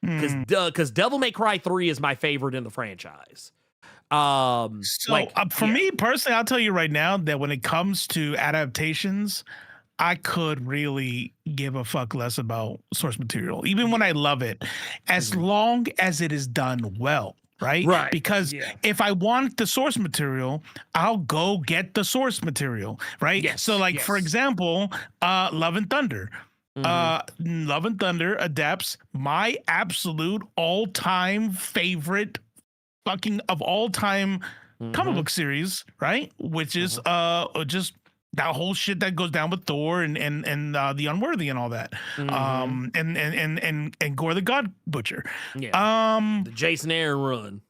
Because Devil May Cry 3 is my favorite in the franchise. For me personally, I'll tell you right now that when it comes to adaptations, I could really give a fuck less about source material, even when I love it, as long as it is done well. Right. Because if I want the source material, I'll go get the source material. Right. Yes. So for example, Love and Thunder. Love and Thunder adapts my absolute all-time favorite fucking of all time comic book series, right? Which is just that whole shit that goes down with Thor and the Unworthy and all that. And Gore the God Butcher. The Jason Aaron run.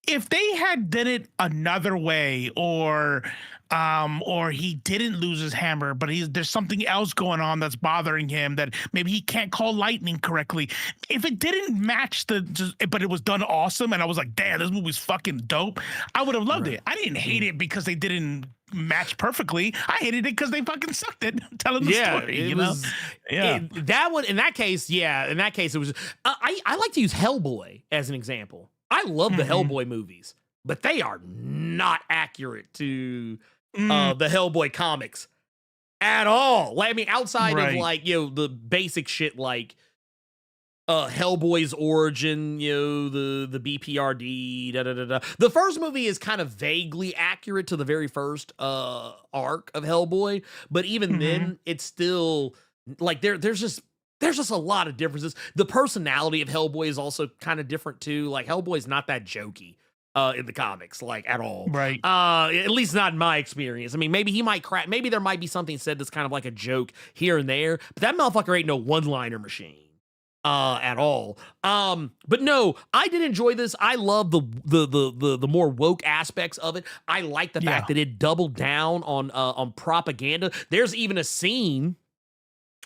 If they had did it another way, or he didn't lose his hammer, but there's something else going on that's bothering him, that maybe he can't call lightning correctly. If it didn't match but it was done awesome, and I was like, damn, this movie's fucking dope, I would have loved it. I didn't hate it because they didn't match perfectly. I hated it because they fucking sucked at telling the story. That one in that case, it was. I like to use Hellboy as an example. I love the Hellboy movies, but they are not accurate to the Hellboy comics at all. Like, I mean, outside of like, the basic shit like Hellboy's origin, the BPRD, The first movie is kind of vaguely accurate to the very first arc of Hellboy, but even then, it's still like there's just a lot of differences. The personality of Hellboy is also kind of different too. Like Hellboy's not that jokey in the comics, like at all. Right. At least not in my experience. I mean, maybe he might crack. Maybe there might be something said that's kind of like a joke here and there, but that motherfucker ain't no one-liner machine at all. But no, I did enjoy this. I love the more woke aspects of it. I like the fact that it doubled down on propaganda. There's even a scene.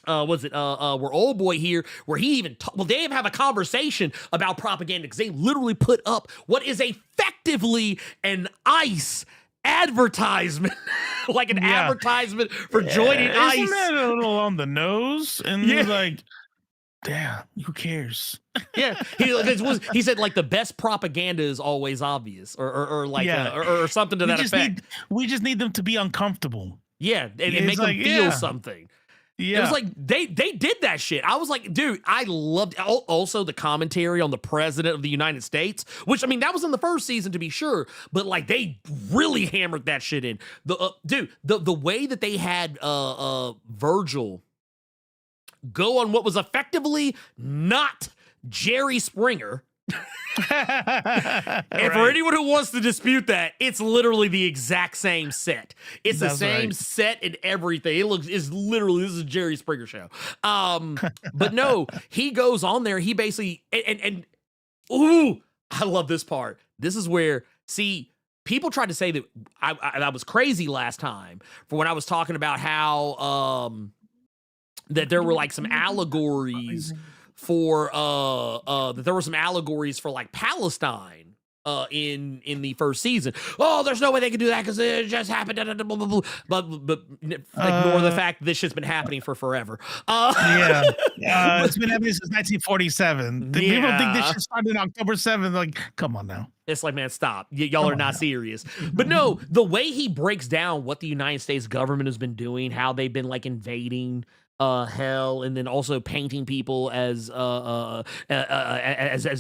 Where old boy here, where he even they have a conversation about propaganda because they literally put up what is effectively an ICE advertisement, like an advertisement for joining ICE. Isn't that a little on the nose? And he's like, damn, who cares? Yeah, he said like the best propaganda is always obvious, or like or something to that effect. We just need them to be uncomfortable. Yeah, and make them feel something. Yeah, it was like they did that shit. I was like, dude, I loved also the commentary on the president of the United States, which I mean that was in the first season to be sure, but like they really hammered that shit in. The way that they had Virgil go on what was effectively not Jerry Springer. And for anyone who wants to dispute that, it's literally the exact same set. It's the same set and everything. This is a Jerry Springer show. But no, he goes on there. He basically and I love this part. This is where people tried to say that I was crazy last time for when I was talking about how that there were like some allegories for that there were some allegories for like Palestine in the first season. Oh, there's no way they could do that because it just happened. But ignore the fact that this shit's been happening for forever. It's been happening since 1947. People think this shit started on October 7th. Like, come on now. It's like, man, stop. Y'all are not serious. But no, the way he breaks down what the United States government has been doing, how they've been like invading hell, and then also painting people as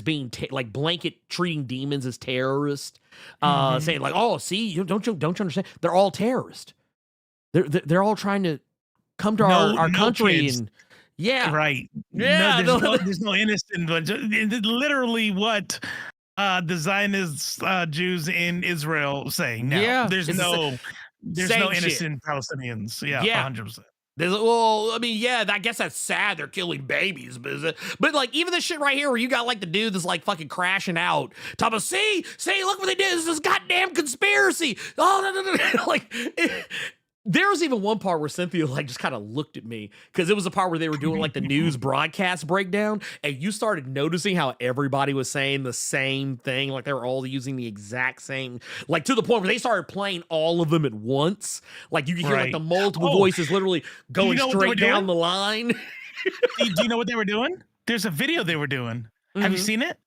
being like blanket treating demons as terrorists, saying like, oh, see, don't you understand? They're all terrorists. They're all trying to come to our country kids. And right. There's no innocent, but literally what the Zionist Jews in Israel saying now. Yeah, there's no innocent Palestinians. 100%. Well, I mean, I guess that's sad. They're killing babies, but like even this shit right here, where you got like the dude that's like fucking crashing out, talking about, see, look what they did. This is goddamn conspiracy. Oh no. Like there was even one part where Cynthia like just kind of looked at me because it was a part where they were doing like the news broadcast breakdown, and you started noticing how everybody was saying the same thing, like they were all using the exact same, like to the point where they started playing all of them at once. Like you could hear like the multiple voices literally going straight down the line. Do you know what they were doing? There's a video they were doing. Have you seen it?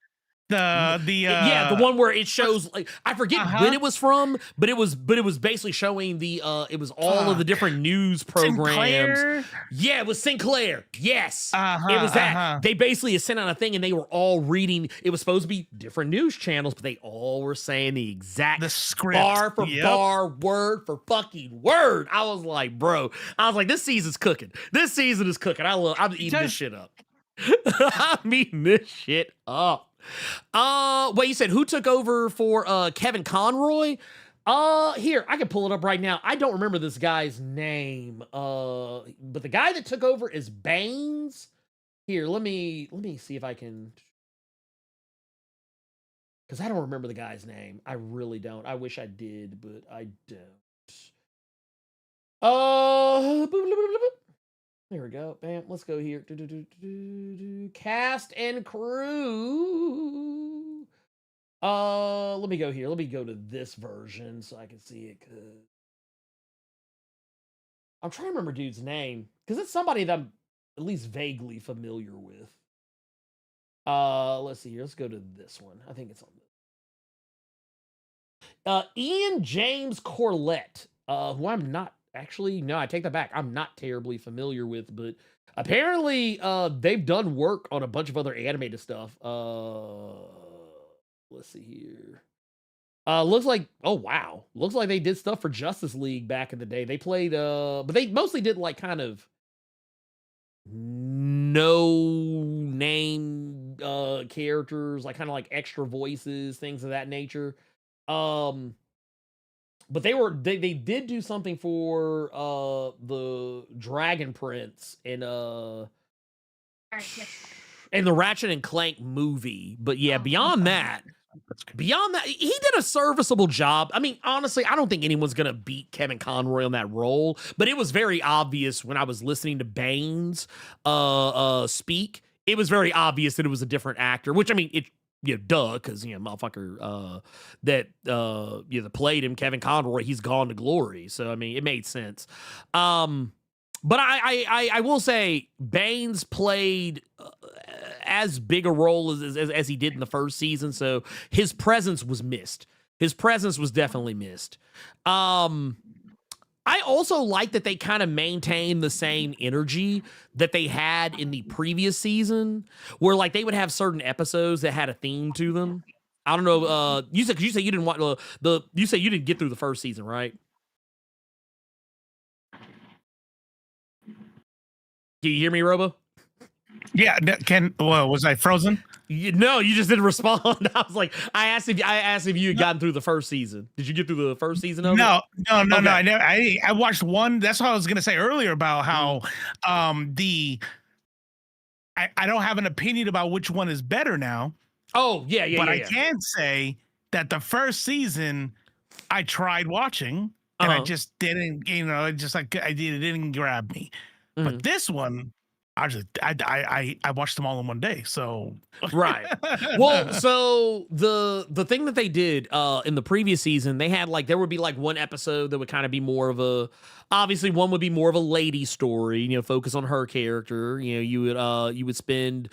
The one where it shows like I forget when it was from, but it was basically showing the it was all of the different news programs. Sinclair? Yeah, it was Sinclair. Yes, it was that. They basically sent out a thing, and they were all reading. It was supposed to be different news channels, but they all were saying the exact script, bar for bar, word for fucking word. I was like, bro, this season's cooking. This season is cooking. I'm eating this shit up. I'm eating this shit up. Wait, you said who took over for Kevin Conroy? Here, I can pull it up right now. I don't remember this guy's name. But the guy that took over is Baines. Here, let me see if I can, because I don't remember the guy's name. I really don't. I wish I did, but I don't. There we go. Bam. Let's go here. Cast and crew. Let me go here. Let me go to this version so I can see it. I'm trying to remember dude's name because it's somebody that I'm at least vaguely familiar with. Let's see here. Let's go to this one. I think it's on this. Ian James Corlett, who I'm not. Actually, no, I take that back. I'm not terribly familiar with, but apparently they've done work on a bunch of other animated stuff. Let's see here. Looks like, oh wow. Looks like they did stuff for Justice League back in the day. They played, but they mostly did like kind of no name characters, like kind of like extra voices, things of that nature. But they did do something for the Dragon Prince and the Ratchet and Clank movie. But yeah, beyond that, he did a serviceable job. I mean, honestly, I don't think anyone's gonna beat Kevin Conroy on that role. But it was very obvious when I was listening to Baines speak. It was very obvious that it was a different actor, which I mean, it duh, because motherfucker that played him, Kevin Conroy, he's gone to glory. So I mean, it made sense. But I will say Baines played as big a role as he did in the first season, so his presence was missed. His presence was definitely missed. I also like that they kind of maintain the same energy that they had in the previous season, where like they would have certain episodes that had a theme to them. I don't know. You said you didn't want you said you didn't get through the first season, right? Do you hear me, Robo? Yeah. Was I frozen? No, you just didn't respond. I was like, I asked if you had gotten through the first season. Did you get through the first season of it? No. Okay. I never. I watched one. That's what I was gonna say earlier about how I don't have an opinion about which one is better now. Oh yeah. I can say that the first season I tried watching and I just didn't. It didn't grab me. But this one, I watched them all in one day. So right. Well, so the thing that they did in the previous season, they had there would be one episode that would kind of be more of a, obviously one would be more of a lady story, focus on her character. You would spend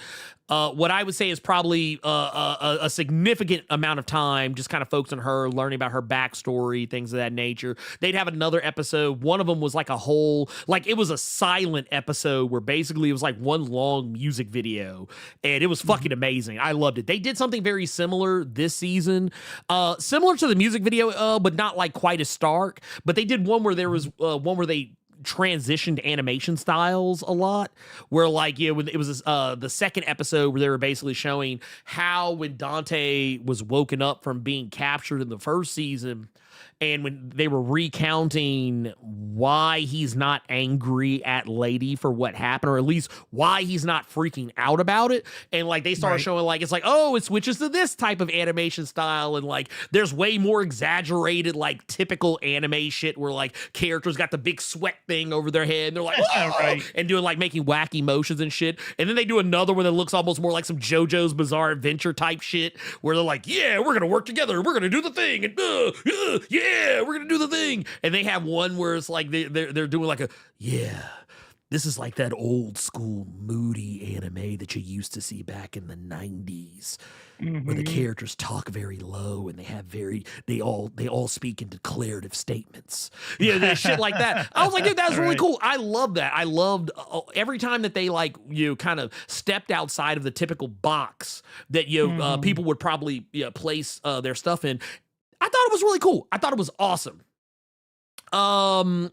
what I would say is probably a significant amount of time just kind of focusing on her, learning about her backstory, things of that nature. They'd have another episode. One of them was it was a silent episode where basically it was one long music video, and it was fucking amazing. I loved it. They did something very similar this season, similar to the music video, but not quite as stark. But they did one where there was one where they transitioned animation styles a lot, where when it was the second episode where they were basically showing how when Dante was woken up from being captured in the first season, and when they were recounting why he's not angry at Lady for what happened, or at least why he's not freaking out about it. And they started showing it switches to this type of animation style. And there's way more exaggerated, typical anime shit where characters got the big sweat thing over their head. And they're like, oh! And doing making wacky motions and shit. And then they do another one that looks almost more like some JoJo's Bizarre Adventure type shit where they're like, yeah, we're going to work together. We're going to do the thing. And yeah, we're gonna do the thing. And they have one where it's they're doing this is that old school moody anime that you used to see back in the 90s, where the characters talk very low and they all speak in declarative statements. Yeah, shit like that. I was like, dude, that was really cool. I love that. I loved every time that they kind of stepped outside of the typical box that people would probably place their stuff in. I thought it was really cool. I thought it was awesome. It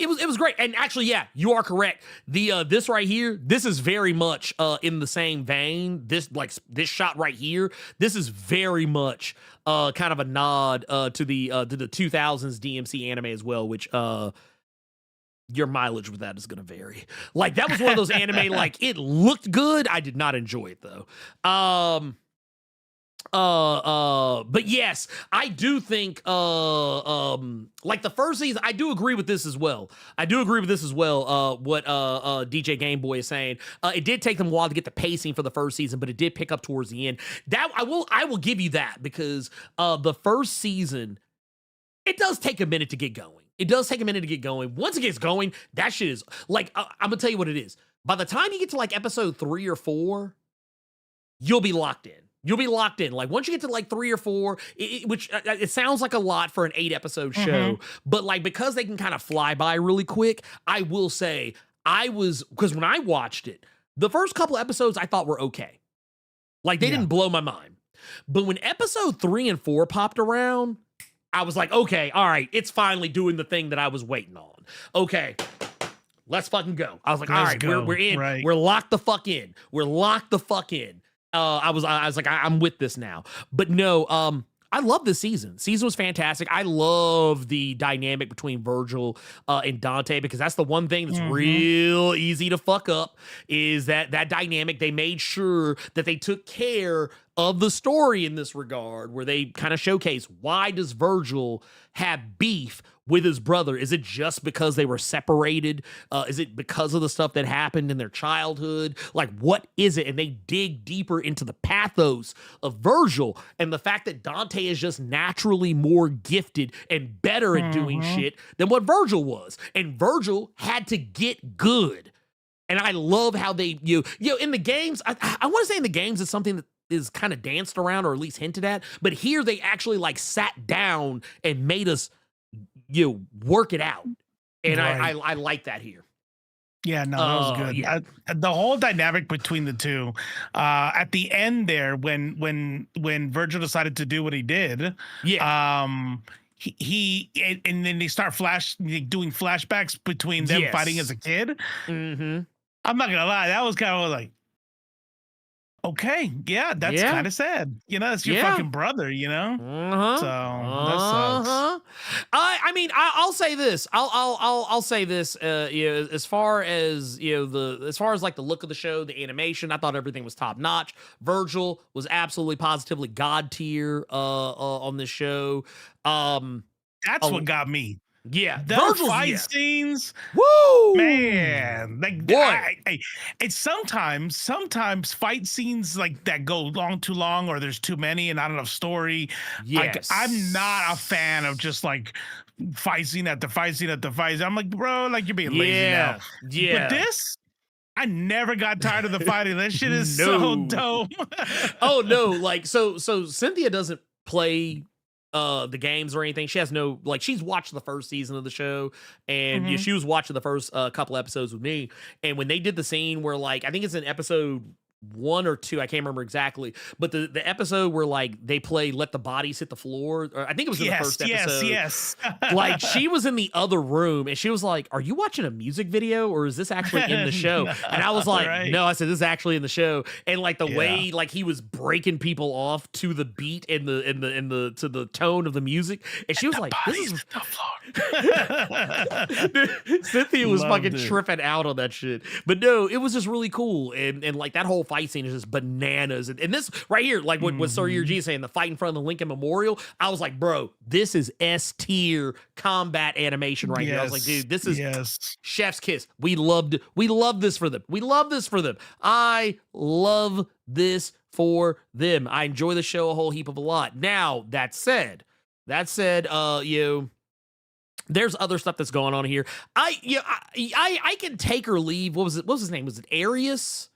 was great. And actually, yeah, you are correct. This right here, this is very much in the same vein. This shot right here, this is very much kind of a nod to the 2000s DMC anime as well, which your mileage with that is going to vary. That was one of those anime, it looked good. I did not enjoy it though. But yes, I do think, the first season, I do agree with this as well. What, DJ Game Boy is saying. It did take them a while to get the pacing for the first season, but it did pick up towards the end. That, I will give you that, because, the first season, it does take a minute to get going. Once it gets going, that shit is, I'm gonna tell you what it is. By the time you get to, episode 3 or 4, you'll be locked in. Once you get to 3 or 4, which it sounds like a lot for an 8-episode show, but because they can kind of fly by really quick, I will say because when I watched it, the first couple episodes I thought were okay. They didn't blow my mind. But when episode 3 and 4 popped around, I was like, okay, all right, it's finally doing the thing that I was waiting on. Okay. Let's fucking go. I was like, all right, we're in. Right. We're locked the fuck in. I was like, I'm with this now. But no, I love this season. Season was fantastic. I love the dynamic between Virgil and Dante, because that's the one thing that's real easy to fuck up, is that dynamic. They made sure that they took care of the story in this regard, where they kind of showcase, why does Virgil have beef with his brother? Is it just because they were separated? Is it because of the stuff that happened in their childhood? Like, what is it? And they dig deeper into the pathos of Virgil and the fact that Dante is just naturally more gifted and better at doing shit than what Virgil was. And Virgil had to get good. And I love how they, in the games, I want to say in the games it's something that is kind of danced around or at least hinted at. But here they actually like sat down and made us work it out, and right. I like that here. Yeah, no, that was good. Yeah. The whole dynamic between the two, at the end there, when Virgil decided to do what he did, he and then they start doing flashbacks between them fighting as a kid. Mm-hmm. I'm not gonna lie, that was kind of like, okay, yeah, that's kind of sad. It's your fucking brother, So that sucks. I mean, I'll say this. I'll say this. As far as as far as like the look of the show, the animation, I thought everything was top notch. Virgil was absolutely positively god tier on this show. That's what got me. Yeah, those fight scenes, woo, man! Like, it's sometimes fight scenes like that go too long, or there's too many and not enough story. Yes. Like, I'm not a fan of just like fight scene after fight scene after fight. I'm like, bro, like you're being lazy now. Yeah, but this, I never got tired of the fighting. That shit is so dope. Oh no, like so Cynthia doesn't play the games or anything. She has no, like, she's watched the first season of the show, and she was watching the first couple episodes with me, and when they did the scene where, like, I think it's in episode 1 or 2, I can't remember exactly, but the episode where like they play Let the Bodies Hit the Floor, or I think it was in the first episode. Yes. Like, she was in the other room and she was like, are you watching a music video or is this actually in the show? And I was like, no, I said, this is actually in the show. And like the way like he was breaking people off to the beat and to the tone of the music, and she was like, this is Dude, Cynthia was fucking tripping out on that shit. But no, it was just really cool, and like that whole fight scene is just bananas. And this right here, like what Sir G saying, the fight in front of the Lincoln Memorial, I was like, bro, this is S tier combat animation right here. I was like, dude, this is chef's kiss. We love this for them. We love this for them. I love this for them. I enjoy the show a whole heap of a lot. Now, that said, there's other stuff that's going on here. I can take or leave. What was his name? Was it Arius?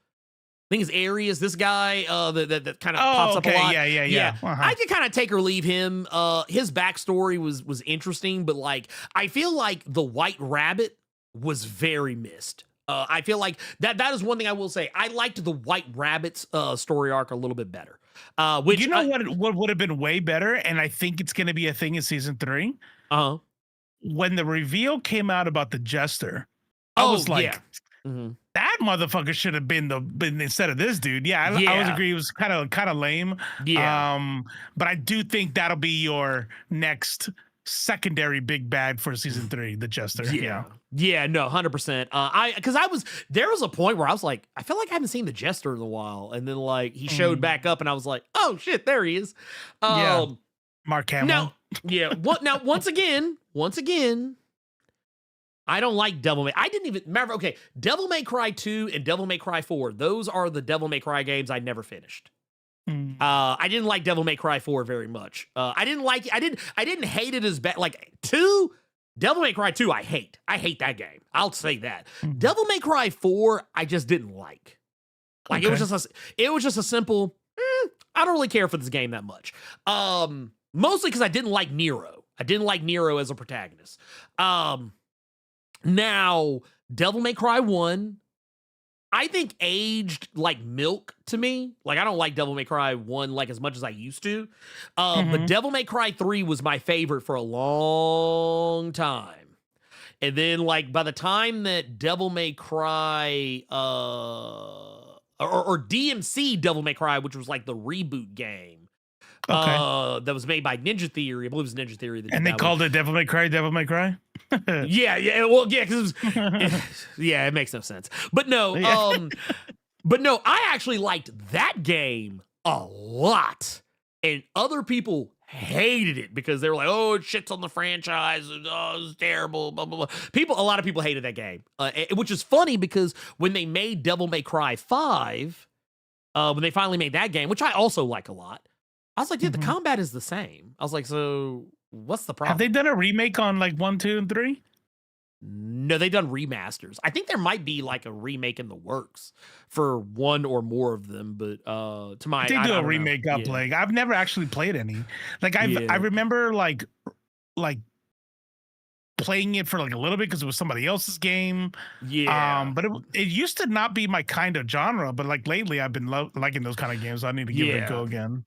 I think it's Arius, this guy that kind of pops up a lot. Yeah. I could kind of take or leave him. His backstory was interesting, but like I feel like the White Rabbit was very missed. I feel like that is one thing I will say. I liked the White Rabbit's story arc a little bit better. Which what would have been way better, and I think it's going to be a thing in season 3. When the reveal came out about the Jester, I was like, that motherfucker should have been instead of this dude. I always agree. It was kind of lame. But I do think that'll be your next secondary big bad for season 3, the Jester. Yeah, no, 100%. There was a point where I was like, I feel like I haven't seen the Jester in a while, and then like he showed back up, and I was like, oh shit, there he is. Mark Hamill. Now, once again, I don't like Devil May. I didn't even remember. Okay, Devil May Cry 2 and Devil May Cry 4. Those are the Devil May Cry games I never finished. I didn't like Devil May Cry 4 very much. I didn't hate it as bad. Like 2, Devil May Cry 2, I hate. I hate that game. I'll say that. Devil May Cry 4, I just didn't like. Like it was just a simple. I don't really care for this game that much. Mostly because I didn't like Nero. I didn't like Nero as a protagonist. Now, Devil May Cry 1, I think aged like milk to me. Like, I don't like Devil May Cry 1 like as much as I used to. But Devil May Cry 3 was my favorite for a long time. And then, like, by the time that Devil May Cry, or DMC Devil May Cry, which was like the reboot game, that was made by Ninja Theory. I believe it was Ninja Theory. And they called it Devil May Cry, Devil May Cry? Because it makes no sense. But no, I actually liked that game a lot. And other people hated it because they were like, "Oh, it shits on the franchise. Oh, it's terrible." Blah blah blah. A lot of people hated that game, which is funny because when they made Devil May Cry 5, when they finally made that game, which I also like a lot, I was like, "Dude, the combat is the same." I was like, "So what's the problem?" Have they done a remake on like 1, 2, and 3? No, they've done remasters. I think there might be like a remake in the works for one or more of them, but to my They do I a don't remake know. up like I've never actually played any. Like I Yeah. remember like playing it for like a little bit because it was somebody else's game. Yeah. But it used to not be my kind of genre, but like lately I've been liking those kind of games. So I need to give it a go again.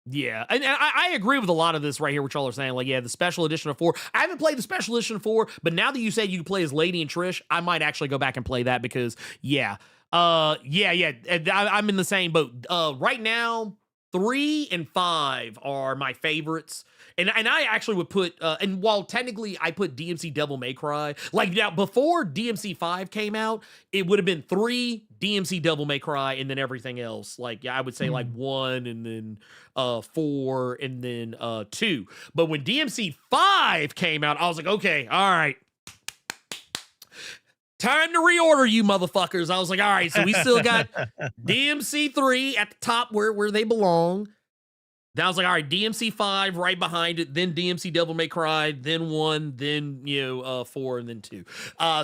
Yeah, and I agree with a lot of this right here, what y'all are saying. Like, yeah, the special edition of 4. I haven't played the special edition of 4, but now that you said you can play as Lady and Trish, I might actually go back and play that because, yeah. I'm in the same boat. Right now, 3 and 5 are my favorites. And I actually would put, and while technically I put DMC Devil May Cry, like now before DMC 5 came out, it would have been 3, DMC Devil May Cry, and then everything else. Like, yeah, I would say like 1 and then 4 and then 2. But when DMC 5 came out, I was like, okay, all right. Time to reorder you motherfuckers. I was like, all right, so we still got DMC 3 at the top where they belong. Then I was like, all right, DMC 5 right behind it, then DMC Devil May Cry, then 1, then 4, and then 2.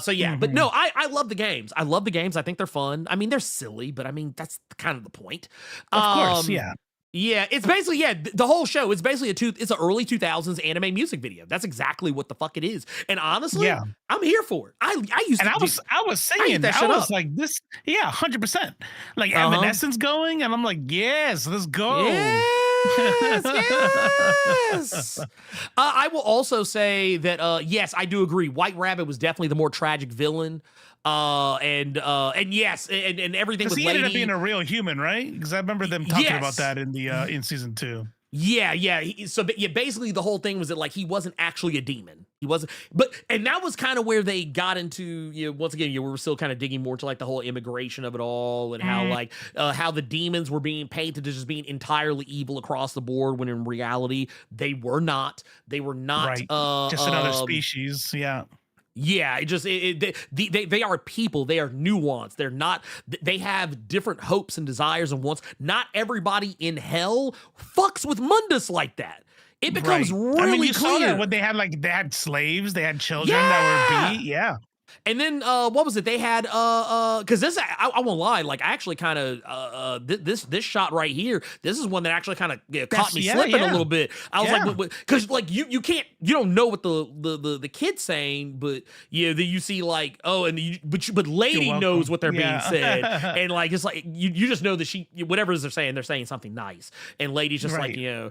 So yeah, but no, I love the games. I love the games. I think they're fun. I mean, they're silly, but I mean that's kind of the point. Of course, yeah. Yeah, it's basically the whole show. It's basically it's an early 2000s anime music video. That's exactly what the fuck it is. And honestly, I'm here for it. I used and to. I was singing. I was like this. Yeah, 100%. Like Evanescence going, and I'm like, yes, let's go. Yes. I will also say that yes, I do agree. White Rabbit was definitely the more tragic villain. And yes, and everything with he Lady ended up being a real human, right? Because I remember them talking about that in the in season 2. Yeah. So basically the whole thing was that like he wasn't actually a demon. He wasn't, and that was kind of where they got into, once again, we were still kind of digging more to like the whole immigration of it all and how like how the demons were being painted as just being entirely evil across the board when in reality they were not. They were not right. Just another species. Yeah. Yeah, they are people. They are nuanced. They're not. They have different hopes and desires and wants. Not everybody in hell fucks with Mundus like that. It becomes really you clear saw that when they had slaves, they had children that were beat. Yeah. And then what was it? They had because this I won't lie, like I actually kind of this shot right here, this is one that actually kind of caught me slipping a little bit. I was like, because like you don't know what the kid's saying, but you see like but Lady knows what they're being said, and like it's like you just know that she whatever they're saying something nice, and Lady's just like and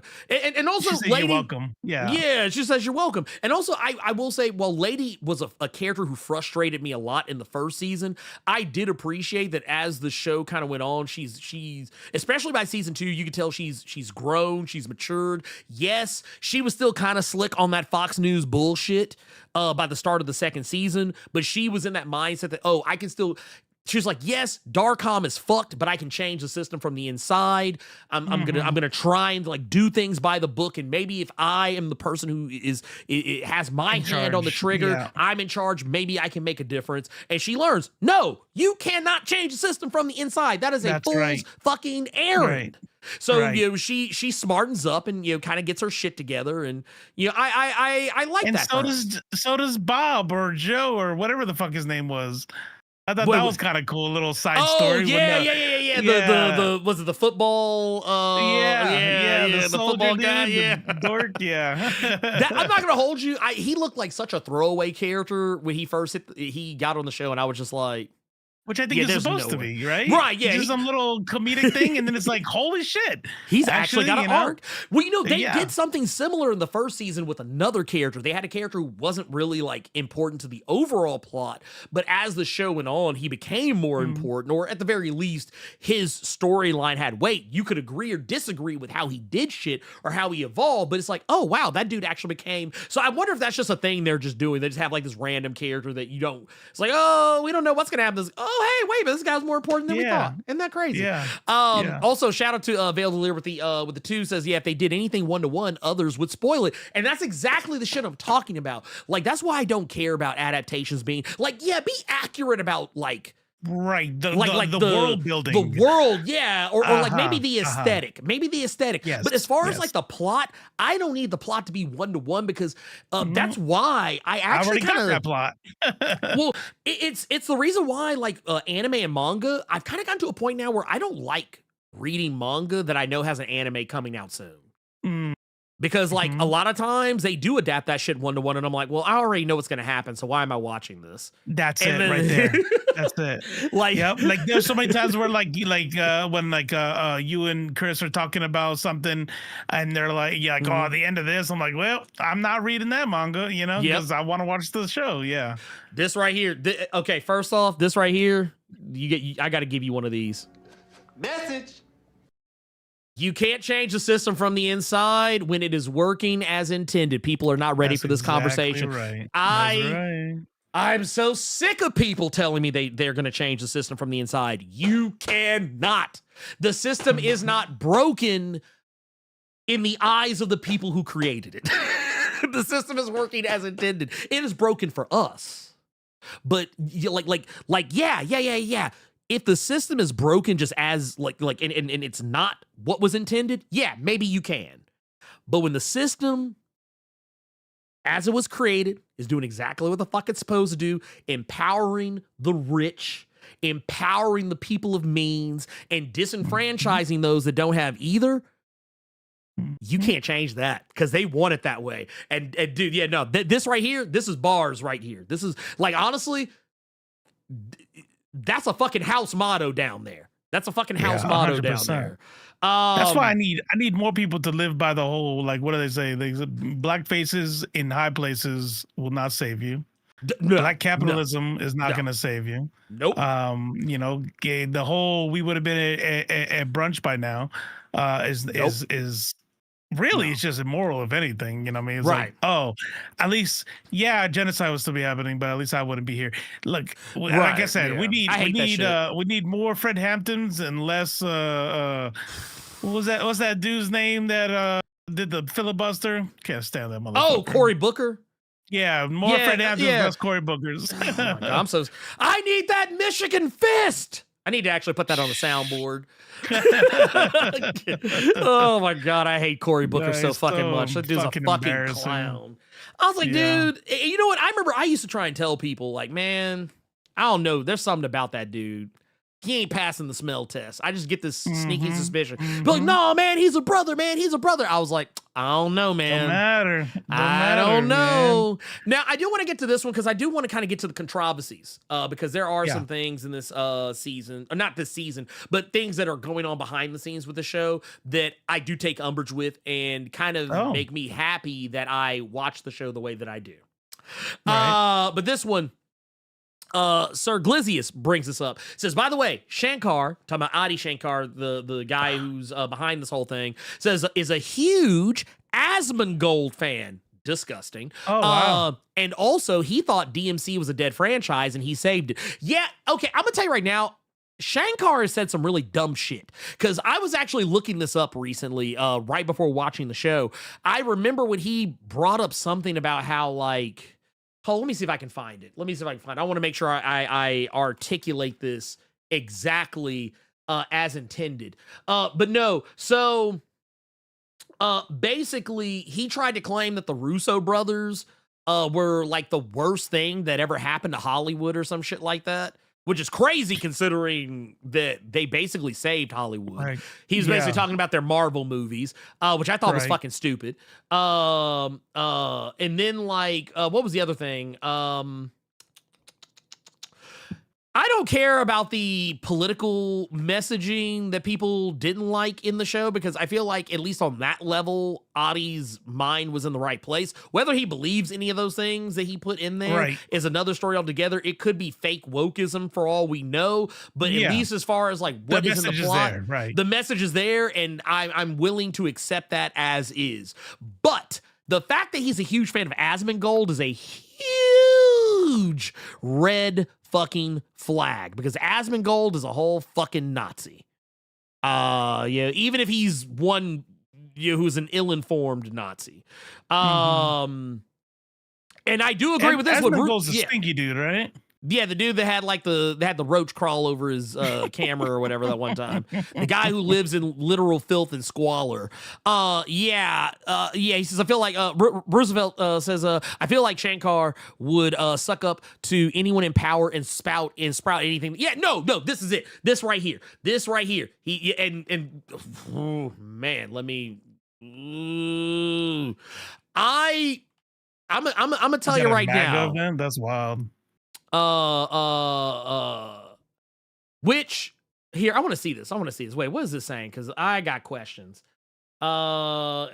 also she Lady, you're welcome. Yeah, she says you're welcome, and also I will say, while Lady was a character who frustrated me a lot in the first season, I did appreciate that as the show kind of went on, she's especially by season 2, you could tell she's grown, she's matured. Yes, she was still kind of slick on that Fox News bullshit by the start of the second season, but she was in that mindset that I can still. She was like, yes, Darkcom is fucked, but I can change the system from the inside. I'm gonna try and like do things by the book, and maybe if I am the person who has my hand on the trigger, I'm in charge. Maybe I can make a difference. And she learns, no, you cannot change the system from the inside. That is a fool's fucking errand. Right. So she smartens up and kind of gets her shit together, and I like and that. And so does Bob or Joe or whatever the fuck his name was. I thought that was kind of cool, little side story. Yeah. The was it the football? The football guy. The dork. Yeah. I'm not gonna hold you. He looked like such a throwaway character when he first he got on the show, and I was just like. Which I think is supposed to be, right? Right, yeah. Just some little comedic thing, and then it's like, holy shit. He's actually got an arc. Well, they did something similar in the first season with another character. They had a character who wasn't really, like, important to the overall plot, but as the show went on, he became more important, or at the very least, his storyline had weight. You could agree or disagree with how he did shit or how he evolved, but it's like, oh, wow, that dude actually became... So I wonder if that's just a thing they're just doing. They just have, like, this random character that you don't... It's like, oh, we don't know what's going to happen. oh, hey, wait, but this guy's more important than we thought. Isn't that crazy? Yeah. Also, shout out to Veil Delir with the 2 says, yeah, if they did anything 1-to-1, others would spoil it. And that's exactly the shit I'm talking about. Like, that's why I don't care about adaptations being like, yeah, be accurate about like, right, the world building, the world, yeah, or like maybe the aesthetic, Yes, but as far as like the plot, I don't need the plot to be 1-to-1 because that's why I actually already got that plot. well, it's the reason why like anime and manga, I've kind of gotten to a point now where I don't like reading manga that I know has an anime coming out soon. Because like a lot of times they do adapt that shit 1-to-1, and I'm like, well, I already know what's gonna happen, so why am I watching this? That's And it right there. That's it. Like, Yep. Like there's so many times where like when like you and Chris are talking about something, and they're like, yeah, like, oh, the end of this. I'm like, well, I'm not reading that manga, you know, because I want to watch the show. Yeah. This right here. Okay, first off, this right here, I got to give you one of these. Message. You can't change the system from the inside when it is working as intended. People are not ready for this conversation. Right. I'm so sick of people telling me they're going to change the system from the inside. You cannot. The system is not broken in the eyes of the people who created it. The system is working as intended. It is broken for us. But yeah. If the system is broken just as and it's not what was intended, yeah, maybe you can. But when the system, as it was created, is doing exactly what the fuck it's supposed to do, empowering the rich, empowering the people of means, and disenfranchising those that don't have either, you can't change that because they want it that way. And dude, yeah, no, this right here, this is bars right here. This is like, honestly, that's a fucking house motto down there. That's a fucking house motto 100%. down there. That's why I need more people to live by the whole, like, what do they say? Black faces in high places will not save you. Black capitalism is not going to save you. Nope. You know, the whole we would have been at brunch by now is really it's just immoral, if anything. You know what I mean? It's like, oh, at least genocide would still be happening, but at least I wouldn't be here. Look, like I said, we need more Fred Hamptons and less what's that dude's name that did the filibuster? Can't stand that motherfucker. Oh, Cory Booker. Yeah, more Fred Hamptons, less Cory Bookers. Oh my God, I need that Michigan fist. I need to actually put that on the soundboard. Oh my God, I hate Cory Booker so fucking much. That dude's a fucking clown. I was like, dude, you know what? I remember I used to try and tell people, like, man, I don't know. There's something about that dude. He ain't passing the smell test. I just get this sneaky suspicion. But like, no, man, he's a brother, man. He's a brother. I was like, I don't know, man. Don't matter. I don't know. Man. Now, I do want to get to this one because I do want to kind of get to the controversies because there are some things in this season, or not this season, but things that are going on behind the scenes with the show that I do take umbrage with and kind of make me happy that I watch the show the way that I do. Right. But this one, Sir Glizius brings this up. Says, by the way, Shankar, talking about Adi Shankar, the guy who's behind this whole thing, says is a huge Asmongold fan. Disgusting. Oh, wow. And also, he thought DMC was a dead franchise and he saved it. Yeah, okay, I'm gonna tell you right now, Shankar has said some really dumb shit. Because I was actually looking this up recently, right before watching the show. I remember when he brought up something about how, like, let me see if I can find it. I want to make sure I articulate this exactly as intended. But no, so basically he tried to claim that the Russo brothers were like the worst thing that ever happened to Hollywood or some shit like that. Which is crazy considering that they basically saved Hollywood. Right. He was basically talking about their Marvel movies, which I thought was fucking stupid. And then like, what was the other thing? I don't care about the political messaging that people didn't like in the show because I feel like at least on that level, Adi's mind was in the right place. Whether he believes any of those things that he put in there is another story altogether. It could be fake wokeism for all we know, but at least as far as like what is in the plot, the message is there, and I'm willing to accept that as is. But the fact that he's a huge fan of Asmongold is a huge red fucking flag because Asmongold is a whole fucking Nazi. Even if he's one who's an ill-informed Nazi. And I do agree with this one. Asmongold's a stinky dude, right? Yeah, the dude that had the roach crawl over his camera or whatever that one time. The guy who lives in literal filth and squalor. He says, I feel like Roosevelt says, I feel like Shankar would suck up to anyone in power and sprout anything. Yeah, no, this is it. This right here. He oh, man, let me. I'm gonna tell you right now. Man? That's wild. Which here I want to see this. Wait, what is this saying? Because I got questions. Oh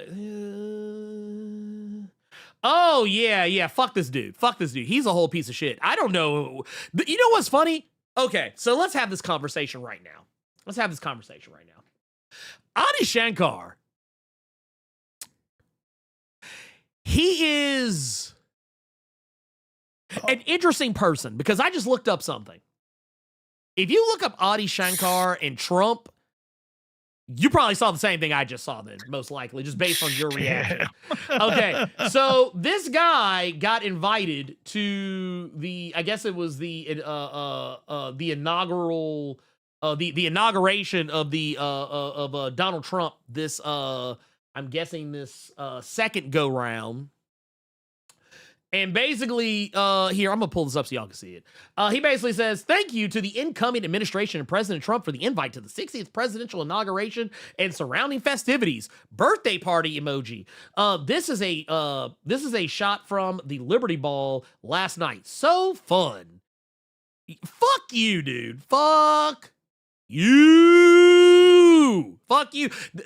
yeah. Fuck this dude. He's a whole piece of shit. I don't know. You know what's funny? Okay, so let's have this conversation right now. Adi Shankar. He is an interesting person because I just looked up something. If you look up Adi Shankar and Trump, you probably saw the same thing I just saw then, most likely, just based on your reaction. Okay, so this guy got invited to the inaugural, the inauguration of of Donald Trump. This I'm guessing this second go round. And basically, here, I'm going to pull this up so y'all can see it. He basically says, thank you to the incoming administration and President Trump for the invite to the 60th presidential inauguration and surrounding festivities. Birthday party emoji. This is a shot from the Liberty Ball last night. So fun. Fuck you, dude. Fuck you.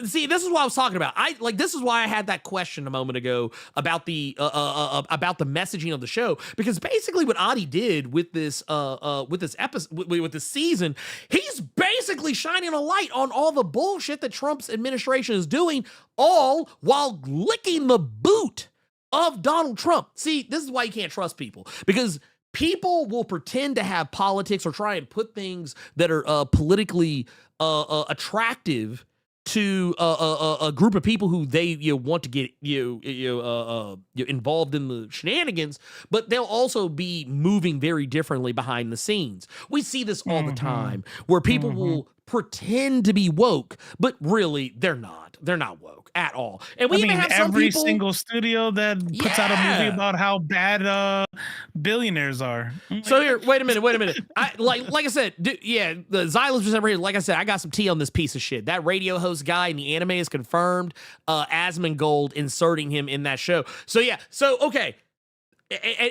See, this is what I was talking about. This is why I had that question a moment ago about the messaging of the show, because basically what Adi did with this episode, with this season, he's basically shining a light on all the bullshit that Trump's administration is doing, all while licking the boot of Donald Trump. See, this is why you can't trust people, because people will pretend to have politics or try and put things that are politically attractive to a group of people who they want to get involved in the shenanigans, but they'll also be moving very differently behind the scenes. We see this all the time, where people will pretend to be woke, but really they're not. They're not woke at all. And we even have some every people, single studio that puts out a movie about how bad billionaires are. So here, wait a minute. Like I said, the Xylus was ever here. Like I said, I got some tea on this piece of shit. That radio host guy in the anime is confirmed. Asmongold inserting him in that show. So yeah. So okay.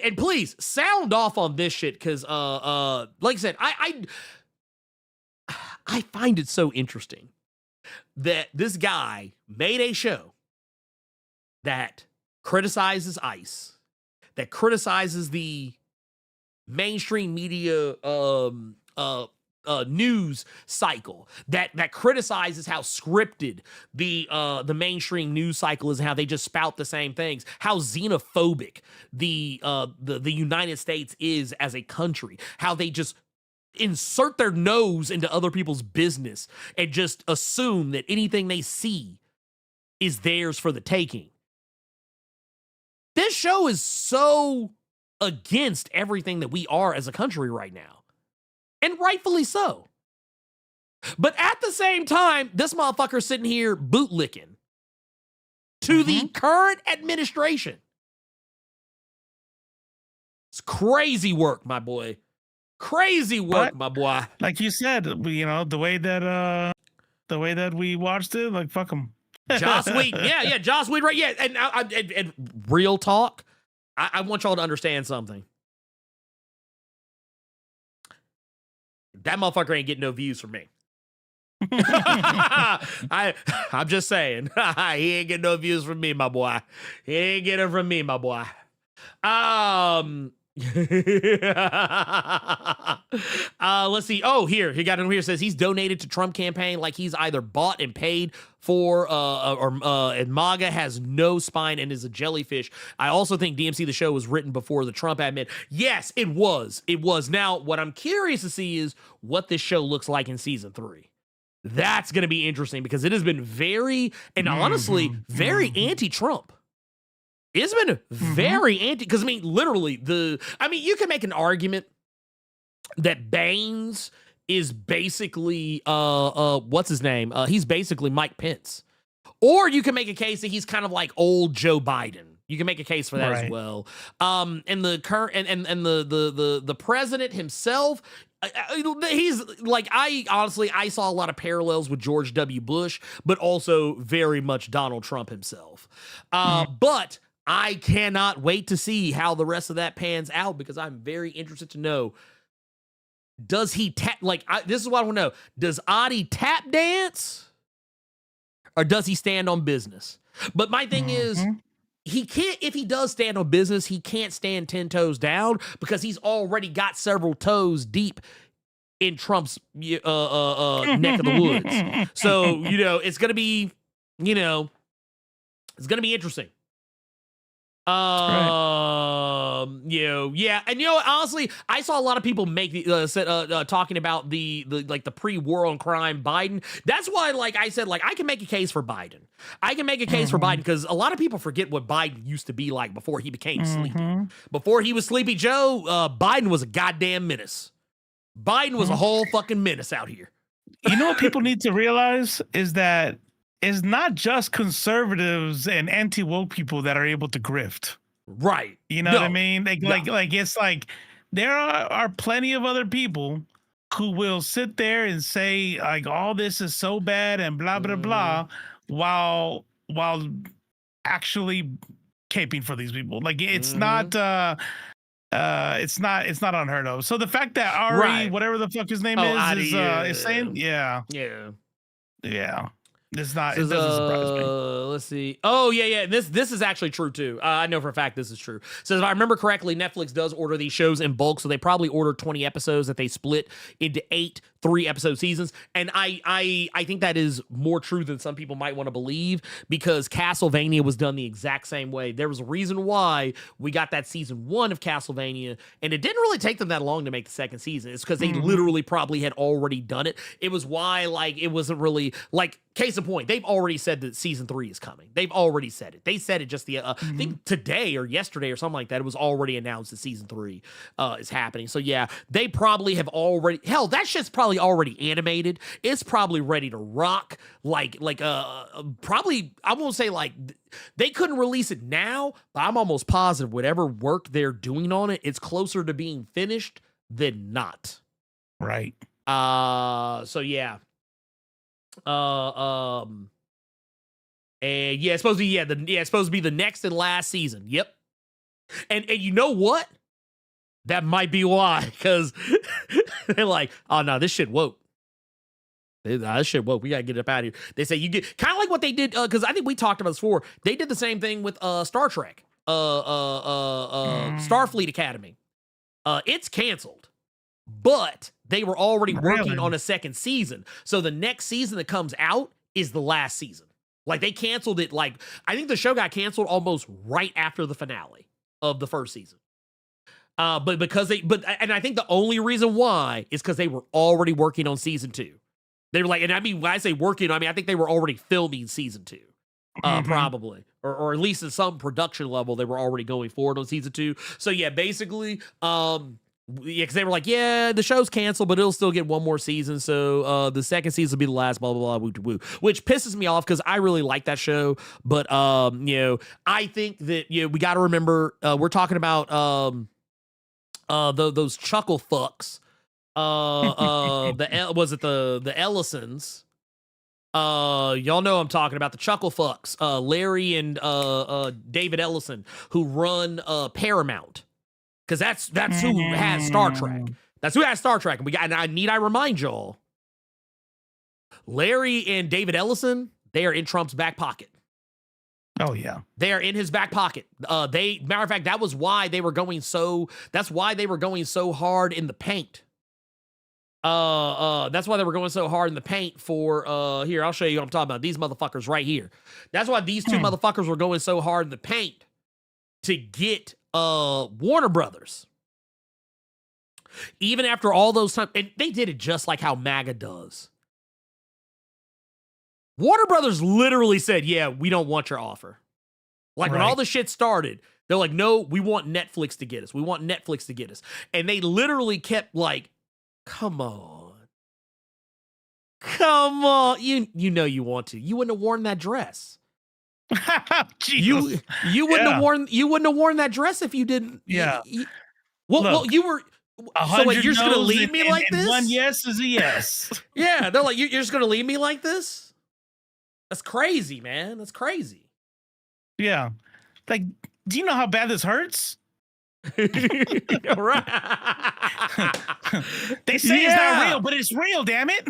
And please sound off on this shit, because like I said, I find it so interesting that this guy made a show that criticizes ICE, that criticizes the mainstream media news cycle, that criticizes how scripted the mainstream news cycle is and how they just spout the same things, how xenophobic the United States is as a country, how they just insert their nose into other people's business and just assume that anything they see is theirs for the taking. This show is so against everything that we are as a country right now, and rightfully so. But at the same time, this motherfucker's sitting here bootlicking to the current administration. It's crazy work, my boy. Crazy work, my boy. Like you said, the way that we watched it, like, fuck them. Joss Whedon, yeah, Joss Whedon, right? Yeah, and real talk, I want y'all to understand something. That motherfucker ain't getting no views from me. I'm just saying, he ain't getting no views from me, my boy. He ain't getting them from me, my boy. Let's see. Oh, he got it here. It says he's donated to Trump campaign like he's either bought and paid for, and MAGA has no spine and is a jellyfish. I also think DMC the show was written before the Trump admin. Yes, it was. It was. Now, what I'm curious to see is what this show looks like in season 3. That's going to be interesting because it has been very, and honestly, very anti-Trump. It's been very anti, because I mean, literally, you can make an argument that Baines is basically, what's his name? He's basically Mike Pence. Or you can make a case that he's kind of like old Joe Biden. You can make a case for that as well. And the current, and the president himself, he's like, I saw a lot of parallels with George W. Bush, but also very much Donald Trump himself. But I cannot wait to see how the rest of that pans out because I'm very interested to know, does he this is what I want to know. Does Adi tap dance or does he stand on business? But my thing is, he can't, if he does stand on business, he can't stand 10 toes down because he's already got several toes deep in Trump's neck of the woods. So, it's going to be, it's going to be interesting. Yeah, and honestly, I saw a lot of people make talking about the pre-war on crime Biden. That's why, I said, I can make a case for Biden. I can make a case for Biden because a lot of people forget what Biden used to be like before he became sleepy. Before he was Sleepy Joe, Biden was a goddamn menace. Biden was a whole fucking menace out here. You know what people need to realize is that it's not just conservatives and anti-woke people that are able to grift. Right. You know what I mean? It's like there are plenty of other people who will sit there and say all this is so bad and blah blah blah while actually caping for these people. It's not it's not unheard of. So the fact that Ari, whatever the fuck his name is saying, yeah. It's not. It doesn't surprise me. Let's see. Oh yeah. This is actually true too. I know for a fact this is true. So if I remember correctly, Netflix does order these shows in bulk, so they probably ordered 20 episodes that they split into 8 3-episode seasons. And I think that is more true than some people might want to believe because Castlevania was done the exact same way. There was a reason why we got that season 1 of Castlevania, and it didn't really take them that long to make the second season. It's because they literally probably had already done it. It was why it wasn't really case in point, they've already said that season 3 is coming. They've already said it. They said it just I think today or yesterday or something like that. It was already announced that season 3 is happening. So yeah, they probably have already, hell, that shit's probably already animated. It's probably ready to rock. Probably, I won't say they couldn't release it now, but I'm almost positive whatever work they're doing on it, it's closer to being finished than not. Right. So yeah. And yeah, it's supposed to be it's supposed to be the next and last season. Yep. And you know what? That might be why, because they're like, oh no, this shit woke. This shit woke. We gotta get it up out of here. They say you get kind of like what they did, because I think we talked about this before. They did the same thing with Star Trek, Starfleet Academy. It's canceled, but they were already working on a second season. So the next season that comes out is the last season. They canceled it. I think the show got canceled almost right after the finale of the first season. And I think the only reason why is because they were already working on season 2. They were and I mean, when I say working, I think they were already filming season 2. Probably, or at least at some production level, they were already going forward on season 2. So yeah, basically, because they were the show's canceled, but it'll still get one more season. So the second season will be the last, blah, blah, blah, woo, which pisses me off because I really like that show. But, I think that, we got to remember, we're talking about those chuckle fucks. Was it the Ellisons? Y'all know I'm talking about the chuckle fucks. Larry and David Ellison, who run Paramount. Because that's who has Star Trek. That's who has Star Trek. And I remind y'all, Larry and David Ellison, they are in Trump's back pocket. Oh yeah. They are in his back pocket. Matter of fact, that's why they were going so hard in the paint. That's why they were going so hard in the paint for here, I'll show you what I'm talking about. These motherfuckers right here. That's why these two motherfuckers were going so hard in the paint to get Warner Brothers. Even after all those times, and they did it just like how MAGA does. Warner Brothers literally said, yeah, we don't want your offer. Like when all the shit started, they're like, no, we want Netflix to get us. We want Netflix to get us. And they literally kept like, come on. Come on. You know you want to. You wouldn't have worn that dress. You wouldn't have worn that dress if you didn't. Yeah. Well, you were. So wait, you're just gonna leave me like this? One yes is a yes. Yeah, they're like, you're just gonna leave me like this? That's crazy, man. That's crazy. Yeah. Like, do you know how bad this hurts? Right. They say it's not real, but it's real, damn it.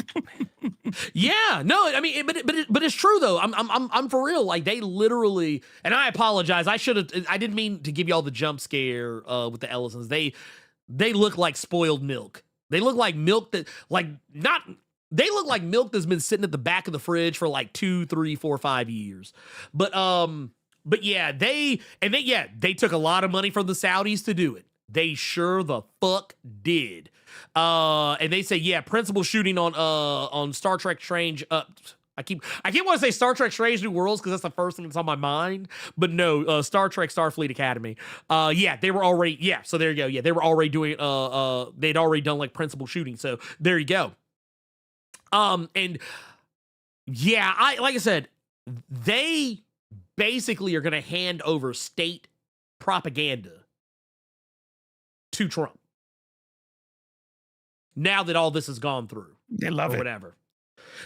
Yeah, no, I mean, but it's true though. I'm for real. Like they literally, and I apologize. I didn't mean to give you all the jump scare with the Ellisons. They look like spoiled milk. They look like milk that they look like milk that's been sitting at the back of the fridge for like 2, 3, 4, 5 years. But yeah, they took a lot of money from the Saudis to do it. They sure the fuck did. And they say, yeah, principal shooting on Star Trek Strange. I keep wanting to say Star Trek Strange New Worlds because that's the first thing that's on my mind. But no, Star Trek Starfleet Academy. Yeah, they were already, yeah, so there you go. Yeah, they were already doing, they'd already done like principal shooting. So there you go. And yeah, like I said, they basically are going to hand over state propaganda to Trump. Now that all this has gone through. They love it. Whatever.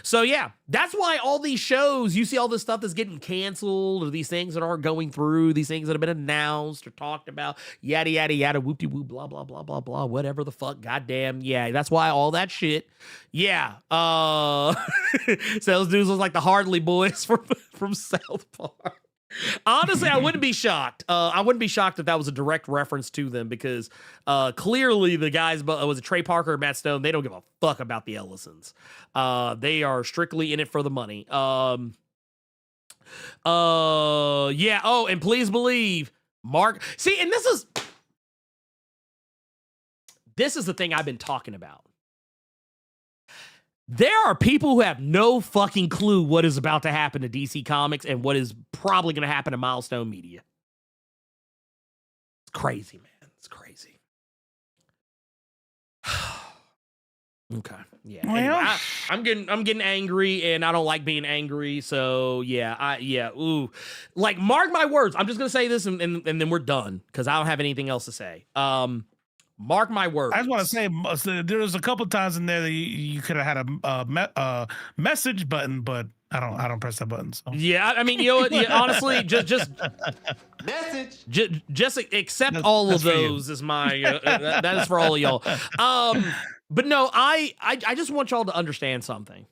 So yeah, that's why all these shows, you see all this stuff that's getting canceled, or these things that aren't going through, these things that have been announced or talked about, yada, yada, yada, whoop-de-whoop, blah, blah, blah, blah, blah, whatever the fuck, goddamn, yeah, that's why all that shit, yeah, so those dudes look like the Hardley boys from South Park. Honestly, I wouldn't be shocked. I wouldn't be shocked if that was a direct reference to them because clearly the guys, was it Trey Parker or Matt Stone? They don't give a fuck about the Ellisons. They are strictly in it for the money. Yeah. Oh, and please believe Mark. See, and this is the thing I've been talking about. There are people who have no fucking clue what is about to happen to DC Comics and what is probably going to happen to Milestone Media. It's crazy, man. It's crazy. Okay. Yeah. Well, anyway, I'm getting angry, and I don't like being angry. So yeah. Ooh. Like, mark my words. I'm just gonna say this, and then we're done because I don't have anything else to say. Mark my words. I just want to say there was a couple times in there that you could have had a message button, but I don't press that button. So. Yeah, I mean, you know what? Yeah, honestly, just Message. Just accept all of those as my that is for all of y'all. But no, I just want y'all to understand something.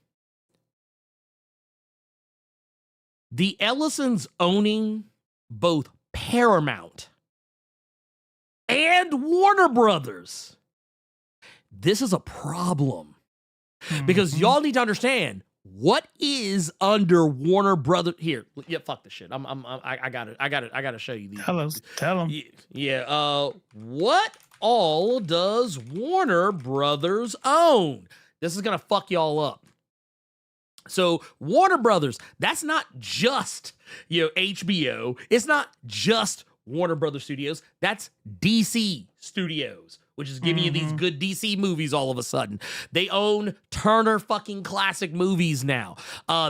The Ellisons owning both Paramount and Warner Brothers. This is a problem because y'all need to understand what is under Warner Brothers. Here, yeah, fuck this shit. I gotta show you these. Tell them. Yeah. What all does Warner Brothers own? This is gonna fuck y'all up. So Warner Brothers, that's not just HBO. It's not just Warner Brothers Studios. That's DC Studios, which is giving you these good DC movies all of a sudden. They own Turner fucking Classic Movies now.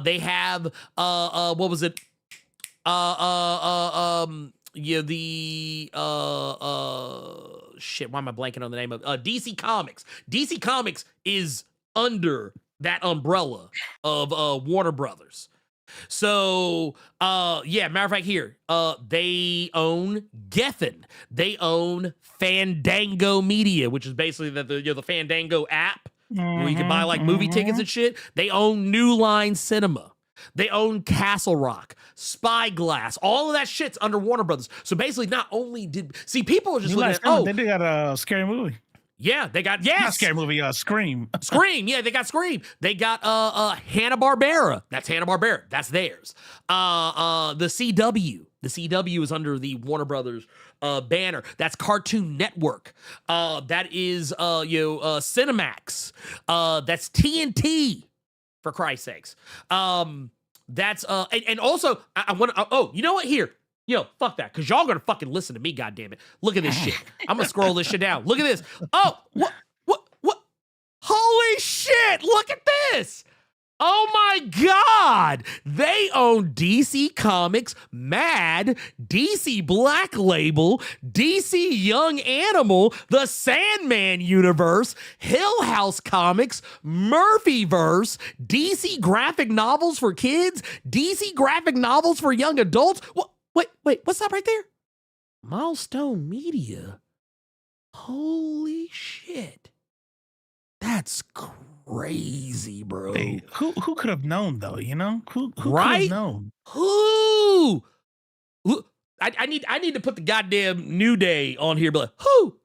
They have what was it? Shit, why am I blanking on the name of DC Comics? DC Comics is under that umbrella of Warner Brothers. So, yeah, matter of fact, here, they own Geffen. They own Fandango Media, which is basically the Fandango app where you can buy like movie tickets and shit. They own New Line Cinema. They own Castle Rock, Spyglass, all of that shit's under Warner Brothers. So basically, not only people are just looking at, they did got a scary movie. Yeah, they got Not scary movie, Scream. Scream. Yeah, they got Scream. They got Hanna-Barbera. That's Hanna-Barbera. That's theirs. The CW. The CW is under the Warner Brothers banner. That's Cartoon Network. That is Cinemax. That's TNT. For Christ's sakes. That's and also I want to you know what here? Yo, fuck that, because y'all gonna fucking listen to me, goddammit. Look at this shit. I'm gonna scroll this shit down. Look at this. Oh, what? Holy shit, look at this. Oh my God. They own DC Comics, Mad, DC Black Label, DC Young Animal, the Sandman Universe, Hill House Comics, Murphyverse, DC Graphic Novels for kids, DC Graphic Novels for young adults. Wait, what's that right there? Milestone Media. Holy shit. That's crazy, bro. Hey, who could have known though? You know, who right? could have known? Who? I need to put the goddamn New Day on here. But like, who?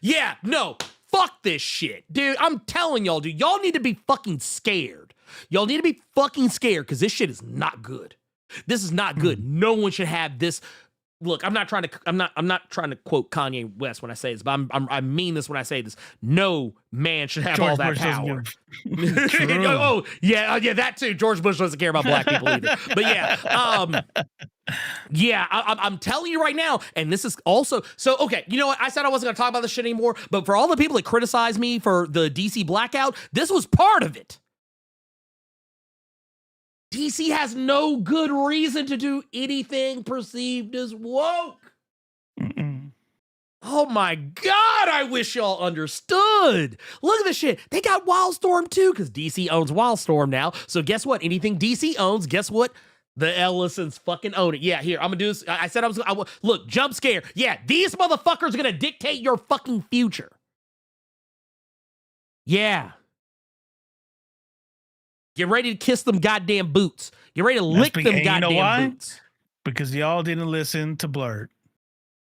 Yeah, no, fuck this shit, dude. I'm telling y'all, dude. Y'all need to be fucking scared. Y'all need to be fucking scared because this shit is not good. This is not good. No one should have this. Look, I'm not trying to quote Kanye West when I say this, but I mean this when I say this. No man should have George all that Bush power. True. Yeah, that too. George Bush doesn't care about black people either. But yeah, I'm telling you right now, and this is also so okay. You know what? I said I wasn't gonna talk about this shit anymore, but for all the people that criticize me for the DC blackout, this was part of it. DC has no good reason to do anything perceived as woke. Mm-mm. Oh my God, I wish y'all understood. Look at this shit. They got Wildstorm too, because DC owns Wildstorm now. So guess what? Anything DC owns, guess what? The Ellisons fucking own it. Yeah, here, I'm gonna do this. I said look, jump scare. Yeah, these motherfuckers gonna dictate your fucking future. Yeah. Get ready to kiss them goddamn boots. Get ready to lick them goddamn boots. Because y'all didn't listen to Blerd.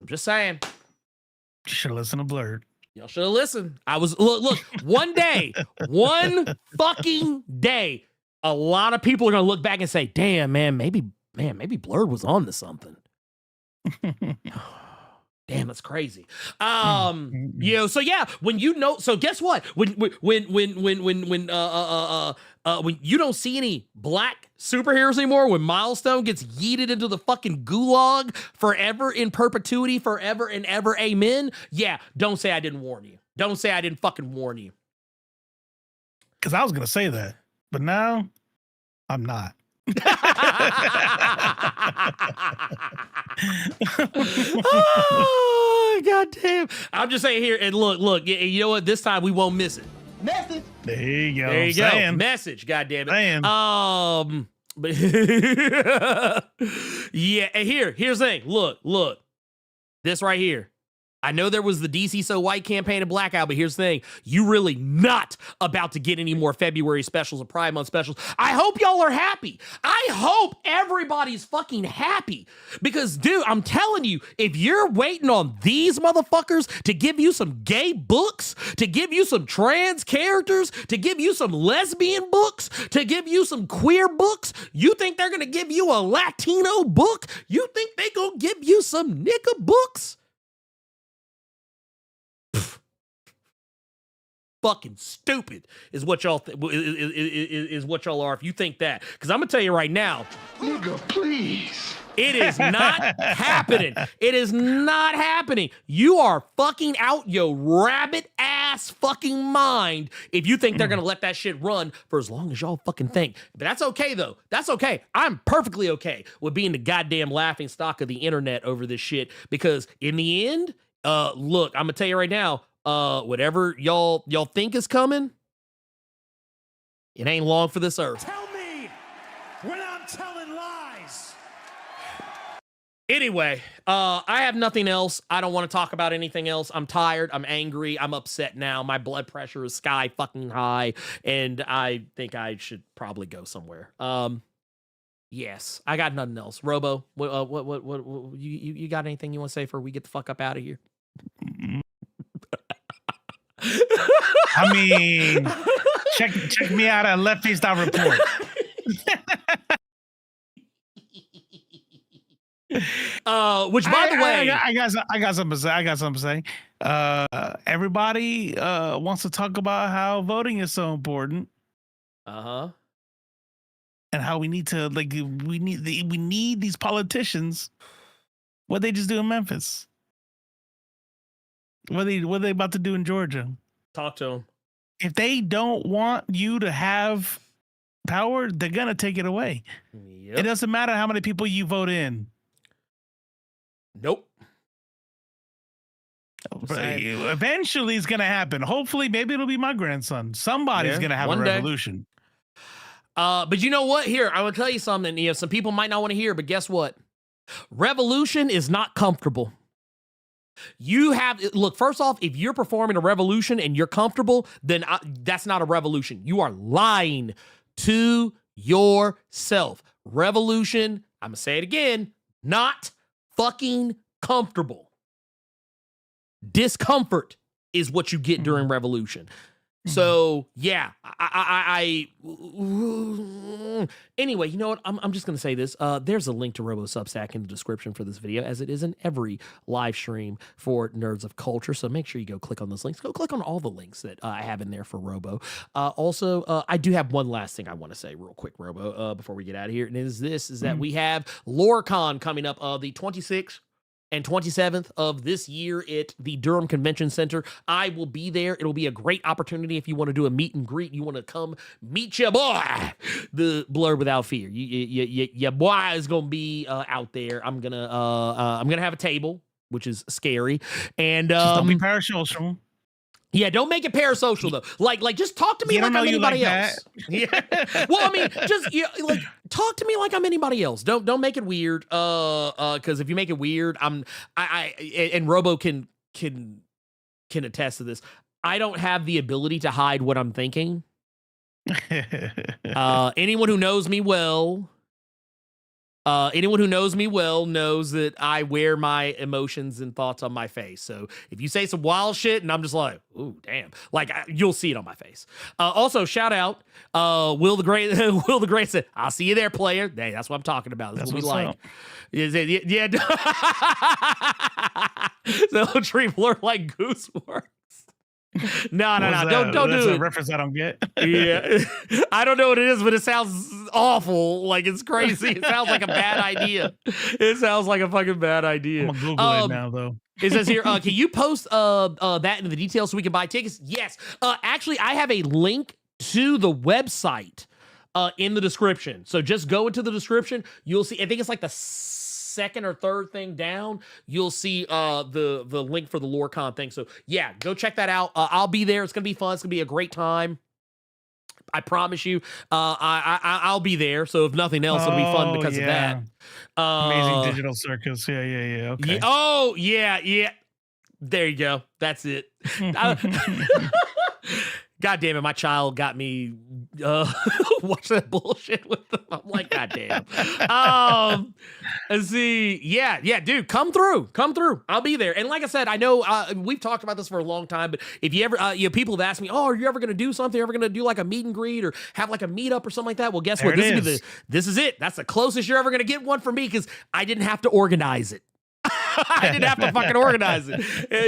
I'm just saying. You should have listened to Blerd. Y'all should have listened. I was look, one day, one fucking day, a lot of people are gonna look back and say, damn, maybe Blerd was on to something. Damn, that's crazy. So yeah, when you know, so guess what? When you don't see any black superheroes anymore, when Milestone gets yeeted into the fucking gulag forever in perpetuity, forever and ever, amen. Yeah, don't say I didn't warn you. Don't say I didn't fucking warn you. Because I was gonna say that, but now I'm not. Oh, God damn. I'm just saying here, and look, you know what? This time we won't miss it. Message. There you go. There you go. Message, God damn it. Saying. But yeah, and here's the thing. Look. This right here. I know there was the DC So White campaign of Blackout, but here's the thing. You really not about to get any more February specials or Pride Month specials. I hope y'all are happy. I hope everybody's fucking happy. Because, dude, I'm telling you, if you're waiting on these motherfuckers to give you some gay books, to give you some trans characters, to give you some lesbian books, to give you some queer books, you think they're going to give you a Latino book? You think they going to give you some nigga books? Fucking stupid is what y'all is what y'all are if you think that, because I'm gonna tell you right now, Nigga, please. it is not happening. It is not happening. You are fucking out your rabbit ass fucking mind if you think they're gonna let that shit run for as long as y'all fucking think. But that's okay though. That's okay. I'm perfectly okay with being the goddamn laughing stock of the internet over this shit, because in the end, look, I'm gonna tell you right now. Whatever y'all think is coming, it ain't long for this earth. Tell me when I'm telling lies. Anyway, I have nothing else. I don't want to talk about anything else. I'm tired. I'm angry. I'm upset now. My blood pressure is sky fucking high, and I think I should probably go somewhere. Yes, I got nothing else. Robo, what you got anything you want to say before we get the fuck up out of here? I mean, check me out at leftface.report. Which, by the way, I got something to say. Everybody wants to talk about how voting is so important. And how we need to we need these politicians. What they just do in Memphis? What they about to do in Georgia? Talk to them. If they don't want you to have power, they're gonna take it away. Yep. It doesn't matter how many people you vote in. Nope. Eventually, it's gonna happen. Hopefully, maybe it'll be my grandson. Somebody's gonna have a revolution. But you know what? Here, I will tell you something. Some people might not want to hear, but guess what? Revolution is not comfortable. Look, first off, if you're performing a revolution and you're comfortable, then that's not a revolution. You are lying to yourself. Revolution, I'm going to say it again, not fucking comfortable. Discomfort is what you get during revolution. So yeah, anyway, you know what? I'm just gonna say this. There's a link to Robo Substack in the description for this video, as it is in every live stream for Nerds of Culture. So make sure you go click on those links. Go click on all the links that I have in there for Robo. Also, I do have one last thing I want to say real quick, Robo, before we get out of here, and is that we have LoreCon coming up the 26th and 27th of this year at the Durham Convention Center. I will be there. It'll be a great opportunity if you want to do a meet and greet. You want to come meet your boy, the Blerd Without Fear. Your boy is gonna be out there. I'm gonna have a table, which is scary, and just don't be parasocial. Yeah, don't make it parasocial though. Like just talk to me like I'm anybody else. Yeah. Well, I mean, just talk to me like I'm anybody else. Don't make it weird. Because if you make it weird, and Robo can attest to this. I don't have the ability to hide what I'm thinking. Anyone who knows me well knows that I wear my emotions and thoughts on my face. So if you say some wild shit and I'm just like, ooh, damn, you'll see it on my face. Also, shout out, Will the Great. Will the Great said, "I'll see you there, player." Hey, that's what I'm talking about. That's what we like. Yeah. So treat Blerd like goose works. No. Don't do it. A reference I don't get. Yeah. I don't know what it is, but it sounds awful. Like it's crazy. It sounds like a bad idea. It sounds like a fucking bad idea. I'm gonna Google it now, though. It says here, can you post that in the details so we can buy tickets? Yes. Actually, I have a link to the website in the description. So just go into the description. You'll see, I think it's like the second or third thing down, you'll see the link for the LoreCon thing. So yeah, go check that out. I'll be there. It's gonna be fun. It's gonna be a great time. I promise you. I'll be there. So if nothing else, it'll be fun because of that. Amazing Digital Circus. Yeah. Okay. Yeah. There you go. That's it. God damn it, my child got me watch that bullshit with them. I'm like, God damn. Let's see. Yeah, dude, come through. I'll be there. And like I said, I know we've talked about this for a long time, but if you ever, people have asked me, oh, are you ever going to do something? Ever going to do like a meet and greet or have like a meetup or something like that? Well, guess what? This is it. That's the closest you're ever going to get one from me because I didn't have to organize it. I didn't have to fucking organize it.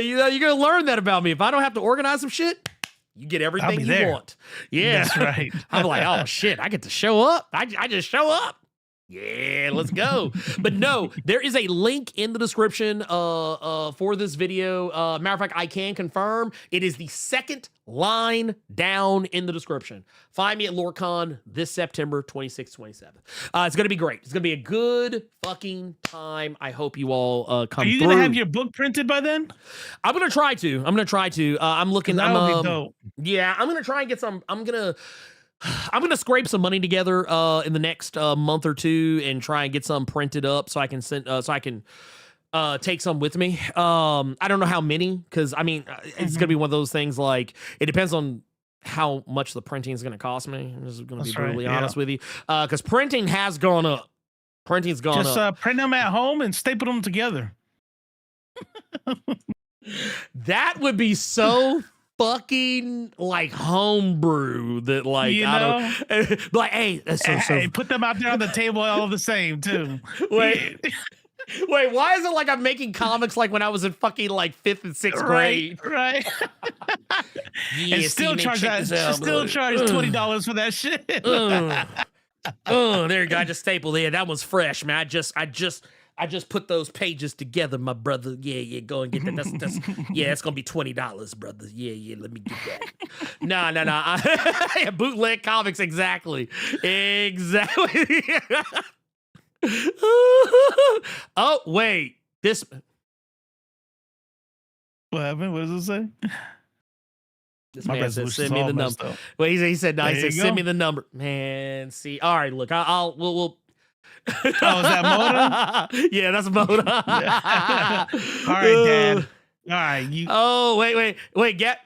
You're going to learn that about me. If I don't have to organize some shit, you get everything you want. Yeah. That's right. I'm like, oh shit, I get to show up. I just show up. Yeah, let's go. But no, there is a link in the description for this video. Matter of fact, I can confirm it is the second line down in the description. Find me at LoreCon this September 26th, 27th. It's going to be great. It's going to be a good fucking time. I hope you all come through. Are you going to have your book printed by then? I'm going to try to. I'm looking. That would be dope. Yeah, I'm going to try and get some. I'm going to I'm gonna scrape some money together in the next month or two and try and get some printed up so I can send take some with me. I don't know how many, because I mean it's gonna be one of those things, like it depends on how much the printing is gonna cost me. I'm just gonna be brutally honest with you, because printing has gone up. Printing's gone up. Just print them at home and staple them together. That would be so fucking like homebrew that, like, You I know? don't like, hey, that's so Hey, put them out there on the table all the same too. wait, why is it like I'm making comics like when I was in fucking like 5th and 6th grade? Right. Yeah, And still charge $20 for that shit. Oh, there you go. I just stapled it. That one's fresh, man. I just put those pages together, my brother. Yeah, go and get that. That's yeah, it's gonna be $20, brother. Yeah, let me get that. No. Yeah, bootleg comics, exactly. Oh, wait. This What happened? What does it say? My man said, resolution's send me all the messed number. up. Well, he said, no, he There said, you send go. me the number. Man, see. All right, look, we'll Oh, is that Moda? Yeah, that's Moda. All right, Dad. All right, you. Oh, wait,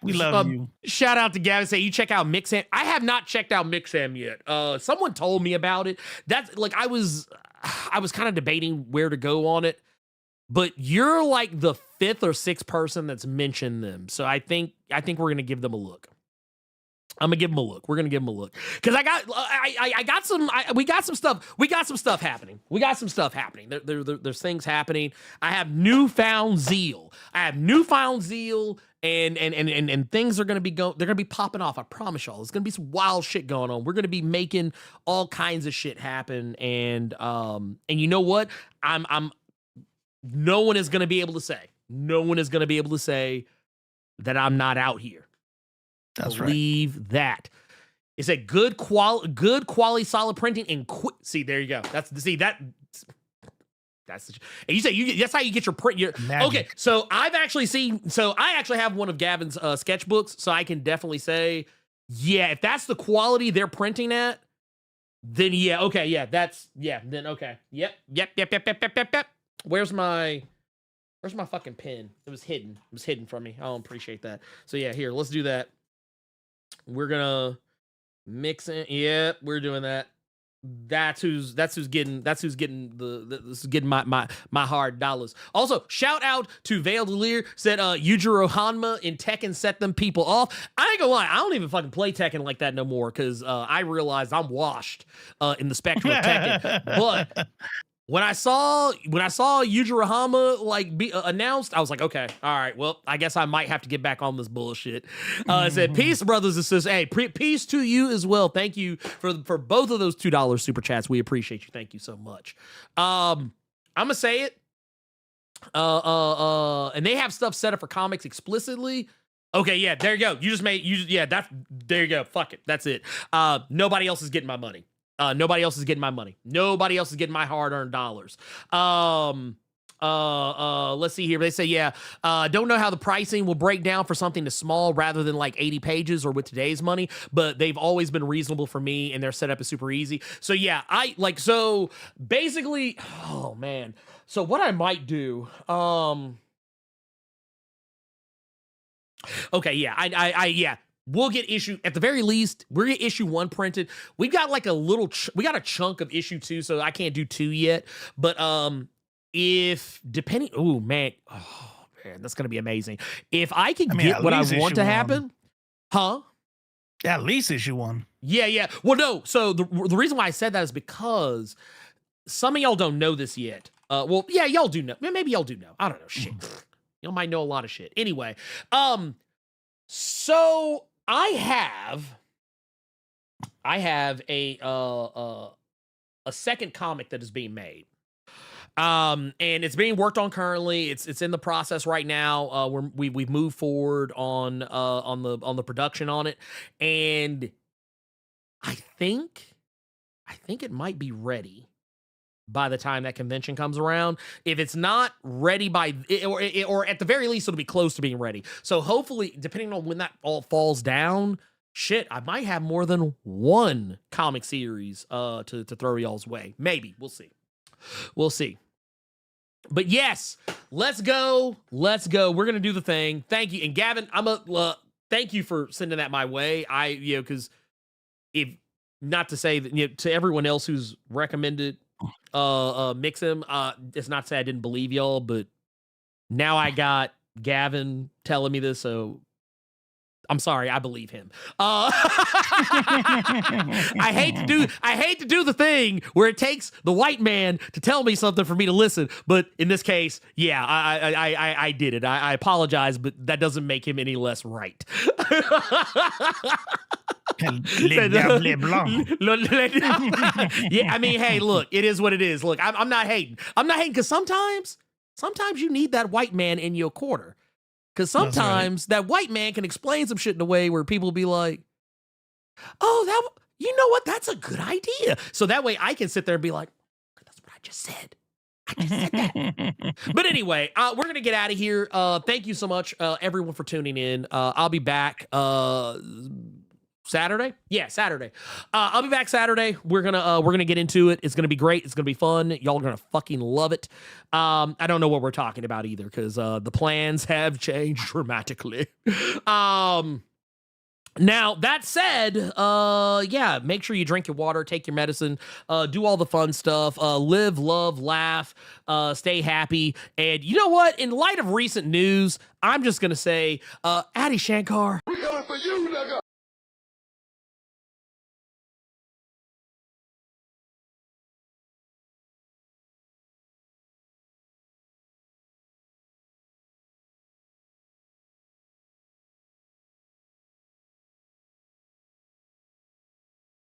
We love you. Shout out to Gavin. Say you check out Mixam. I have not checked out Mixam yet. Someone told me about it. That's like I was kind of debating where to go on it, but you're like the 5th or 6th person that's mentioned them. So I think we're gonna give them a look. I'm gonna give them a look. We're gonna give them a look because we got some stuff happening. There's things happening. I have newfound zeal. And things are gonna be they're gonna be popping off. I promise y'all. There's gonna be some wild shit going on. We're gonna be making all kinds of shit happen. And you know what? No one is gonna be able to say that I'm not out here. That's Believe that. It's a good quality, solid printing and see, there you go. That's the and you say that's how you get your print. Okay, so I actually have one of Gavin's sketchbooks, so I can definitely say, yeah, if that's the quality they're printing at, then yeah, okay, yeah, then okay, yep. Where's my fucking pen? It was hidden from me. I don't appreciate that. So yeah, here, let's do that. We're gonna mix it. Yep, we're doing that. That's who's getting my hard dollars. Also, shout out to Vale Delir, said Yujiro Hanma in Tekken set them people off. I ain't gonna lie, I don't even fucking play Tekken like that no more, because I realized I'm washed in the spectrum of Tekken. But when I saw Yujiro Hanma like be announced, I was like, okay, all right, well, I guess I might have to get back on this bullshit. It said, peace, brothers and sisters. Hey, peace to you as well. Thank you for both of those $2 super chats. We appreciate you. Thank you so much. I'm gonna say it. And they have stuff set up for comics explicitly. Okay, yeah, there you go. There you go. Fuck it. That's it. Nobody else is getting my money. Nobody else is getting my money. Nobody else is getting my hard-earned dollars. Let's see here. They say, yeah, don't know how the pricing will break down for something as small rather than like 80 pages or with today's money, but they've always been reasonable for me and their setup is super easy. So yeah, so basically, oh man. So what I might do, okay, yeah, yeah. We'll get at the very least, we're gonna issue 1 printed. We got like we got a chunk of issue 2, so I can't do 2 yet. But oh man, that's gonna be amazing. If I can get what I want to happen, huh? At least issue 1. Yeah. Well, no. So the reason why I said that is because some of y'all don't know this yet. Well, yeah, y'all do know. Maybe y'all do know. I don't know. Shit, y'all might know a lot of shit. Anyway, so I have a second comic that is being made. And it's being worked on currently. It's in the process right now. We've moved forward on the production on it, and I think it might be ready by the time that convention comes around. If it's not ready or at the very least, it'll be close to being ready. So hopefully, depending on when that all falls down, shit, I might have more than one comic series to throw y'all's way. Maybe. We'll see. We'll see. But yes, let's go. Let's go. We're gonna do the thing. Thank you. And Gavin, thank you for sending that my way. Because if not to say that, to everyone else who's recommended Mix Him, it's not to say I didn't believe y'all, but now I got Gavin telling me this, so I'm sorry, I believe him. I hate to do the thing where it takes the white man to tell me something for me to listen, but in this case, yeah, I did it. I apologize, but that doesn't make him any less right. Yeah, I mean, hey, look, it is what it is. Look, I'm not hating. I'm not hating because sometimes you need that white man in your corner. Because sometimes that white man can explain some shit in a way where people be like, oh, you know what? That's a good idea. So that way I can sit there and be like, that's what I just said. I just said that. But anyway, we're going to get out of here. Thank you so much, everyone, for tuning in. I'll be back Saturday. Yeah, Saturday. I'll be back Saturday. We're gonna get into it. It's gonna be great. It's gonna be fun. Y'all are gonna fucking love it. I don't know what we're talking about either because the plans have changed dramatically. Now that said, yeah, make sure you drink your water, take your medicine, do all the fun stuff, live, love, laugh, stay happy. And you know what? In light of recent news, I'm just gonna say, Adi Shankar. We coming for you, nigga.